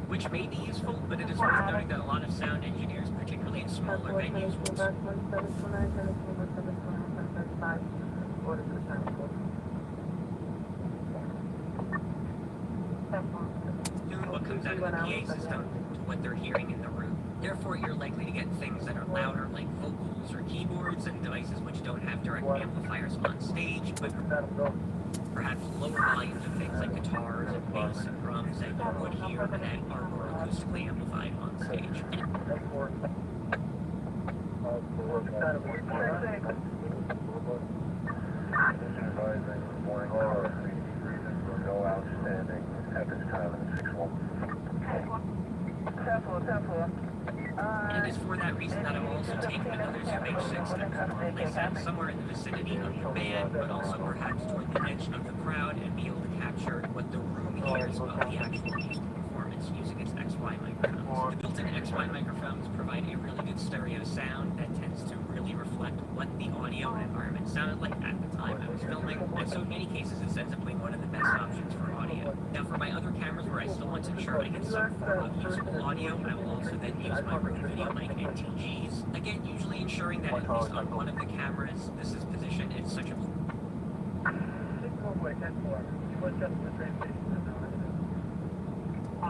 Which may be useful, but it is worth noting that a lot of sound engineers, particularly in smaller venues, will tune what comes out of the PA system to what they're hearing in the room. Therefore, you're likely to get things that are louder, like vocals or keyboards, and devices which don't have direct amplifiers on stage, but perhaps lower volumes of things like guitars and bass and drums that you would hear that are more acoustically amplified on stage. And it is for that reason that I will also take another Zoom H6 and place that somewhere in the vicinity of the band, but also perhaps toward the edge of the crowd and be able to capture what the room hears of the actual music performance using its XY microphones. The built-in XY microphones provide a really good stereo sound that tends to really reflect what the audio and environment sounded like at the time I was filming, and so in many cases it ends up being one of the best options for audio. Now for my other cameras where I still want to ensure I get some form of usable audio, I will also then use my Rode Video Mic NTGs. Again, usually ensuring that at least on one of the cameras, this is positioned in such a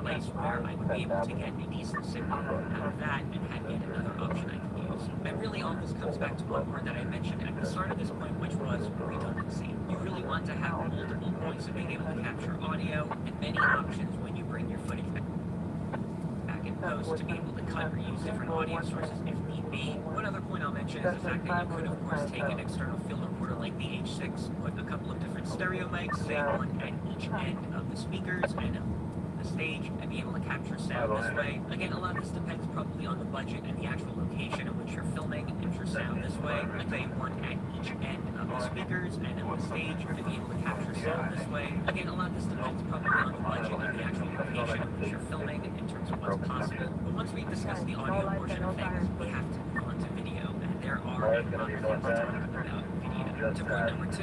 place where I would be able to get a decent signal out of that and have yet another option I can use. And really all this comes back to one word that I mentioned at the start of this point, which was redundancy. You really want to have multiple points of being able to capture audio and many options when you bring your footage back in post to be able to cut or use different audio sources if need be. One other point I'll mention is the fact that you could of course take an external field recorder like the H6, put a couple of different stereo mics, say one at each end of the speakers and the stage, and be able to capture sound this way. Again, a lot of this depends probably on the budget and the actual location in which you're filming and capture sound this way. Like say one at each end of the speakers and on the stage to be able to capture sound this way. Again, a lot of this depends probably on the budget and the actual location in which you're filming in terms of what's possible. But once we discuss the audio portion of things, we have to move on to video, and there are a lot of things to talk about video. To point number 2,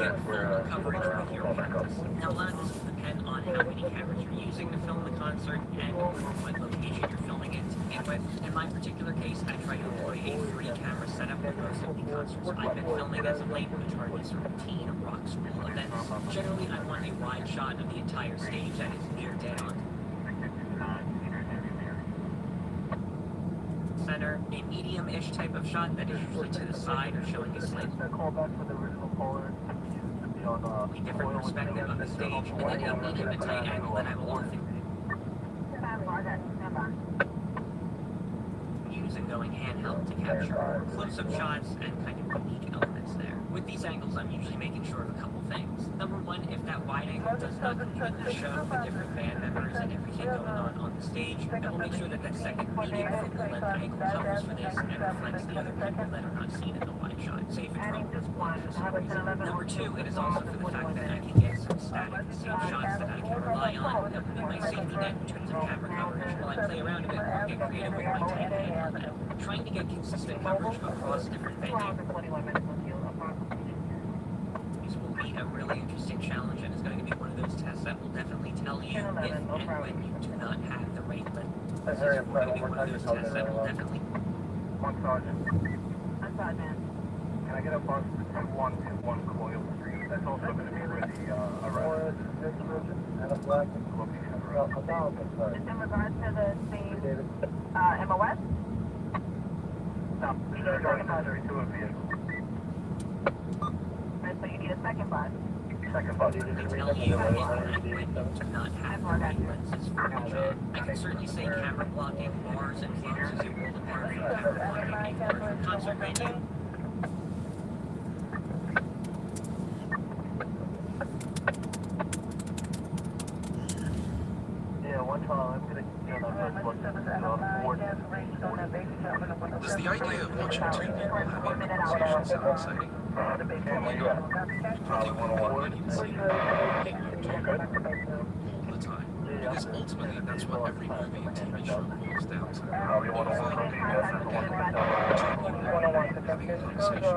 get full coverage with your cameras. Now, a lot of this will depend on how many cameras you're using to film the concert and what location you're filming it to begin with. In my particular case, I try to employ a 3-camera setup with most of the concerts I've been filming as of late, which are these sort of teen rock school events. Generally, I want a wide shot of the entire stage that is near dead on center, a medium-ish type of shot that is usually to the side or showing a slightly different perspective of the stage, and then a medium to tight angle that I will often use in going handheld to capture close-up shots and kind of unique elements there. With these angles, I'm usually making sure of a couple things. Number one, if that wide angle does not completely show the different band members and everything going on the stage, I will make sure that that second medium focal length angle covers for this and reflects the other people that are not seen in the wide shot, say if a drone is blocked for some reason. Number two, it is also for the fact that I can get some static scene shots that I can rely on that will be my safety net in terms of camera coverage while I play around a bit and get creative with my tight angle net. Trying to get consistent coverage across different venues will be a really interesting challenge, and is going to be one of those tests that will definitely tell you if and when you do not have the right length. This is going to be one of those tests that will definitely... One sergeant. I'm sorry, man. Can I get a bus to 2121 Coil Street? That's also going to be where the arrest and a black location of arrest. Just in regards to the same MOS? No, this is going to a vehicle. Right, so you need a second bus. second bus. They tell you when to not have the right lenses for your job. I can certainly say camera blocking bars and clubs is a world apart from camera blocking a large concert venue. Yeah, one time I'm gonna get on that bus. Does the idea of watching two people having a conversation sound exciting? Probably not. You probably wouldn't want money to see them talk all the time. Because ultimately, that's what every movie and TV show boils down to. Over and again, two people having a conversation.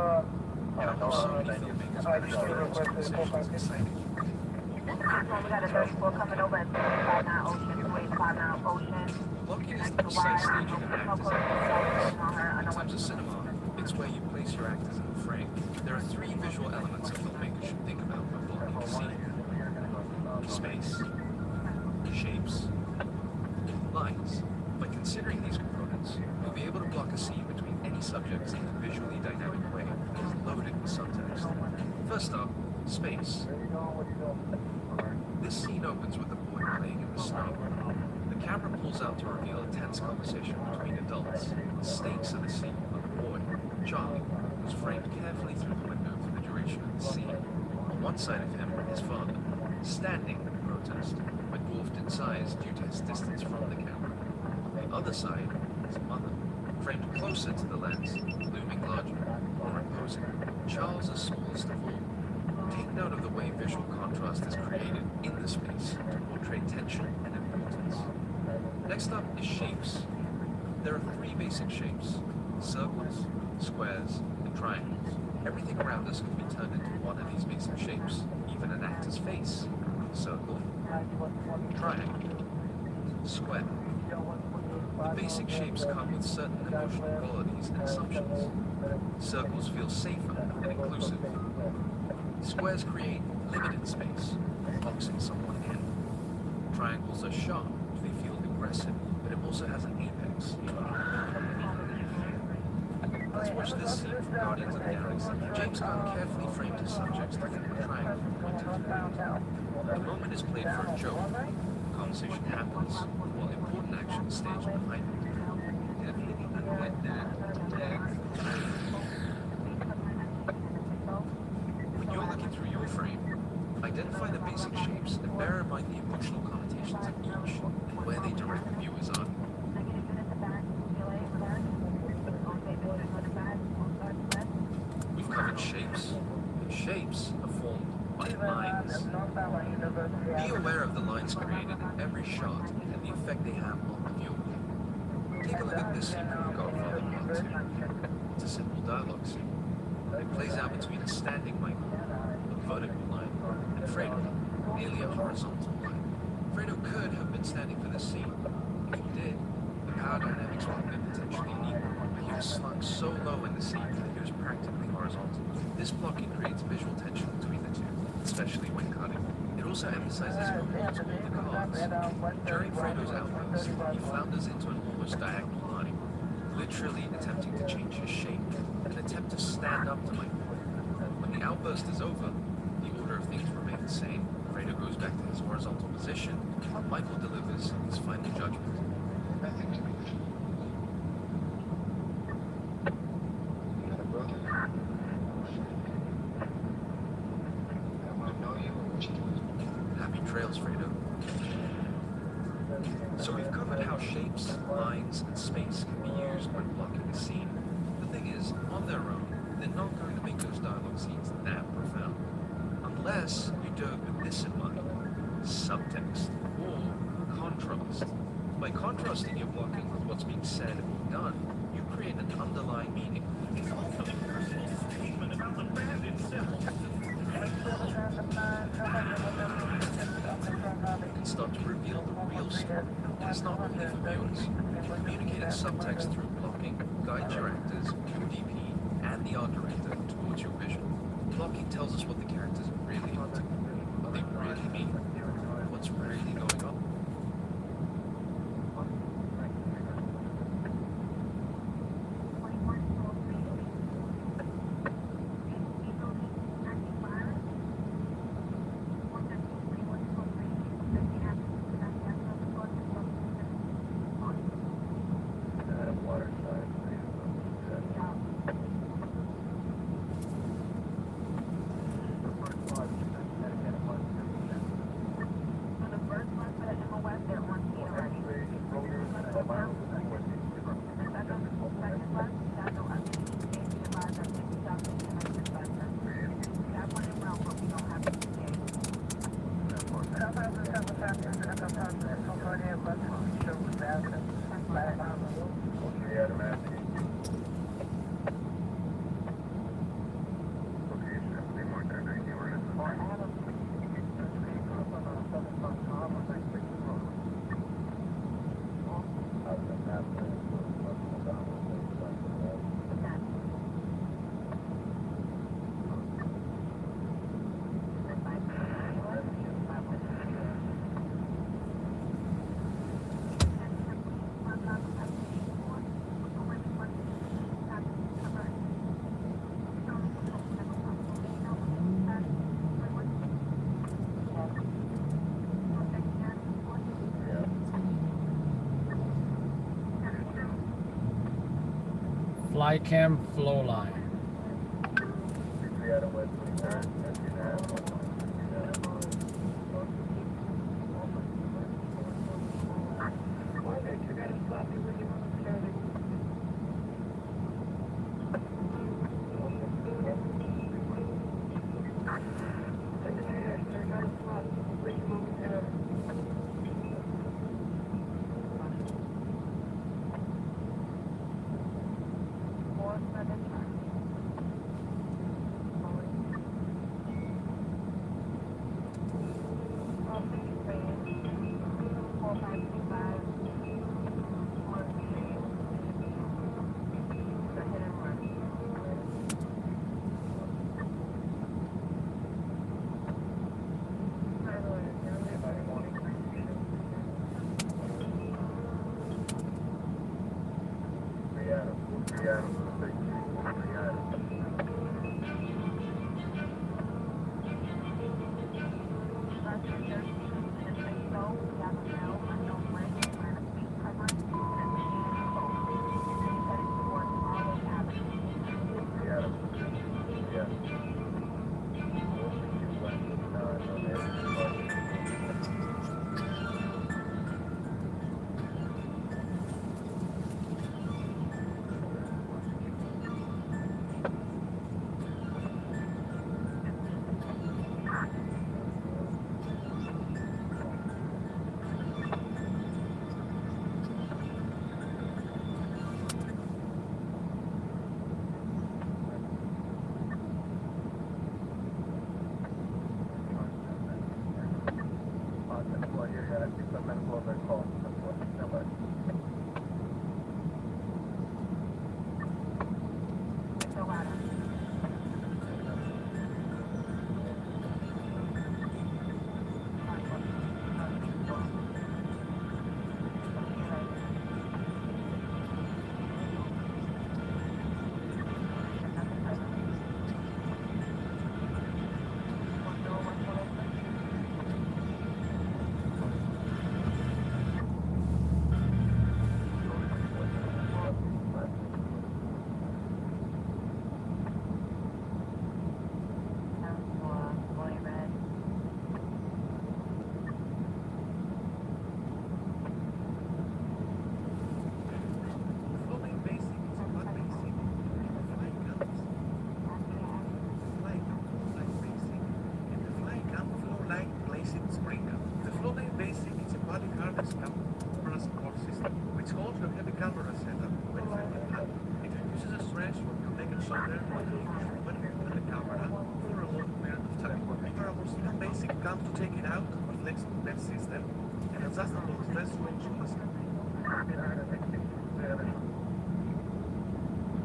How come so many filmmakers manage to make those conversations exciting? Blocking is the precise staging of actors and performers. In terms of cinema, it's where you place your actors in the frame. There are three visual elements a filmmaker should think about when blocking a scene. Space, shapes, lines. By considering these components, you'll be able to block a scene between any subjects in a visually dynamic way that is loaded with subtext. First up, space. This scene opens with a boy playing in the snow. The camera pulls out to reveal a tense conversation between adults. The stakes of the scene are the boy, Charlie, who's framed carefully through the window for the duration of the scene. On one side of him, his father, standing in protest, but dwarfed in size due to his distance from the camera. On the other side, his mother, framed closer to the lens, looming larger, more imposing. Charles is smallest of all. Take note of the way visual contrast is created in the space to portray tension and importance. Next up is shapes. There are three basic shapes: circles, squares, and triangles. Everything around us can be turned into one of these basic shapes, even an actor's face. Circle, triangle, square. The basic shapes come with certain emotional qualities and assumptions. Circles feel safer and inclusive. Squares create limited space, boxing someone in. Triangles are sharp, they feel aggressive, but it also has an apex. Let's watch this scene from Guardians of the Galaxy. James Gunn carefully framed his subjects to form a triangle pointed to the moon. The moment is played for a joke. Conversation happens, while important action is staged behind it. When you're looking through your frame, identify the basic shapes and bear in mind the emotional connotations of each and where they direct the viewer's eye. We've covered shapes, and shapes are formed by lines. Be aware of the lines created in every shot and the effect they have on the viewer. Take a look at this scene from Godfather Part 2. It's a simple dialogue scene. It plays out between a standing Michael, a vertical line, and Fredo, nearly a horizontal line. Fredo could have been standing for this scene. If he did, the power dynamics would have been potentially unequal, but he was slung so low in the scene that he was practically horizontal. This blocking creates visual tension between the two, especially when cutting. It also emphasizes who holds all the cards. During Fredo's outburst, he flounders into an almost diagonal line, literally attempting to change his shape, an attempt to stand up to Michael. When the outburst is over, the order of things remain the same. Fredo goes back to his horizontal position, Michael delivers his final judgment. Happy trails, Fredo. So we've covered how shapes, lines, and space can be used when blocking a scene. The thing is, on their own, they're not going to make those dialogue scenes that profound. Unless you do it with this in mind: subtext or contrast. By contrasting your blocking with what's being said or done, you create an underlying meaning. It's also a personal statement about the band itself. And start to reveal the real story. And it's not only for viewers. Communicating subtext through blocking guides your actors, your DP, and the art director towards your vision. Blocking tells us what the characters really want to, what they really mean, what's really going on. Flycam flow line.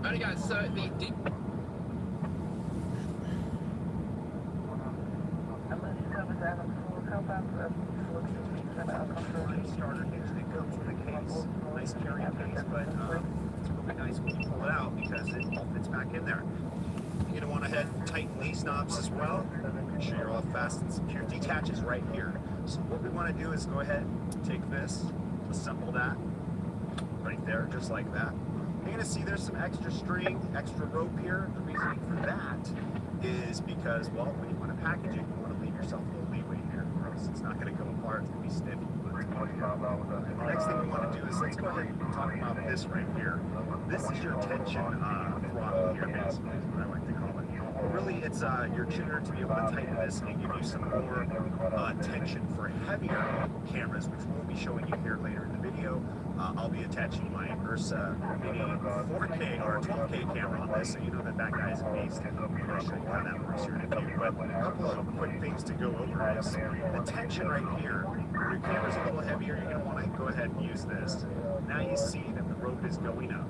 Alright guys, so the deep starter usually comes with a case, nice carry case, but it's really nice when you pull it out because it all fits back in there. You're gonna want to head and tighten these knobs as well. Make sure you're all fast and secure. Detaches right here. So what we want to do is go ahead, take this, assemble that right there, just like that. You're gonna see there's some extra string, extra rope here. The reasoning for that is because, well, when you want to package it, you want to leave yourself a little leeway here, or else it's not gonna go apart. It's gonna be stiff. And the next thing we want to do is let's go ahead and talk about this right here. This is your tension throttle here, basically, is what I like to call it. But really, it's your tuner to be able to tighten this and give you some more tension for heavier cameras, which we'll be showing you here later in the video. I'll be attaching my Ursa Mini 4K or 12K camera on this, so you know that that guy's a beast. I'll show you how that works here in a few. But a couple of quick things to go over is the tension right here. When your camera's a little heavier, you're going to want to go ahead and use this. Now you see that the rope is going up.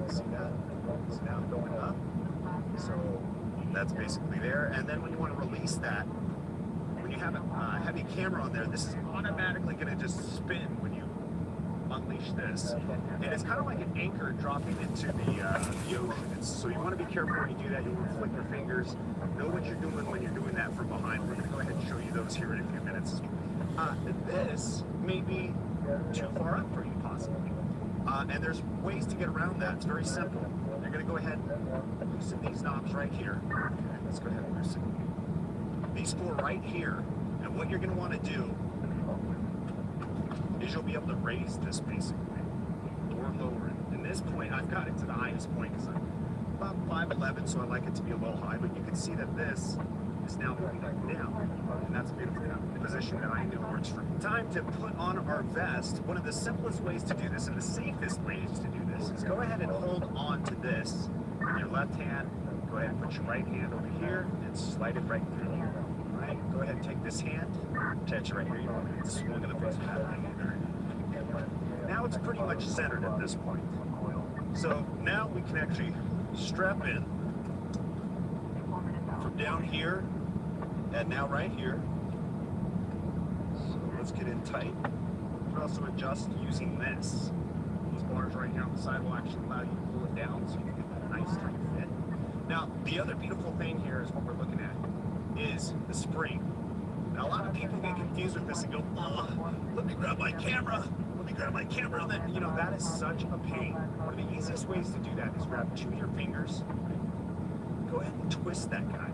See that? It's now going up. So that's basically there. And then when you want to release that, when you have a heavy camera on there, this is automatically going to just spin when you unleash this. And it's kind of like an anchor dropping into the ocean. So you want to be careful when you do that. You want to flick your fingers. Know what you're doing when you're doing that from behind. We're going to go ahead and show you those here in a few minutes. This may be too far up for you, possibly. And there's ways to get around that. It's very simple. You're going to go ahead and loosen these knobs right here. Okay, let's go ahead and loosen these four right here. And what you're going to want to do is you'll be able to raise this basically, or lower it. In this point, I've got it to the highest point because I'm about 5'11", so I like it to be a little high, but you can see that this is now moving up and down, and that's a beautiful position that I know works for me. Time to put on our vest. One of the simplest ways to do this, and the safest ways to do this, is go ahead and hold on to this with your left hand. Go ahead and put your right hand over here and slide it right through here. All right, go ahead and take this hand, attach it right here. You don't want to get swung in the face with that thing either. Now it's pretty much centered at this point. So now we can actually strap in from down here and now right here. So let's get in tight. You can also adjust using this. These bars right here on the side will actually allow you to pull it down so you can get that nice tight fit. Now, the other beautiful thing here is what we're looking at is the spring. Now, a lot of people get confused with this and go, oh, let me grab my camera. Let me grab my camera. And then, you know, that is such a pain. One of the easiest ways to do that is grab two of your fingers. Go ahead and twist that guy.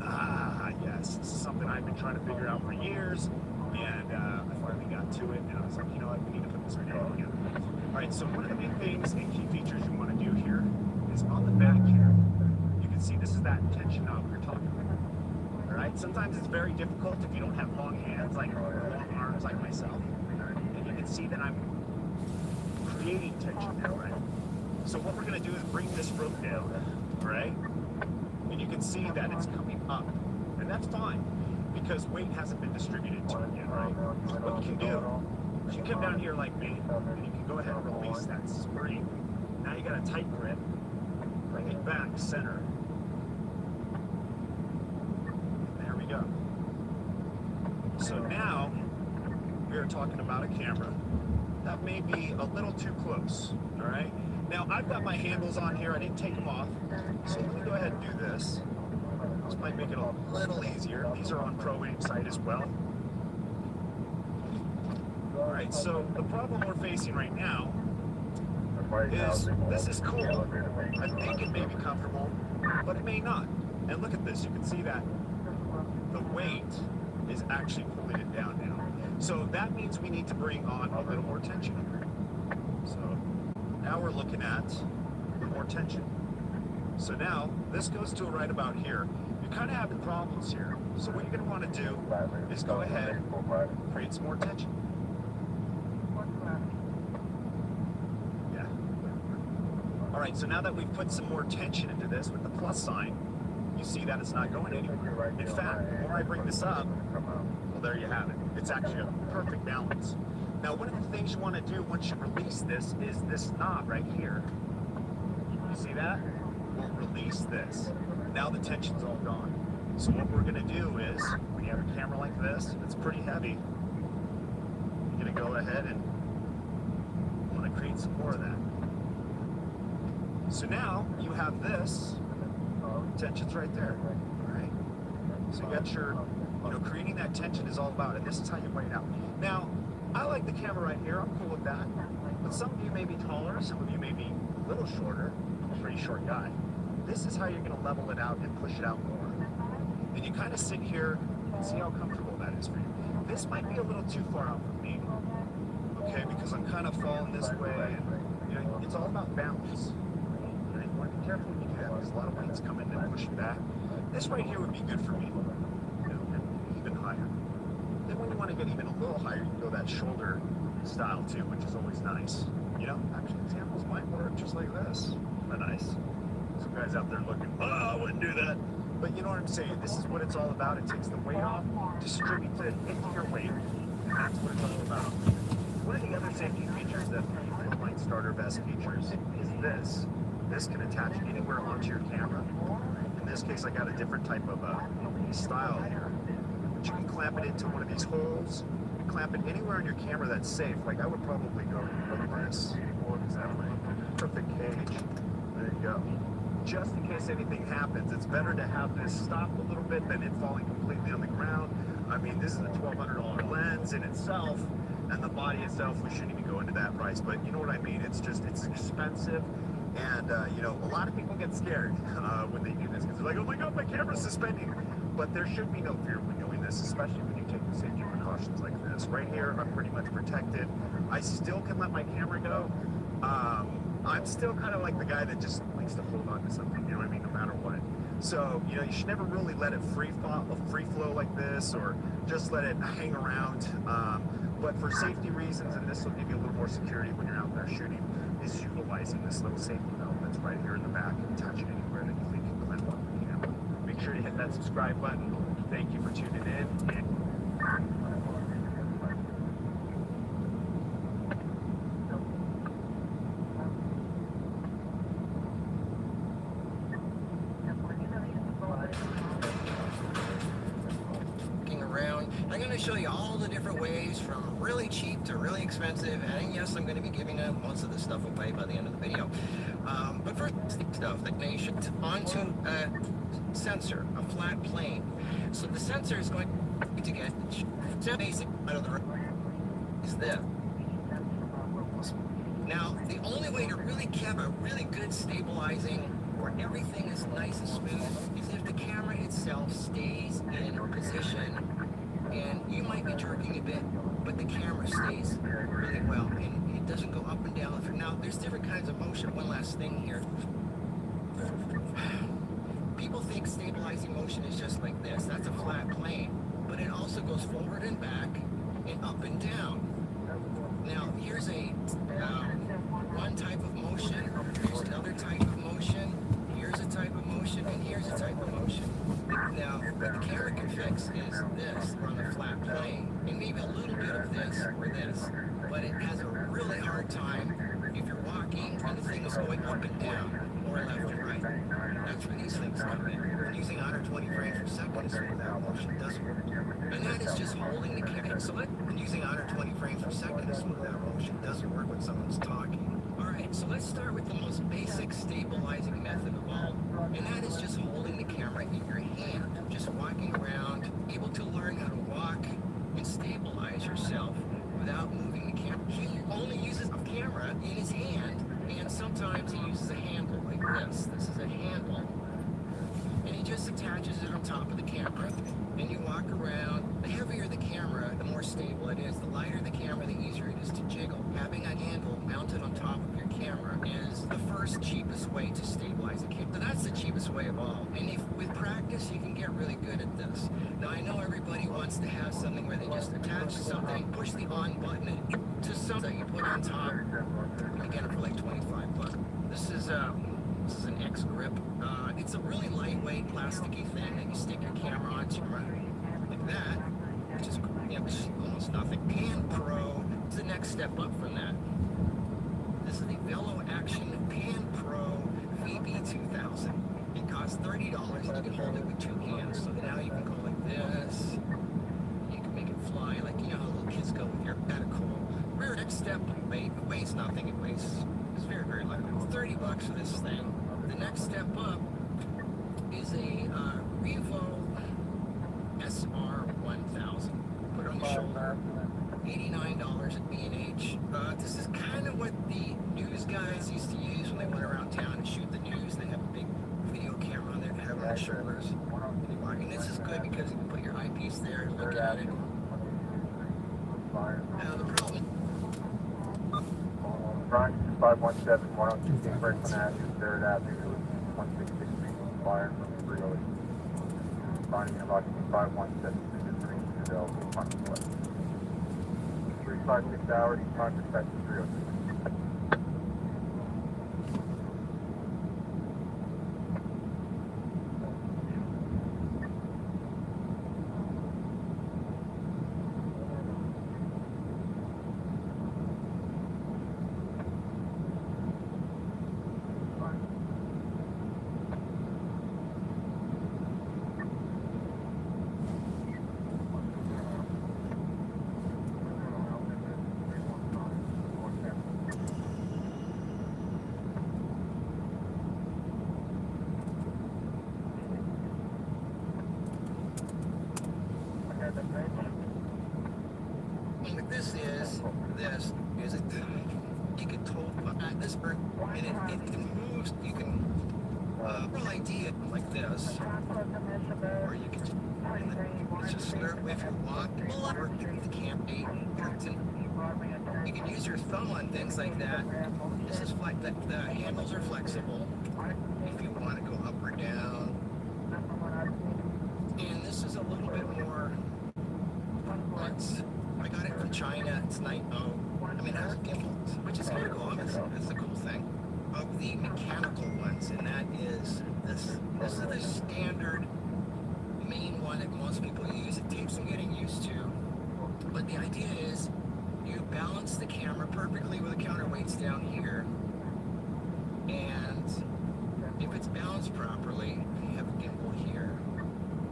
Ah, yes. This is something I've been trying to figure out for years. And I finally got to it. And I was like, you know what? We need to put this video together. All right, so one of the big things and key features you want to do here is on the back here. You can see this is that tension knob we were talking about. All right, sometimes it's very difficult if you don't have long hands, like or long arms like myself. And you can see that I'm creating tension now, right? So what we're going to do is bring this rope down, right? And you can see that it's coming up. And that's fine, because weight hasn't been distributed to it yet, right? So what you can do is you come down here like me, and you can go ahead and release that spring. Now you got a tight grip. Bring it back, center. There we go. So now, we are talking about a camera that may be a little too close, all right? Now, I've got my handles on here. I didn't take them off. So let me go ahead and do this. This might make it a little easier. These are on Pro Aim site as well. All right, so the problem we're facing right now is this is cool. I think it may be comfortable, but it may not. And look at this. You can see that the weight is actually pulling it down now. So that means we need to bring on a little more tension. So now we're looking at more tension. So now this goes to right about here. You're kind of having problems here. So what you're going to want to do is go ahead and create some more tension. Yeah. All right, so now that we've put some more tension into this with the plus sign, you see that it's not going anywhere. In fact, the more I bring this up, well, there you have it. It's actually a perfect balance. Now, one of the things you want to do once you release this is this knob right here. You see that? We'll release this. Now the tension's all gone. So what we're going to do is, when you have a camera like this, it's pretty heavy, you're going to go ahead and want to create some more of that. So now you have this, tension's right there, all right? So you got your, creating that tension is all about it. This is how you weigh it out. Now, I like the camera right here. I'm cool with that. But some of you may be taller. Some of you may be a little shorter. I'm a pretty short guy. This is how you're going to level it out and push it out more. And you kind of sit here and see how comfortable that is for you. This might be a little too far out for me, okay, because I'm kind of falling this way. And, it's all about balance. Right? You want to be careful when you do that because a lot of weight's coming and pushing back. This right here would be good for me, and even higher. Then when you want to get even a little higher, you can go that shoulder style too, which is always nice. You know, action examples might work just like this. Isn't that nice? Some guys out there looking, oh, I wouldn't do that. But you know what I'm saying? This is what it's all about. It takes the weight off, distributes it into your weight, and that's what it's all about. One of the other safety features that Filmmaking starter vest features is this. This can attach anywhere onto your camera. In this case, I got a different type of style here. But you can clamp it into one of these holes, clamp it anywhere on your camera that's safe. Like I would probably go like this, or that way. Perfect cage. There you go. Just in case anything happens, it's better to have this stop a little bit than it falling completely on the ground. I mean, this is a $1,200 lens in itself, and the body itself, we shouldn't even go into that price, but you know what I mean? It's expensive, and you know, a lot of people get scared when they do this, because they're like, oh my God, my camera's suspending. But there should be no fear when doing this, especially when you take the safety precautions like this. Right here, I'm pretty much protected. I still can let my camera go. I'm still kind of like the guy that just likes to hold on to something, you know what I mean, no matter what. So, you know, you should never really let it free flow like this, or just let it hang around. But for safety reasons, and this will give you a little more security when you're out there shooting, is utilizing this little safety belt that's right here in the back and touch it anywhere that you think can clamp on the camera. Make sure to hit that subscribe button. Thank you for tuning in. Around. I'm going to show you all the different ways from really cheap to really expensive, and yes, I'm going to be giving most of this stuff away by the end of the video. But first, stuff that nation onto a sensor, a flat plane. So the sensor is going to get basic out of the is this. Now, the only way to really have a really good stabilizing where everything is nice and smooth is if the camera itself stays in position, and you might be jerking a bit, but the camera stays really well and it doesn't go up and down. Now, there's different kinds of motion. One last thing here. People think stabilizing motion is just like this. That's a flat plane, but it also goes forward and back and up and down. Now, here's a one type of motion, here's another type of motion, here's a type of motion, and here's a type of motion. Now, what the camera can fix is this, on a flat plane, and maybe a little bit of this or this, but it has a really hard time if you're walking and the thing is going up and down, or left and right. That's where these things come in. And using 120 frames per second is where that motion doesn't work. And that is just holding the camera. So using 120 frames per second to smooth out motion doesn't work when someone's talking. Alright, so let's start with the most basic stabilizing method of all, and that is just holding the camera in your hand. Just walking around, able to learn how to walk and stabilize yourself without moving the camera. He only uses a camera in his hand, and sometimes he uses a handle like this. This is a handle. And he just attaches it on top of the camera, and you walk around. The heavier the camera, the more stable it is. The lighter the camera, the easier it is to jiggle. Having a handle mounted on top of your camera is the first cheapest way to stabilize a camera. So that's the cheapest way of all. And if with practice, you can get really good at this. Now, I know everybody wants to have something where they just attach something, push the on button, and to something that you put on top. You get it for like 25 bucks. This is an X grip. It's a really lightweight plasticky thing that you stick your camera onto, like that, which is almost nothing. Pan Pro is the next step up from that. This is the Velo Action Pan Pro VB2000. It costs $30 and you can hold it with two hands. So now you can go like this. You can make it fly like you know how little kids go with your pedicle. Rear next step, it weighs nothing. It's very, very light. It's $30 for this thing. The next step up is a Revo SR1000. Put it on your shoulder. $89 at B&H. This is kind of what the news guys used to use when they went around town and shoot the news. They have a big video camera on there and have it on their shoulders. And this is good because you can put your eyepiece there and look at it. Now the problem. Brian, 517, 102, Franklin Avenue, 3rd Avenue, 166 Street, fire from 308. Finding about 517, 3 Fidel, 3 5-6 hours, time to set to 306. And what this is it, you can total this bird, and it moves, you can, real idea like this, or you can just start with your walk, or the campaign, you can use your thumb on things like that. This is like the handles are flexible if you want to go up or down. And this is a little bit more, I got it from China, it's night mode. I mean, it has a gimbal, which is kind of cool. That's the cool thing of the mechanical ones, and that is this. This is the standard main one that most people use. It takes some getting used to, but the idea is you balance the camera perfectly with the counterweights down here, and if it's balanced properly, you have a gimbal here,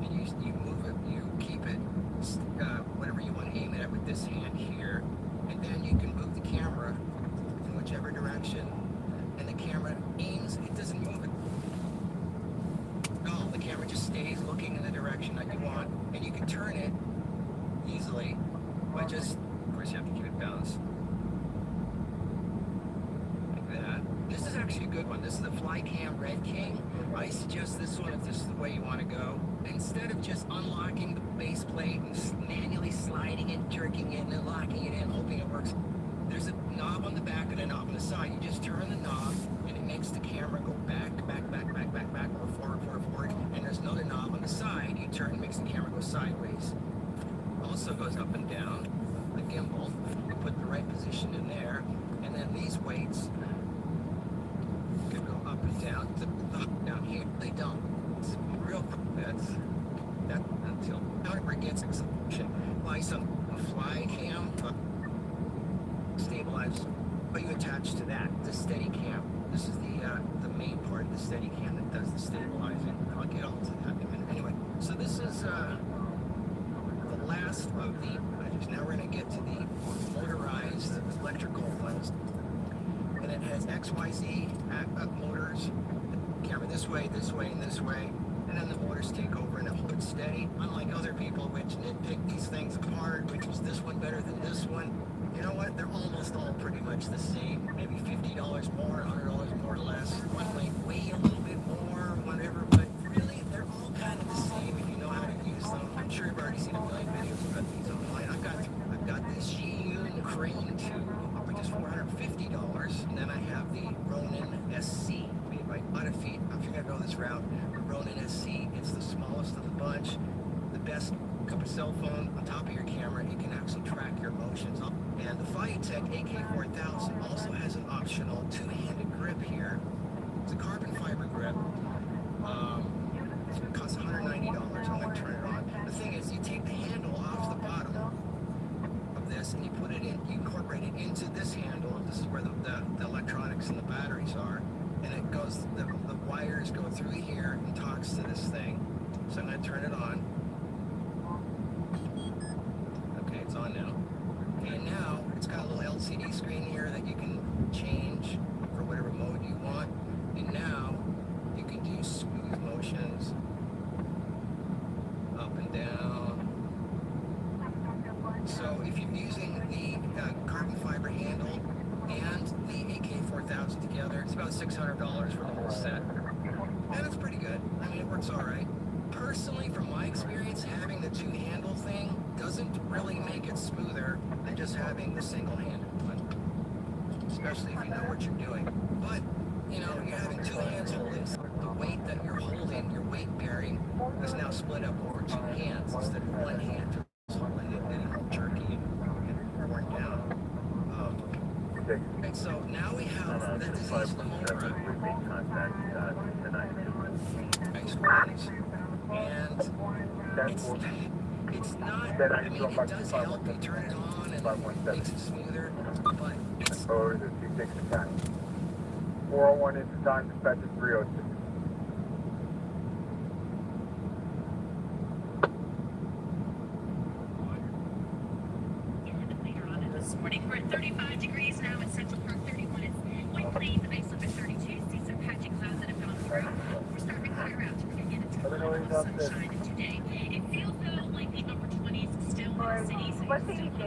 and you move it, you keep it whatever you want to aim it at with this hand here, and then you can move the camera in whichever direction, and the camera aims, it doesn't move it. No, the camera just stays looking in the direction that you want, and you can turn it easily by just, of course you have to keep it balanced. Like that. This is actually a good one. This is the Flycam Red King. I suggest this one if this is the way you want to go. Instead of just unlocking the base plate and manually sliding it, jerking it, and then locking it in, hoping it works, there's a knob on the back and a knob on the side. You just turn the knob, and it makes the camera go back, or forward, and there's another knob on the side. You turn, it makes the camera go sideways. Also goes up and down, the gimbal. You put the right position in there, and then these weights can go up and down. Down here, they don't. It's real quick. That until counterweight gets execution. Buy some fly cam, stabilize, but you attach to that the steady cam. This is the main part of the steady cam that does the stabilizing. I'll get all to that in a minute. Anyway, so this is the last of the measures. Now we're going to get to the motorized electrical ones, and it has XYZ motors. Camera this way, and this way, and then the motors take over and it holds steady. Unlike other people which nitpick these things apart, which is this one better than this one. You know what? They're almost all pretty much the same. Maybe $50 more, $100 more or less. One might weigh a little bit more, whatever, but really they're all kind of the same if you know how to use them. I'm sure you've already seen a million videos about these online. I've got this Yun Crane 2, which is $450, and then I have the Ronin SC. By Autofeed, if you're gonna go this route, the Ronin SC, it's the smallest of the bunch, the best. Cup a cell phone on top of your camera, it can actually track your motions. And the Fiatech AK4000 also has an optional two-handed grip here. It's a carbon fiber grip. It costs $190. I'm gonna turn it on. The thing is, you take the handle off the bottom of this and you put it in, you incorporate it into this handle. This is where the electronics and the batteries are. And it goes, the wires go through here and talks to this thing. So I'm going to turn it on. Okay, it's on now. And now it's got a little LCD screen here that you can change for whatever mode you want. And now you can do smooth motions up and down. So if you're using the carbon fiber handle and the AK4000 together, it's about $600 for the whole set. And it's pretty good. I mean, it works all right. Personally, from my experience, having the two-handle thing doesn't really make it smoother than just having the single-handed one, especially if you know what you're doing. But, you know, you're having two hands holding, the weight that you're holding, your weight bearing, is now split up over two hands instead of one hand just holding it, getting all jerky and worn down. And so now we have the disease pneumonia, ice winds, and it's not, I mean, it does help. You turn it on and it makes it smoother, but it's... 401 is the time, dispatch is 306. Later on this morning, we're at 35 degrees now at Central Park. 31 is White Plains, ice up at 32. See some patchy clouds that have gone through. We're starting to clear out. We're going to get into a little sunshine today. It feels though like the upper 20s still in the city. So What's the day to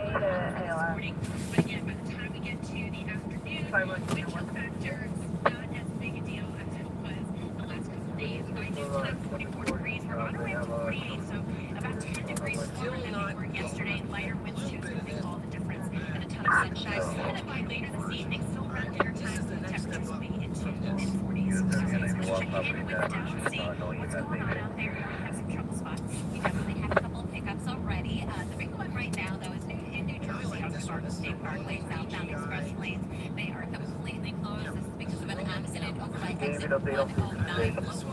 ALR? morning. But again, by the time we get to the afternoon, wind chill factor is not as big a deal as it was the last couple of days. Right now, it's 44 degrees. We're on our way up to 48, so about 10 degrees warmer than we were yesterday. Lighter winds too is going to make all the difference. And a ton of sunshine. Headed by later this evening, still around dinner time, the temperatures will be into the mid-40s. So let's check in with down and see what's going on out there. We have some trouble spots. We definitely have a couple of pickups already. The big one right now, though, is in New Jersey on the Garden State Parkway, southbound express lanes. They are completely closed. This is because of an accident over by exit 109. Local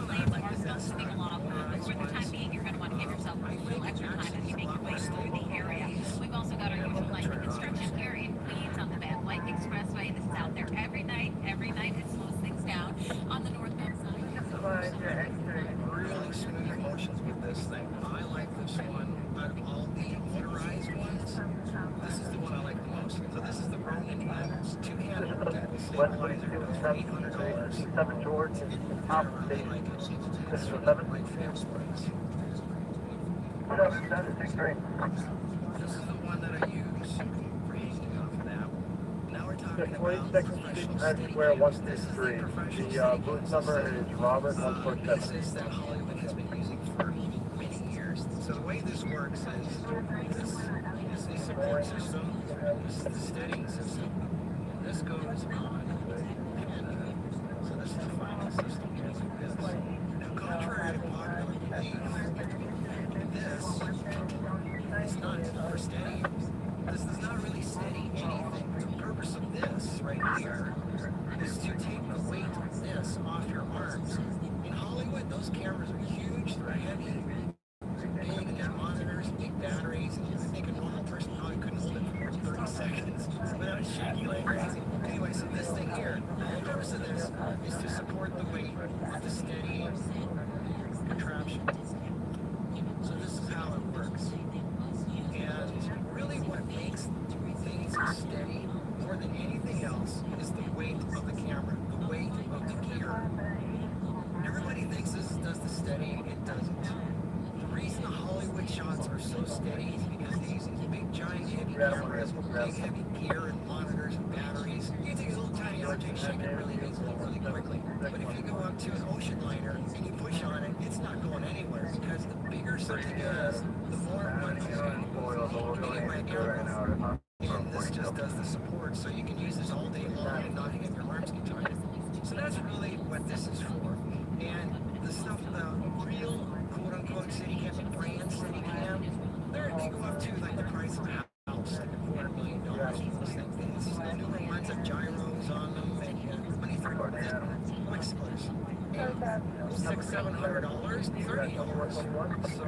lanes are still moving along. But for the time being, you're going to want to give yourself a little extra time as you make your way through the area. We've also got our usual line of construction here in Queens on the Van Wyck Expressway. This is out there every night. Every night it slows things down. On the northbound side, really smooth motions with this thing. I like this one out of all the motorized ones. This is the one I like the most. So this is the Ronin Lens. Two-handed stabilizer. Goes for $800. 7 George, top I really like it. This is 7. Like fair sprays. This is the one that I use for hanging off that. Now we're talking about professional steady Square cams. This is the 163. professional The steady booth cam number system. is Robert This 147. is that Hollywood has been using for many years. So the way this works is this is the support system, this is the steadying system, and this goes on Canada. So this is the final system using this. Now, contrary to popular belief, this is not for steadying. This does not really steady anything. The purpose of this right here is to take the weight of this off your arms. In Hollywood, those cameras are huge, they're heavy, big, there's monitors, big batteries. I think a normal person probably couldn't hold it for more than 30 seconds without shaking like crazy. Anyway, so this thing here, the purpose of this is to support the weight of the steadying contraption. So this is how it works. And really what makes things steady more than anything else is the weight of the camera, the weight of the gear. Everybody thinks this does the steadying, it doesn't. The reason the Hollywood shots are so steady is because they use these big giant heavy cameras with big heavy gear and monitors and batteries. You take a little tiny RJ, shake it really easily, really quickly. But if you go up to an ocean liner and you push on it, it's not going anywhere because the bigger something is, the more money it's going to go. Anyway, and this just does the support, so you can use this all day long and not get your arms get tired. So that's really what this is for. And the stuff, the real quote-unquote Steadicam, the brand Steadicam, they go up to like the price of a house, like $250,000 for those things. The newer ones have gyros on them, and money through Wexler's. $600-700, $30. So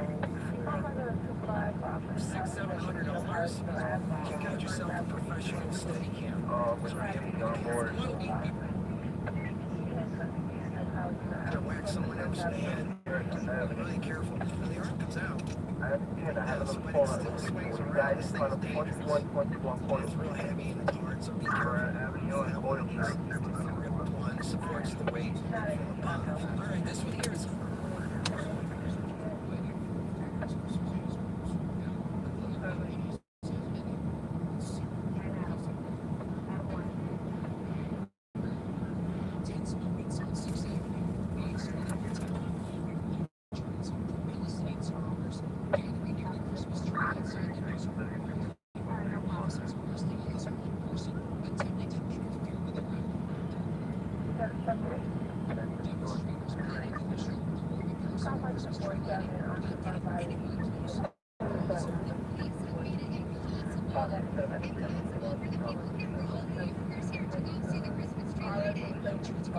$600-700, you got yourself a professional Steadicam. Which I am careful. To whack someone else in the head. Really careful. When the arm comes out, but it still swings around. This thing's dangerous. It's real heavy and it's hard, so be careful. You have one of these ripped ones supports the weight from above. Alright, this one here is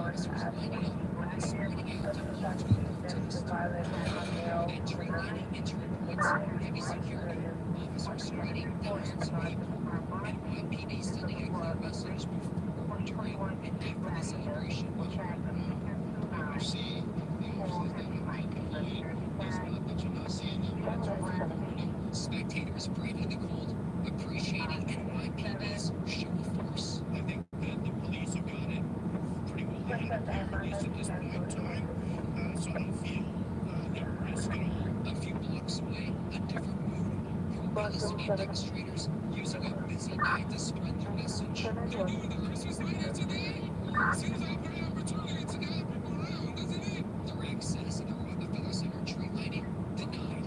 officers lining up and spreading out to all 12 homes on the street, entering any entering points, heavy security, officers screening thousands of people. NYPD sending a clear message before, during, and after the celebration. You see the officers that NYPD is not that you're not seeing them. Spectators bravely called appreciating NYPD's show of force. I think that the police have got it pretty well handled, at least at this point in time. So I don't feel that risk at all. A few blocks away, a different mood. Well-listening demonstrators using a busy night to spread their message. They're doing the Christmas light here today. Seems like a great opportunity to get people around, doesn't it? Their access to the Rockefeller Center tree lighting denied.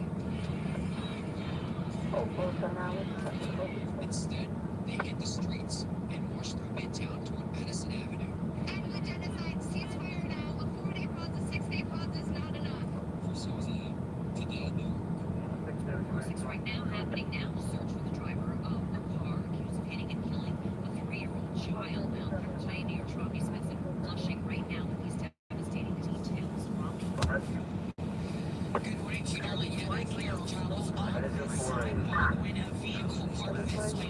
Instead, they hit the streets and marched through Midtown toward Madison Avenue. End the genocide, ceasefire now. A 4-day pause, a 6-day pause is not enough. For Susan, today in New York. It's right now happening now. Search for the driver of a car accused of hitting and killing a 3-year-old child. Now, today, New York Robbie Smithson blushing right now with these devastating details. Good morning, nearly yet a 3-year-old child was on the side when a vehicle parked this way.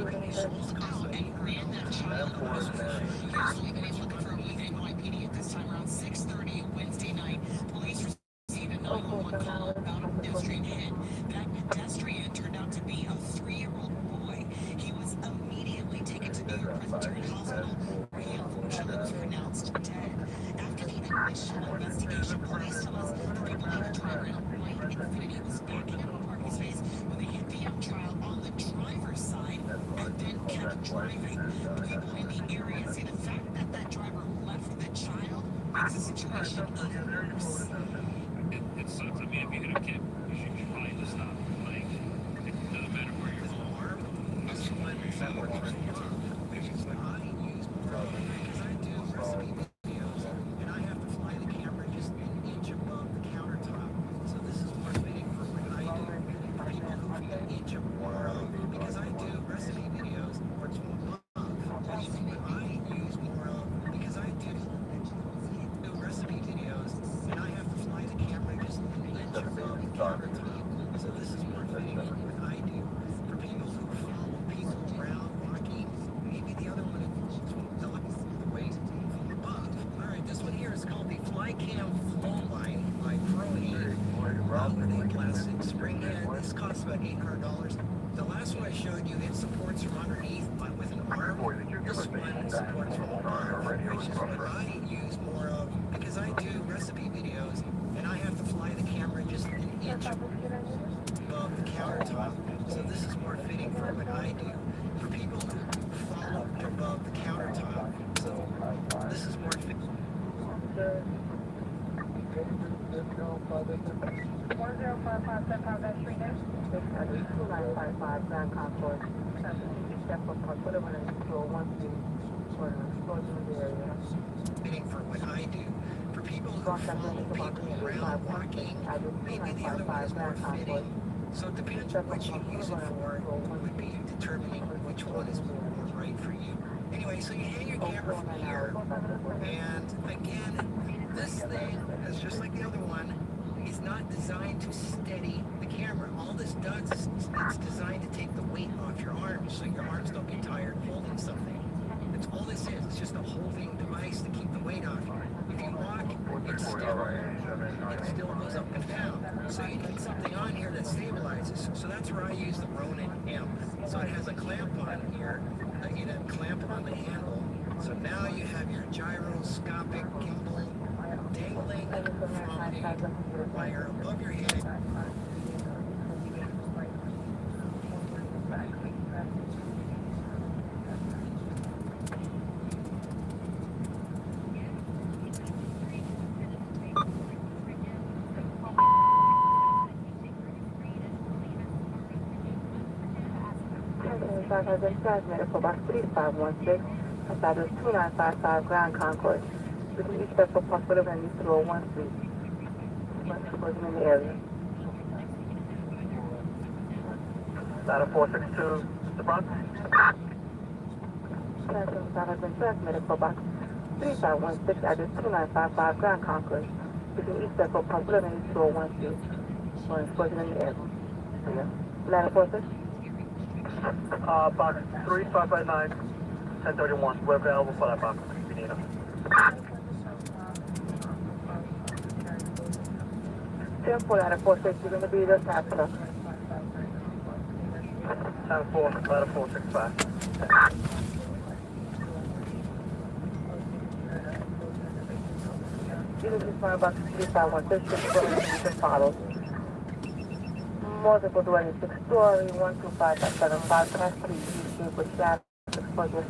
How angry and that child was. Here's the evidence looking for a lead NYPD at this time around 6:30 Wednesday night. Police received a 911 call about a pedestrian hit. That pedestrian turned out to be a 3-year-old boy. He was immediately taken to New York Presbyterian Hospital, where he unfortunately was pronounced dead. After the initial investigation, police tell us that they believe the driver in a white Infiniti was backing up a parking space when they hit the young child on the driver's side and then kept driving. People in the area say the fact that that driver left the child makes the situation even worse. It sucks. I mean, if you hit a kid, you should probably just stop. Like, it doesn't matter where you're from. That's why we said we're trying to get to because I use more because I do recipe videos and I have to fly the camera just an inch above the countertop. So this is more fitting for what I do. For people who feel an inch more because I do recipe videos or it's above. Anything that I use more of because I do recipe videos and I have to fly the camera just an inch above the countertop. So this is more fitting for what I do. For people who follow people around walking, maybe the other one is the waist from above. Alright, this one here is called the Flycam Flow Line by Pro-Heat. With a plastic spring head. This costs about $800. The last one I showed you, it supports from underneath but with an arm. This one supports from above, which is what I use more of because I do recipe videos and I have to fly the camera just an inch above the countertop. So this is more fitting for what I do. For people who follow above the countertop, so this is more fitting. 2955 Grand Concourse. Step up, whatever it is, so once you Fitting for what I do. For people who follow people around walking, maybe the other one is more fitting. So it depends on what you use it for, would be determining which one is more right for you. Anyway, so you hang your camera from here, and again, this thing is just like the other one, is not designed to steady the camera. All this does is it's designed to take the weight off your arms so your arms don't get tired holding something. That's all this is. It's just a holding device to keep the weight off. If you walk, it still goes up and down. So you need something on here that stabilizes. So that's where I use the Ronin M. So it has a clamp on here, a clamp on the handle. So now you have your gyroscopic gimbal dangling from a wire above your head. Transmitted for box 3516, address 2955 Grand Concourse. This is each special park whatever and use to roll 1 street. Wasn't in the area. Data 462, the Bronx. Transmitted for box 3516, address 2955 Grand Concourse. Between East Depot, possibility 201 Street. For explosion in the air. Ladder forces? Box 3559, 1031. We're available for that box if you need us. 10-4 ladder 46, you're going to be the tap truck. 10-4, ladder 465. Unity Smart Box 3516, follows. Multiple dwelling, 6-story, 125-75, class 3, U-shape with shaft, exposure,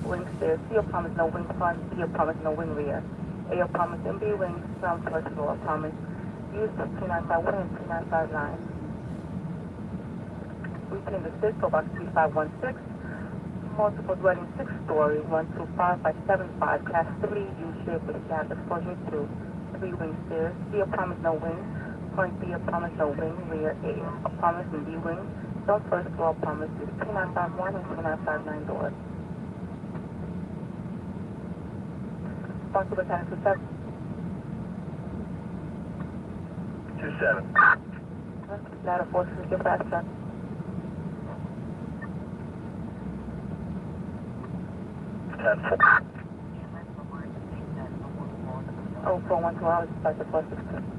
wing stairs, C apartments, no wing front, B apartments, no wing rear. A apartments and B wings, some first floor apartments, use of 2951 and 2959. Return the Cisco Box 3516, multiple dwelling, 6-story, 125-75, class 3, U-shape with shaft, exposure 2, 3 wing stairs, C apartments, no wing. Front B apartments, no wing, rear A apartments and B wing, some first floor apartments, 2951 and 2959 doors. Responsible tenant 27. 27. Ladder 46, your fast truck. 10-4. 0412 hours, dispatch the 416.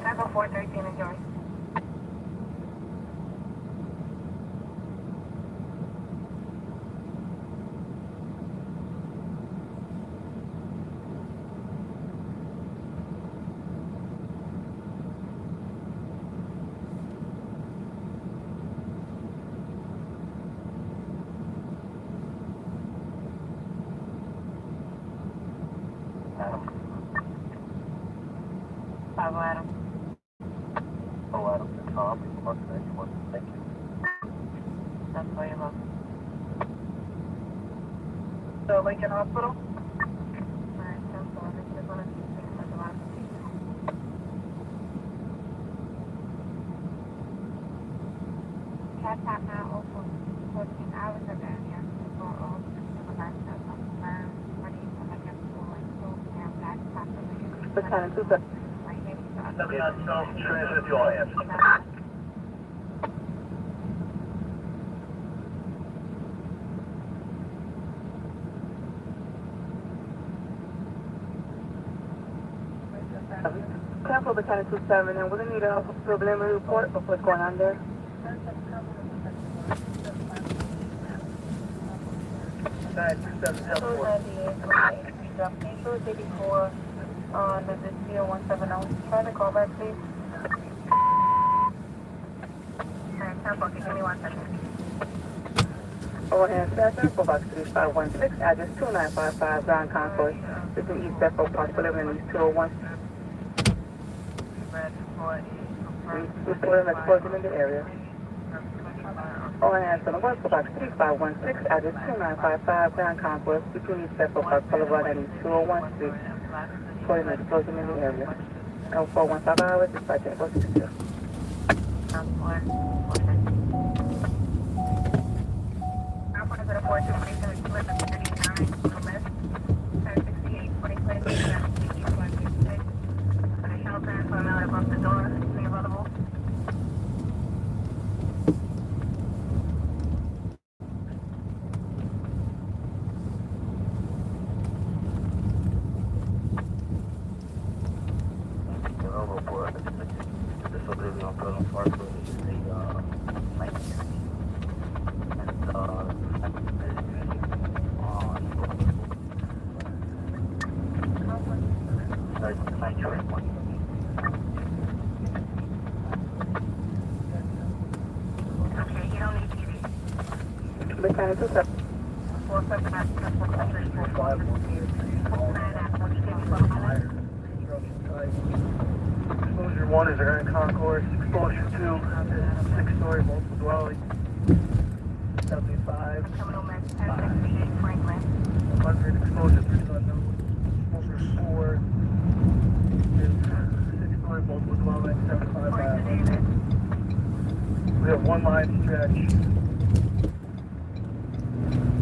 Echo 413, enjoy. Adam. Oh, Adam, Tom, thank you. That's why you love. So, Lincoln Hospital? Alright, so this is one of these things like a lot of people. Cat tap now open 14 hours ago, yeah. For all the last stuff on the firm, ready for like a school and school, and back tap the way. Battalion 27. Nothing on self, transmit to all hands. Careful, Battalion 27, and we're going to need a preliminary report of what's going on there. On the 0170. Try to call back, please. Alright, Temple, give me 1 second. Overhand Center, for box 3516, address 2955 Grand Concourse. This is East Depot, possibility in East 201. Reporting explosion in the area. Overhand Center 1 for box 3516, address 2955 Grand Concourse. Between East Depot, Park Boulevard and East 201 Street. Reporting explosion in the area. 0415 hours, dispatch at 462. Exposure 1 is Erin Concourse. Exposure 2 is 6-story multiple dwelling. 75. 100 exposure 3 is unknown. Exposure 4 is 6-story multiple dwelling. 75 by 100. We have one line stretch.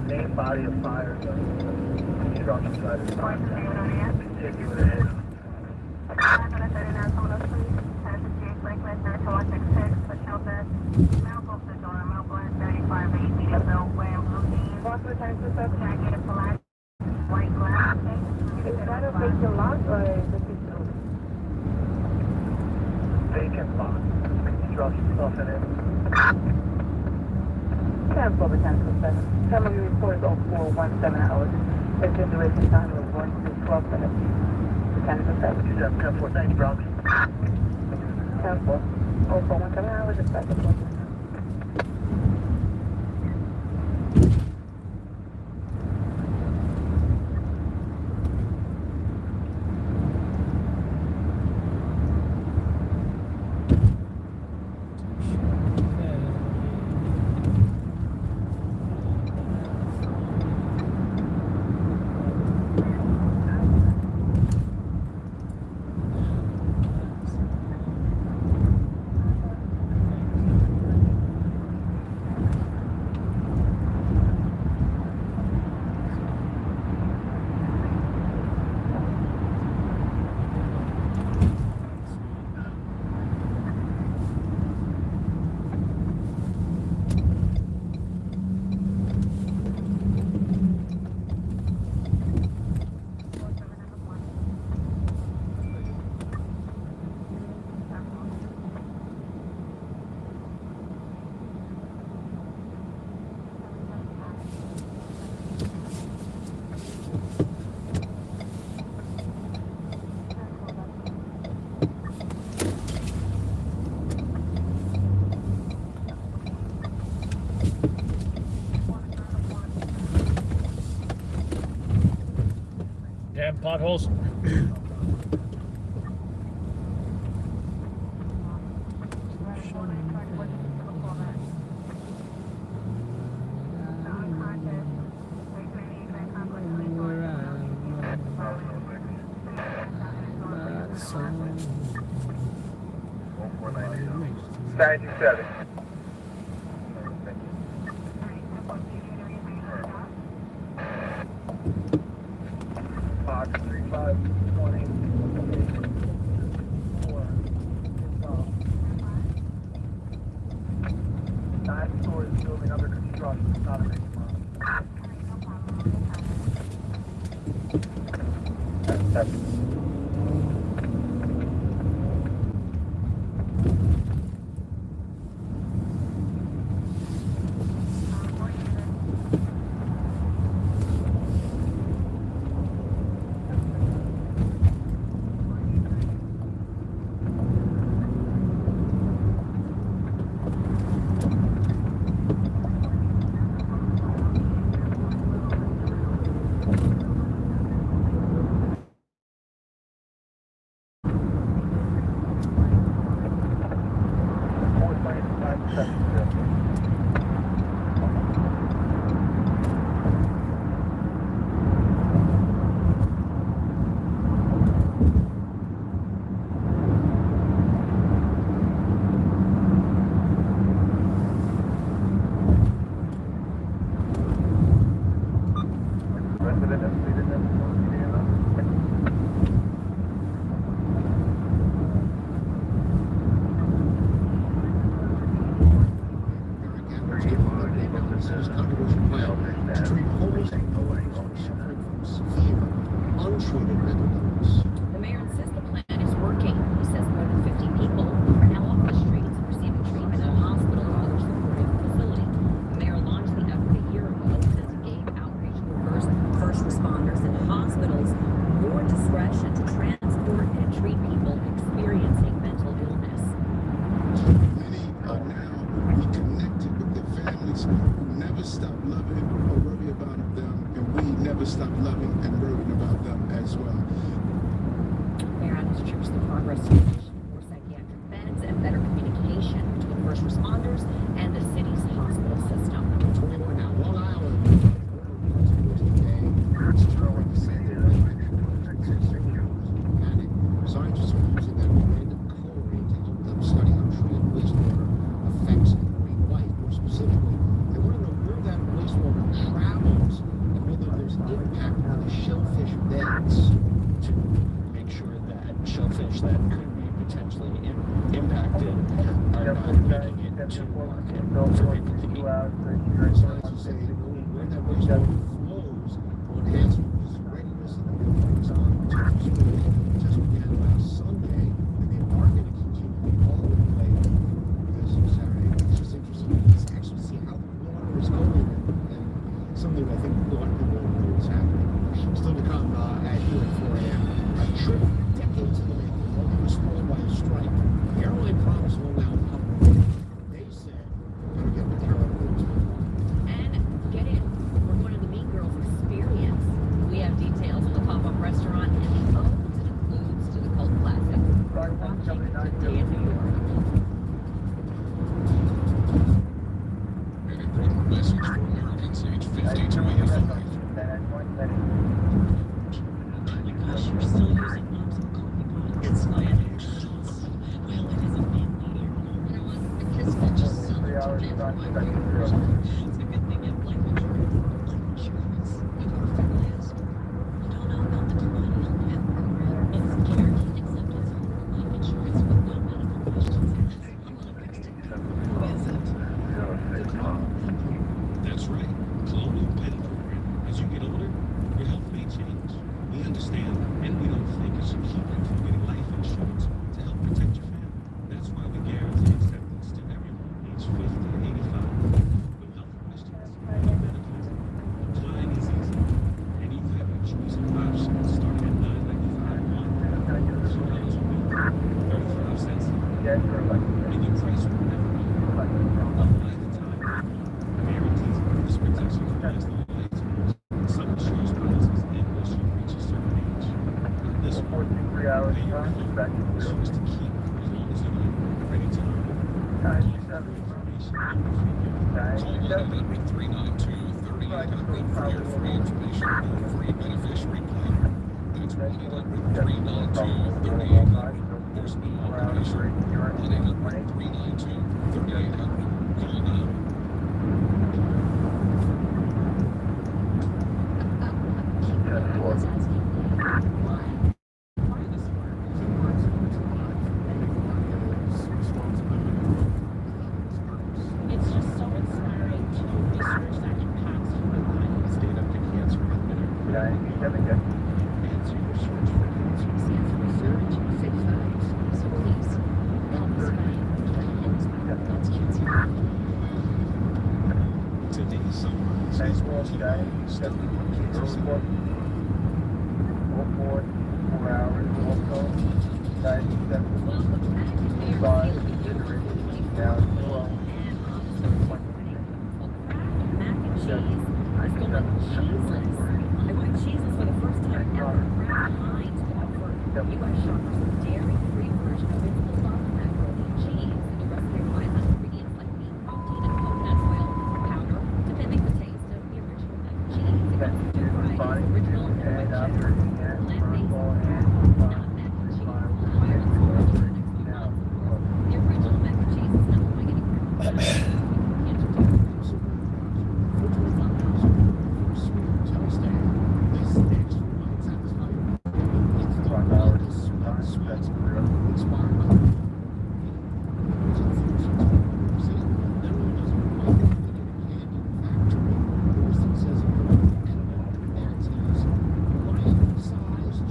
Main body of fire. The construction site is fine. Continue ahead. Vacant lot. Construction stuff in it. Cancel the 10-7. Time of your report is 0417 hours. Estimated duration time is 1 to 12 minutes. 10-7. 27-10-4. Thank you, Bronx. Cancel. 0417 hours. Expected 1. Damn potholes. Thank you. 97. Box 3520. 9-story building under construction. Not a big amount. That's The mayor insists the plan is working. He says more than 50 people are now off the streets receiving treatment at a hospital or other supportive facility. The mayor launched the effort a year ago since he gave outreach to first responders and hospitals never stop loving and raving about them as well. Mayor Adams attributes the progress to more psychiatric beds and better communication between first responders and the city's hospital system. Now, Long Island, it's throwing the same panic. Scientists are using that random chlorine to help them study how treated wastewater affects marine life. More specifically, they want to know where that wastewater travels and whether there's impact on the shellfish beds to make sure that shellfish that could be potentially impacted are not making it to market for people to eat. Scientists say knowing where that wastewater flows will enhance readiness and the buildings on to just began last Sunday, and they are going to continue all the way this Saturday. It's just interesting to actually see how the water is going, and something I think a lot of people don't know what's happening. Still to come at here at 4 a.m. A trip decades in the making, only responded by a strike. The airline promised Long Island public. They said they're going to get the Carolina Blues. And get in, we're going to the Mean Girls experience. We have details on the pop-up restaurant and the odes it includes to the cult classic. We're watching Today in New York. An important message for Americans age 50 to 85. Gosh, you're still using Mom's coffee pot. It's fine. Well, it isn't family here. You know what? The kids will just sell it to me for my viewers. It's a good thing you have life insurance. Life insurance. You know what family is? You don't know about the Colonial Pet Program. It's guaranteed acceptance for life insurance with no medical questions. I'm gonna fix it. Who is it? The Colonial Pet Program. That's right. Colonial Pet Program. As you get older, your health may change. We understand, and we don't think it should keep you from getting life insurance to help protect your family. That's why we guarantee acceptance to everyone age 50 to 85 with health questions and benefits. Applying is easy, and you have a choice of options starting at $9.95 a month, $2 a week, 35 cents a month, and your price will never go up. Apply the time. Guarantees this protection for less than a lifetime. Some insurance policies end once you reach a certain age. Not this one. Pay your claim. Choose to keep as long as you like. Ready to learn. Call Call 1-800-392-3800 for your free information and free beneficiary plan. That's 1-800-392-3800. Or small application. 1-800-392-3800. Call now. It's just so inspiring to research that impacts human lives. Stand up to cancer. Answer your search for cancer. Cancer research 6 times. So please, help us find God's cancer. Today's sunrise is brought to you by Sterling Cancer Center. I went cheeseless for the first time ever. Kraft Heinz offered you guys shoppers a dairy-free version of its beloved macaroni and cheese. The recipe relies on ingredients like beef protein and coconut oil powder to mimic the taste of the original mac and cheese. It comes in 2 varieties, original and white cheddar, plant-based, not mac and cheese. While it's storage for the next few months. The original mac and cheese is not going anywhere.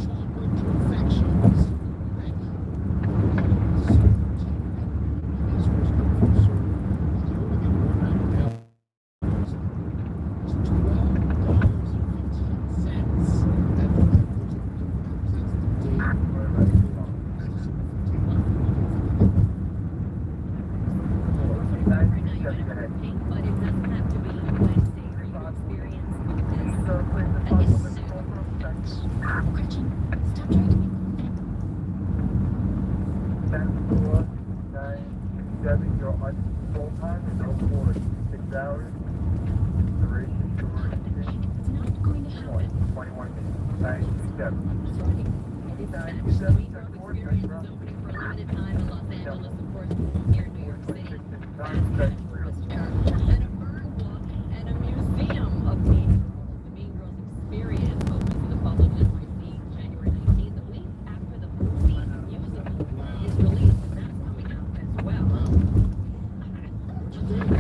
Chocolate Gretchen, stop trying to be 10-4-9-7, you're on full time and no 6 hours. Duration short. It's not going to happen. 21 minutes. 9-7. Sorry. It is finished. The We Grow Experience is opening for a limited time in Los Angeles, of course, here in New York City. Fast cash tourist fair, an urn walk, and a museum of Mean Girls. The Mean Girls Experience opens to the public in NYC January 19th, the week after the movie musical is released, and that's coming out as well. Thursday,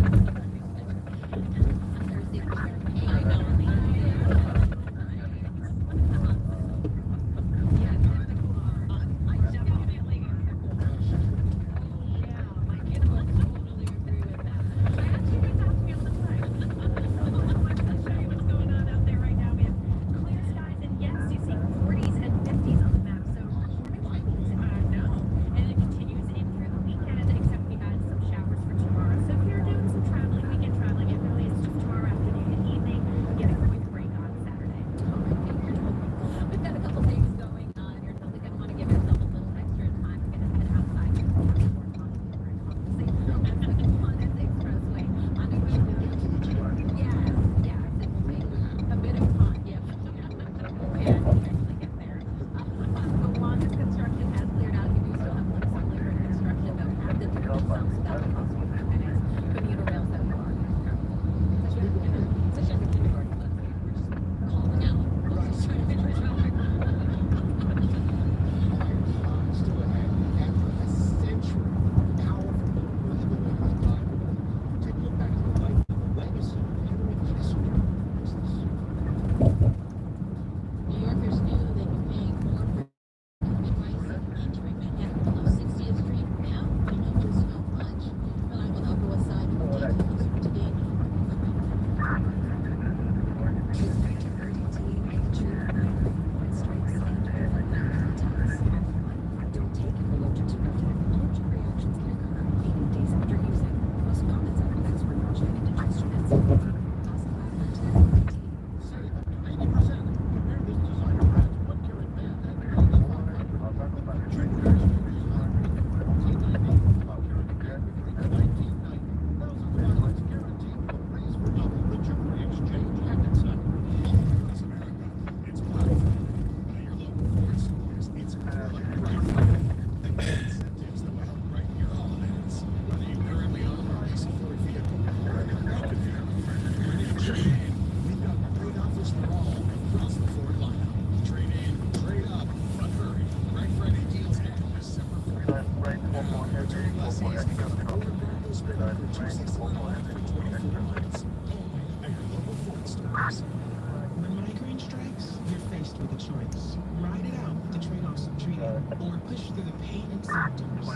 When migraine strikes, you're faced with a choice. Ride it out with the trade-offs of treating, or push through the pain and symptoms.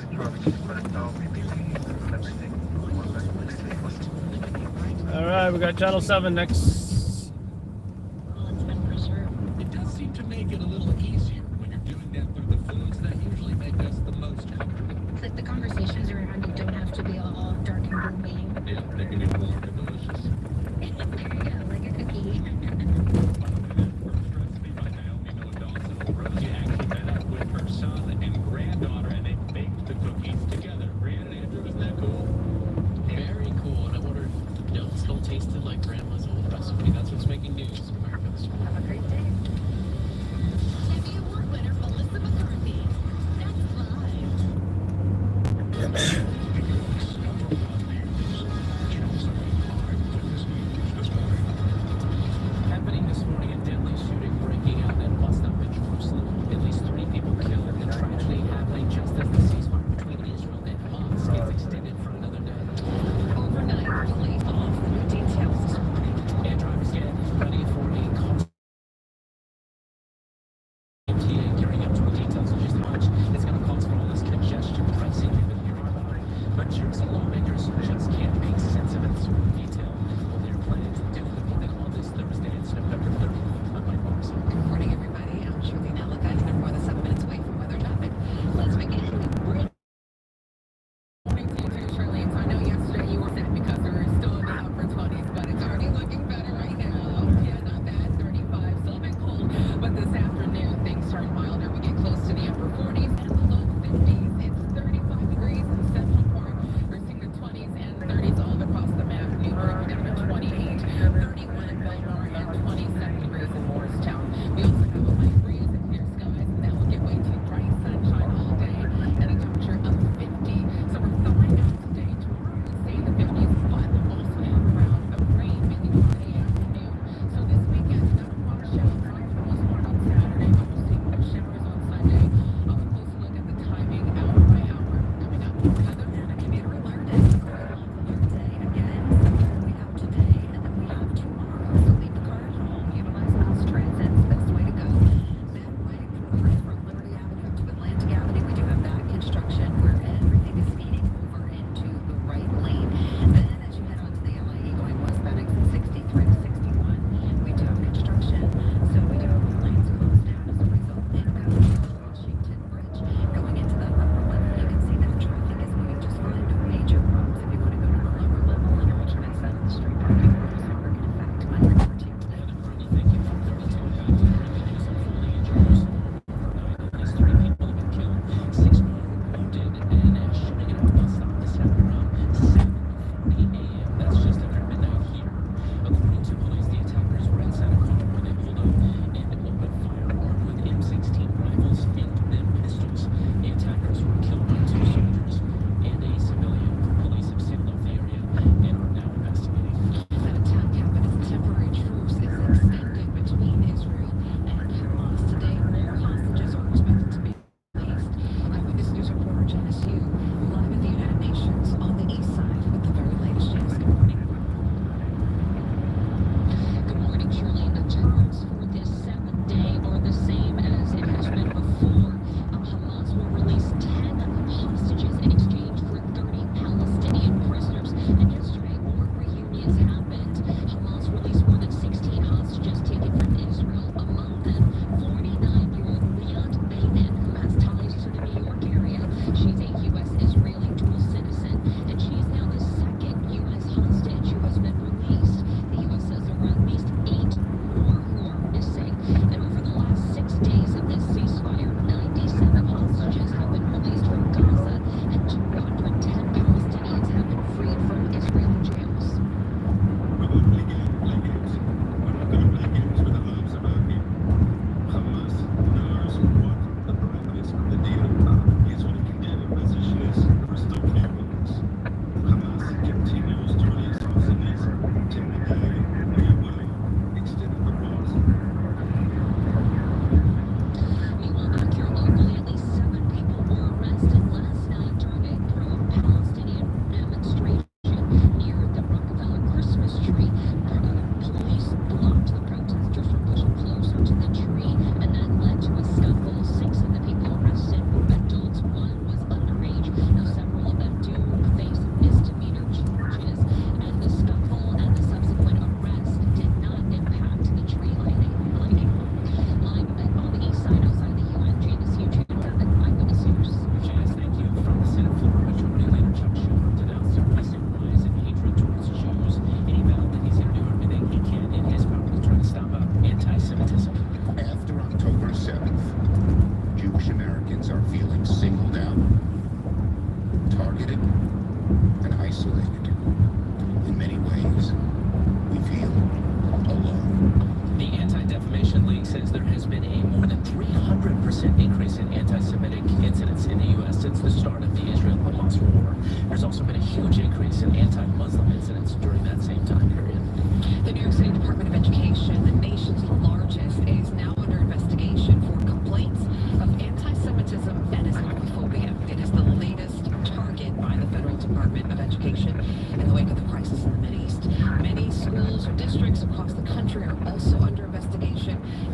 All right, we got Channel 7 next. It does seem to make it a little easier when you're doing that through the foods that usually make us the most comfortable. Like the conversations around it don't have to be all dark and gloomy. Yeah, they can be warm and delicious. There you go, like a cookie. Rosie actually met up with her son and granddaughter, and they baked the cookies together. Brian and Andrew, isn't that cool? Very cool. And I wonder if the dough still tasted like grandma's old recipe.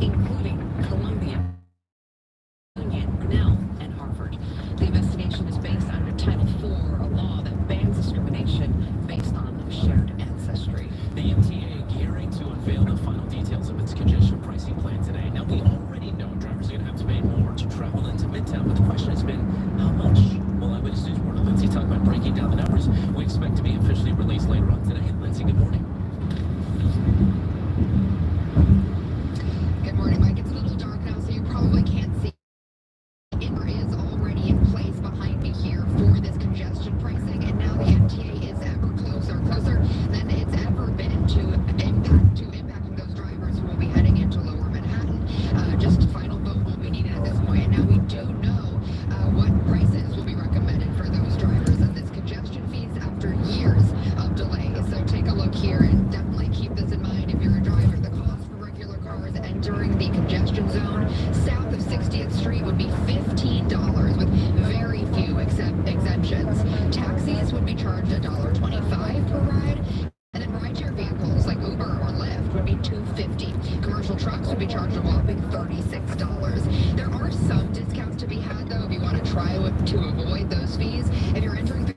including Columbia, Cornell, and Harvard. The investigation is based under Title IV, a law that bans discrimination based on shared ancestry. The MTA gearing to unveil the final details of its congestion pricing plan today. Now, we already know drivers are going to have to pay more to travel into Midtown, but the question has been, how much? Well, Eyewitness News reporter Lindsay Tuckman breaking down the numbers. We expect to be officially released later on today. Lindsay, good morning. Good morning, Mike. It's a little dark now, so you probably can't see. It is already in place behind me here for this congestion pricing, and now the MTA is ever closer than it's ever been to impacting those drivers who will be heading into Lower Manhattan. Just a final vote will be needed at this point, and now we do know what prices will be recommended for those drivers and this congestion fees after years of delays. So take a look here and definitely keep this in mind if you're a driver. The cost for regular cars entering the congestion zone south of 60th Street would be $15 with very few exemptions. Taxis would be charged $1.25 per ride, and then rideshare vehicles like Uber or Lyft would be $2.50. Commercial trucks would be charged a whopping $36. There are some discounts to be had, though, if you want to try to avoid those fees. If you're entering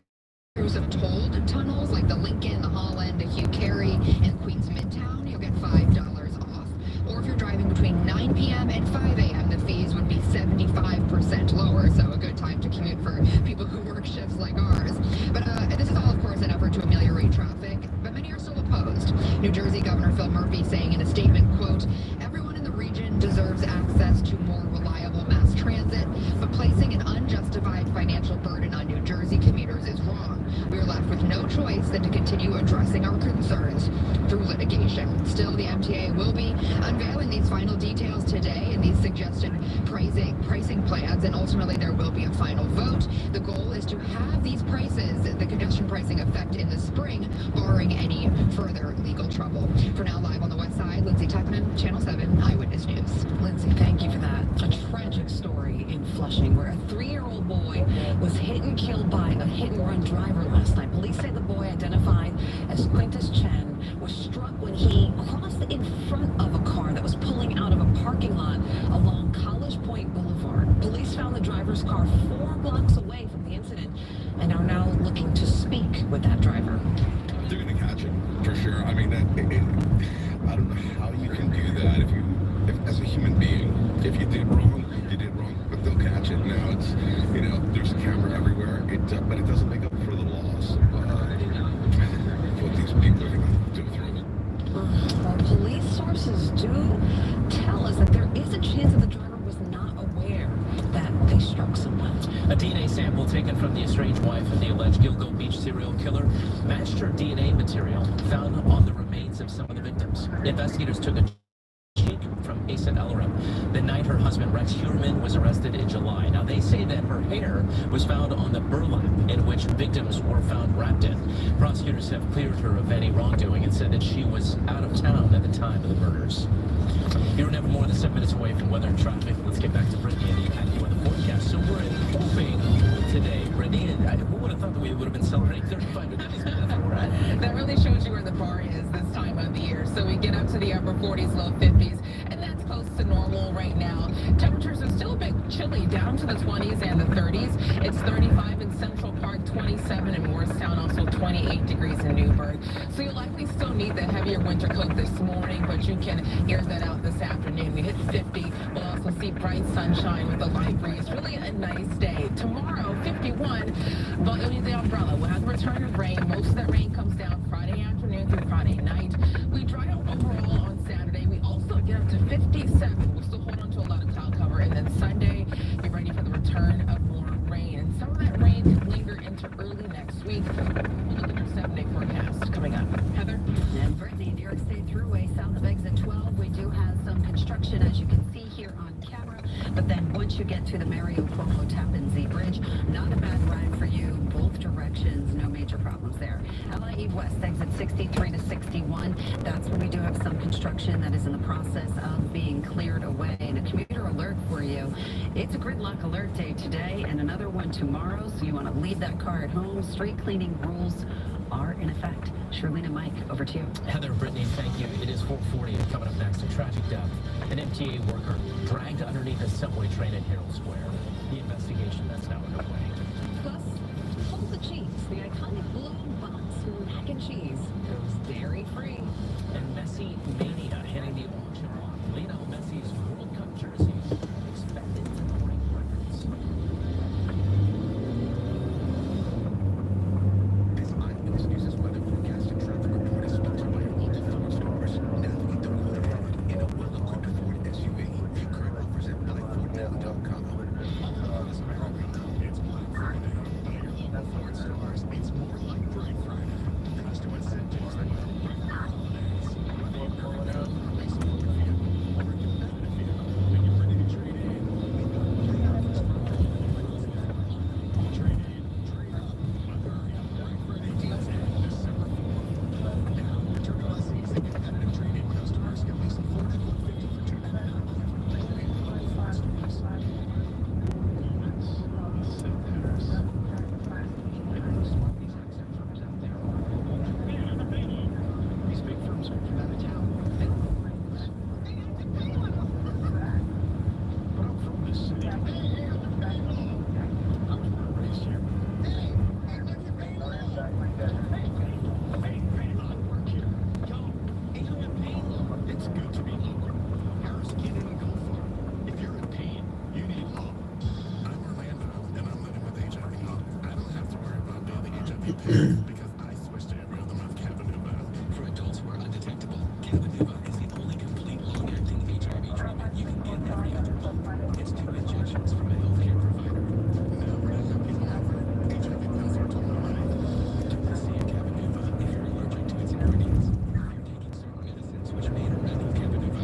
through some tolled tunnels like the Lincoln, the Holland, the Hugh Carey, and Queens Midtown, you'll get $5 off. Or if you're driving between 9 p.m. and 5 a.m., the fees would be 75% lower, so a good time to commute for people who work shifts like ours. But this is all, of course, an effort to ameliorate traffic, but many are still opposed. New Jersey Governor Phil Murphy saying in a statement, quote, "Everyone in the region deserves access to more reliable mass transit, but placing an unjustified financial burden on New Jersey commuters is wrong. We are left with no choice than to continue addressing our concerns through litigation." Still, the MTA will be unveiling these final details today and these suggested pricing plans, and ultimately there will be a final vote. The goal is to have these prices, the congestion pricing, effect in the spring, barring any further legal trouble. For now, live on the West Side, Lindsay Tuckman, Channel 7 Eyewitness News. Lindsay, thank you for that. A tragic story in Flushing where a 3-year-old boy was hit and killed by a hit-and-run driver last night. Police say the boy, identified as Quintus Chen, was struck when he crossed in front of a car that was pulling out of a parking lot along College Point Boulevard. Police found the driver's car 4 blocks away from the incident and are now looking to speak with that driver. They're going to catch him, for sure. I mean, I don't know how you can do that if as a human being. If you did wrong, you did wrong, but they'll catch it. Now it's, there's a camera everywhere, but it doesn't make up for the loss of what these people are going to do through. Well, police sources do tell us that there is a chance that the driver was not aware that they struck someone. A DNA sample taken from the estranged wife of the alleged Gilgo Beach serial killer matched her DNA material found on the remains of some of the victims. Investigators took a cheek from Asa Ellerim the night her husband Rex Heuermann was arrested in July. Now, they say that her hair was found on the burlap in which victims were found wrapped in. Prosecutors have cleared her of any wrongdoing and said that she was out of town at the time of the murders. You're never more than 7 minutes away from weather and traffic. Let's get back to Brittany and the Academy Weather Forecast. So we're hoping today, Brittany, who would have thought that we would have been celebrating 35 degrees? That really shows you where the bar is this time of the year. So we get up to the upper 40s, low 50s, and that's close to normal right now. Temperatures are still a bit chilly, down to the 20s and the 30s. It's 35 in Central Park, 27 in Morristown, also 28 degrees in Newburgh. So you'll likely still need the heavier winter coat this morning, but you can air that out this afternoon. We hit 50. We'll also see bright sunshine with a light breeze. Really a nice day. Tomorrow, 51, but you'll need the umbrella. We'll have the return of rain. Most of that rain comes down Friday afternoon through Friday night. We dry out overall on Saturday. We also get up to 57. We'll still hold on to a lot of cloud cover. And then Sunday, be ready for the return of more rain. And some of that rain could linger into early next week. We'll look at your 7-day forecast coming up. Heather? And Brittany, New York State Thruway, south of exit 12. We do have some construction, as you can see here on camera. But then once you get to the Mario Cuomo Tappan Z Bridge, not a bad ride for you. Both directions, no major problems there. LA Eve West, exit 63 to 61. That's where we do have some construction that is in the process of being cleared away. And a commuter alert for you. It's a gridlock alert day today and another one tomorrow. So you want to leave that car at home. Street cleaning rules are in effect. Shirlene and Mike, over to you. Heather, Brittany, thank you. It is 4:40 and coming up next, a tragic death. An MTA worker dragged underneath a subway train in Herald Square. The investigation that's now underway. Plus, hold the cheese. The iconic blue box from mac and cheese goes dairy-free. And Messi mania hitting the auction block. Lionel Messi's World Cup jersey expected to break records. This eyewitness news' weather forecast and traffic report is sponsored by Old Ford Stores. Navigate the weather road in a well-equipped Ford SUV. View current offers at buyfordnow.com. It's Black Friday. At Ford Stores, it's more like Bright Friday. Customer incentives that will bring your holidays. Whether you currently own a lease vehicle or a competitive vehicle, and you're ready to trade in, we know you have this problem. Trade in, trade up. Hurry up, Black Friday deals end December 4th. Now, Turtle SEs and competitive trade-in customers get lease a Ford F-150 for $299. Only at Old Ford Stores. These big firms are from out of town. They don't know rates. But I'm from this city. I was born and raised here. It's good to be local. Harris Cannon and Gold Farm. If you're in pain, you need law. I'm Orlando, and I'm living with HIV. I don't have to worry about daily HIV pills because I switched to every other month Cabenuva. For adults who are undetectable, Cabenuva is the only complete long-acting HIV treatment you can get every other month. It's 2 injections from a healthcare provider. No, I have people over. HIV pills are totally mine. Don't see a Cabenuva if you're allergic to its ingredients. If you're taking certain medicines which may interrupt Cabenuva.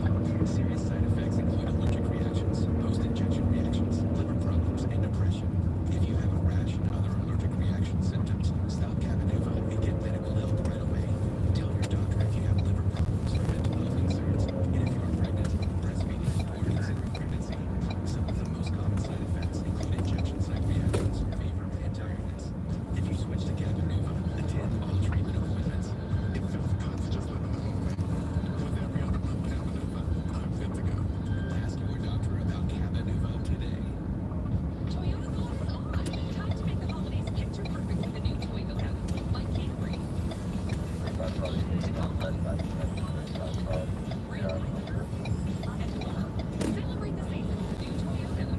Serious side effects include allergic reactions, post-injection reactions, liver problems, and depression. If you have a rash and other allergic reaction symptoms, stop Cabenuva and get medical help right away. Tell your doctor if you have liver problems or mental health concerns, and if you are pregnant, breastfeeding, or considering pregnancy. Some of the most common side effects include injection site reactions, fever, and tiredness. If you switch to Cabenuva, attend all treatment appointments. It feels good to just live in the moment. With every other month Cabenuva, I'm good to go. Ask your doctor about Cabenuva today. Toyota offers on. Time to make the holidays picture perfect with the new Toyota by Camry. Celebrate the season with the new Toyota.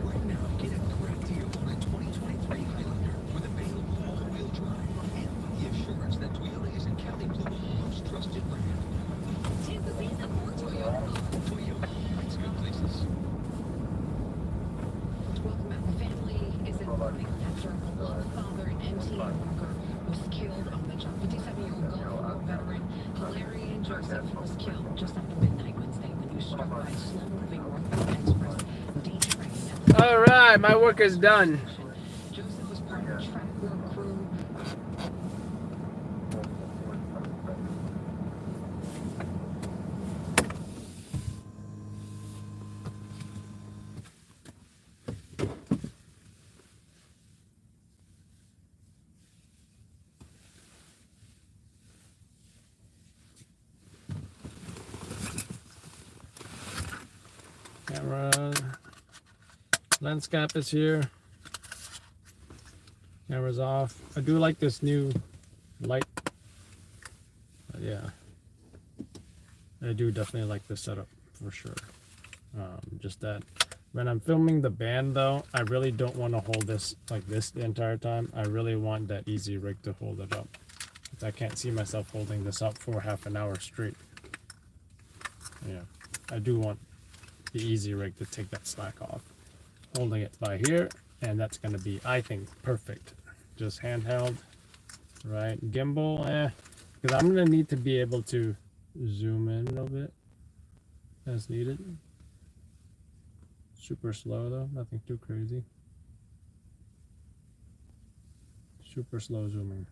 Right now, get a great deal on a 2023 Highlander with available all-wheel drive and the assurance that Toyota is in Cali Blue's most trusted brand. Tis the season for Toyota. Toyota, makes good places. Welcome back. The family is in mourning after a beloved father and MTA worker was killed on the job. 57-year-old Gulf War veteran Larry Joseph was killed just after midnight Wednesday when he was struck by a slow-moving Northbound Express D train at the All right, my work is done. Joseph was part of a track work crew. Camera. Lens cap is here. Camera's off. I do like this new light. Yeah. I do definitely like this setup for sure. Just that when I'm filming the band though, I really don't want to hold this like this the entire time. I really want that easy rig to hold it up. I can't see myself holding this up for half an hour straight. Yeah, I do want the easy rig to take that slack off. Holding it by here, and that's going to be, I think, perfect. Just handheld, right? Gimbal, because I'm going to need to be able to zoom in a little bit as needed. Super slow though, nothing too crazy. Super slow zooming.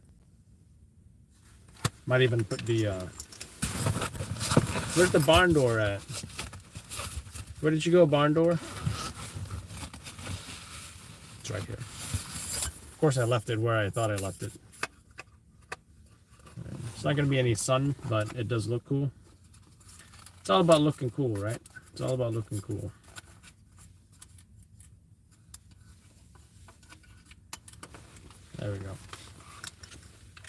Might even put the, where's the barn door at? Where did you go, barn door? It's right here. Of course, I left it where I thought I left it. It's not gonna be any sun, but it does look cool. It's all about looking cool, right? It's all about looking cool. There we go.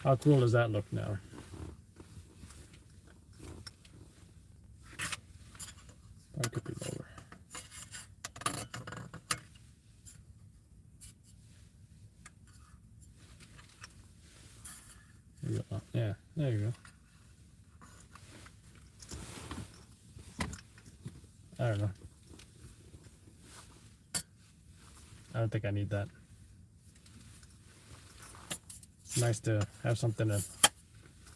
How cool does that look now? I could be lower. There you go. Yeah, there you go. I don't know. I don't think I need that. It's nice to have something to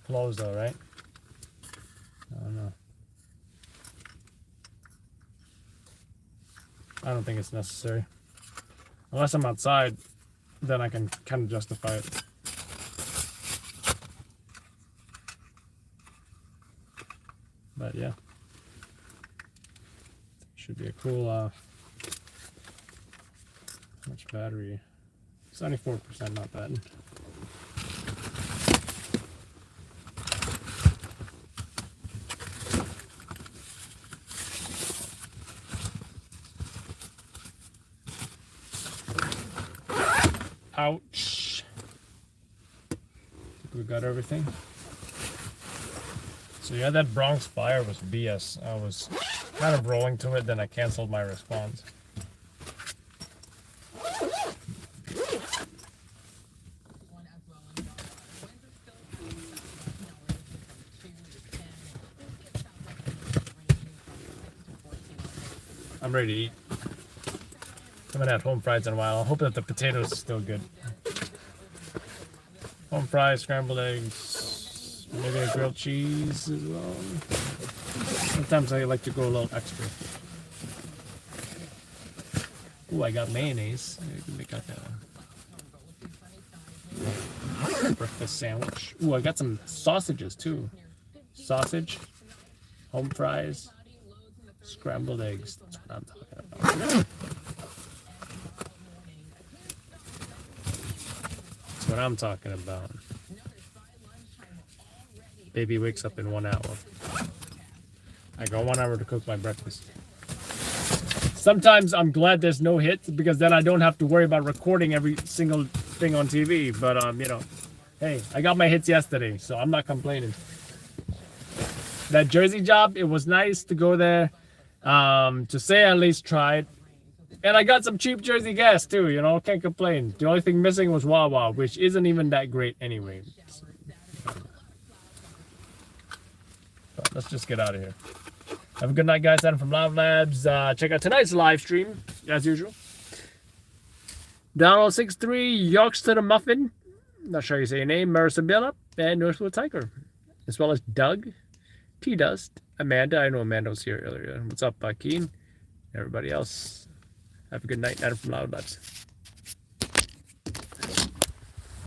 close though, right? I don't know. I don't think it's necessary. Unless I'm outside, then I can kind of justify it. But yeah. Should be a cool, how much battery? 74%, not bad. Ouch. We got everything. So yeah, that Bronx fire was BS. I was kind of rolling to it, then I canceled my response. I'm ready to eat. I haven't had home fries in a while. I hope that the potatoes are still good. Home fries, scrambled eggs, maybe a grilled cheese as well. Sometimes I like to go a little extra. Ooh, I got mayonnaise. I can make like a breakfast sandwich. Ooh, I got some sausages too. Sausage, home fries, scrambled eggs. That's what I'm talking about. That's what I'm talking about. Baby wakes up in 1 hour. I got 1 hour to cook my breakfast. Sometimes I'm glad there's no hits because then I don't have to worry about recording every single thing on TV. But you know, hey, I got my hits yesterday, so I'm not complaining. That Jersey job, it was nice to go there, to say I at least tried. And I got some cheap Jersey gas too, you know, can't complain. The only thing missing was Wawa, which isn't even that great anyway. But let's just get out of here. Have a good night, guys. Adam from Live Labs. Check out tonight's live stream, as usual. Donald63, Yorkster the Muffin, not sure you say your name, Marissa Billup, and Northwood Tiger, as well as Doug, T-Dust, Amanda. I know Amanda was here earlier. What's up, Keen? Everybody else. Have a good night. Adam from Loud Labs.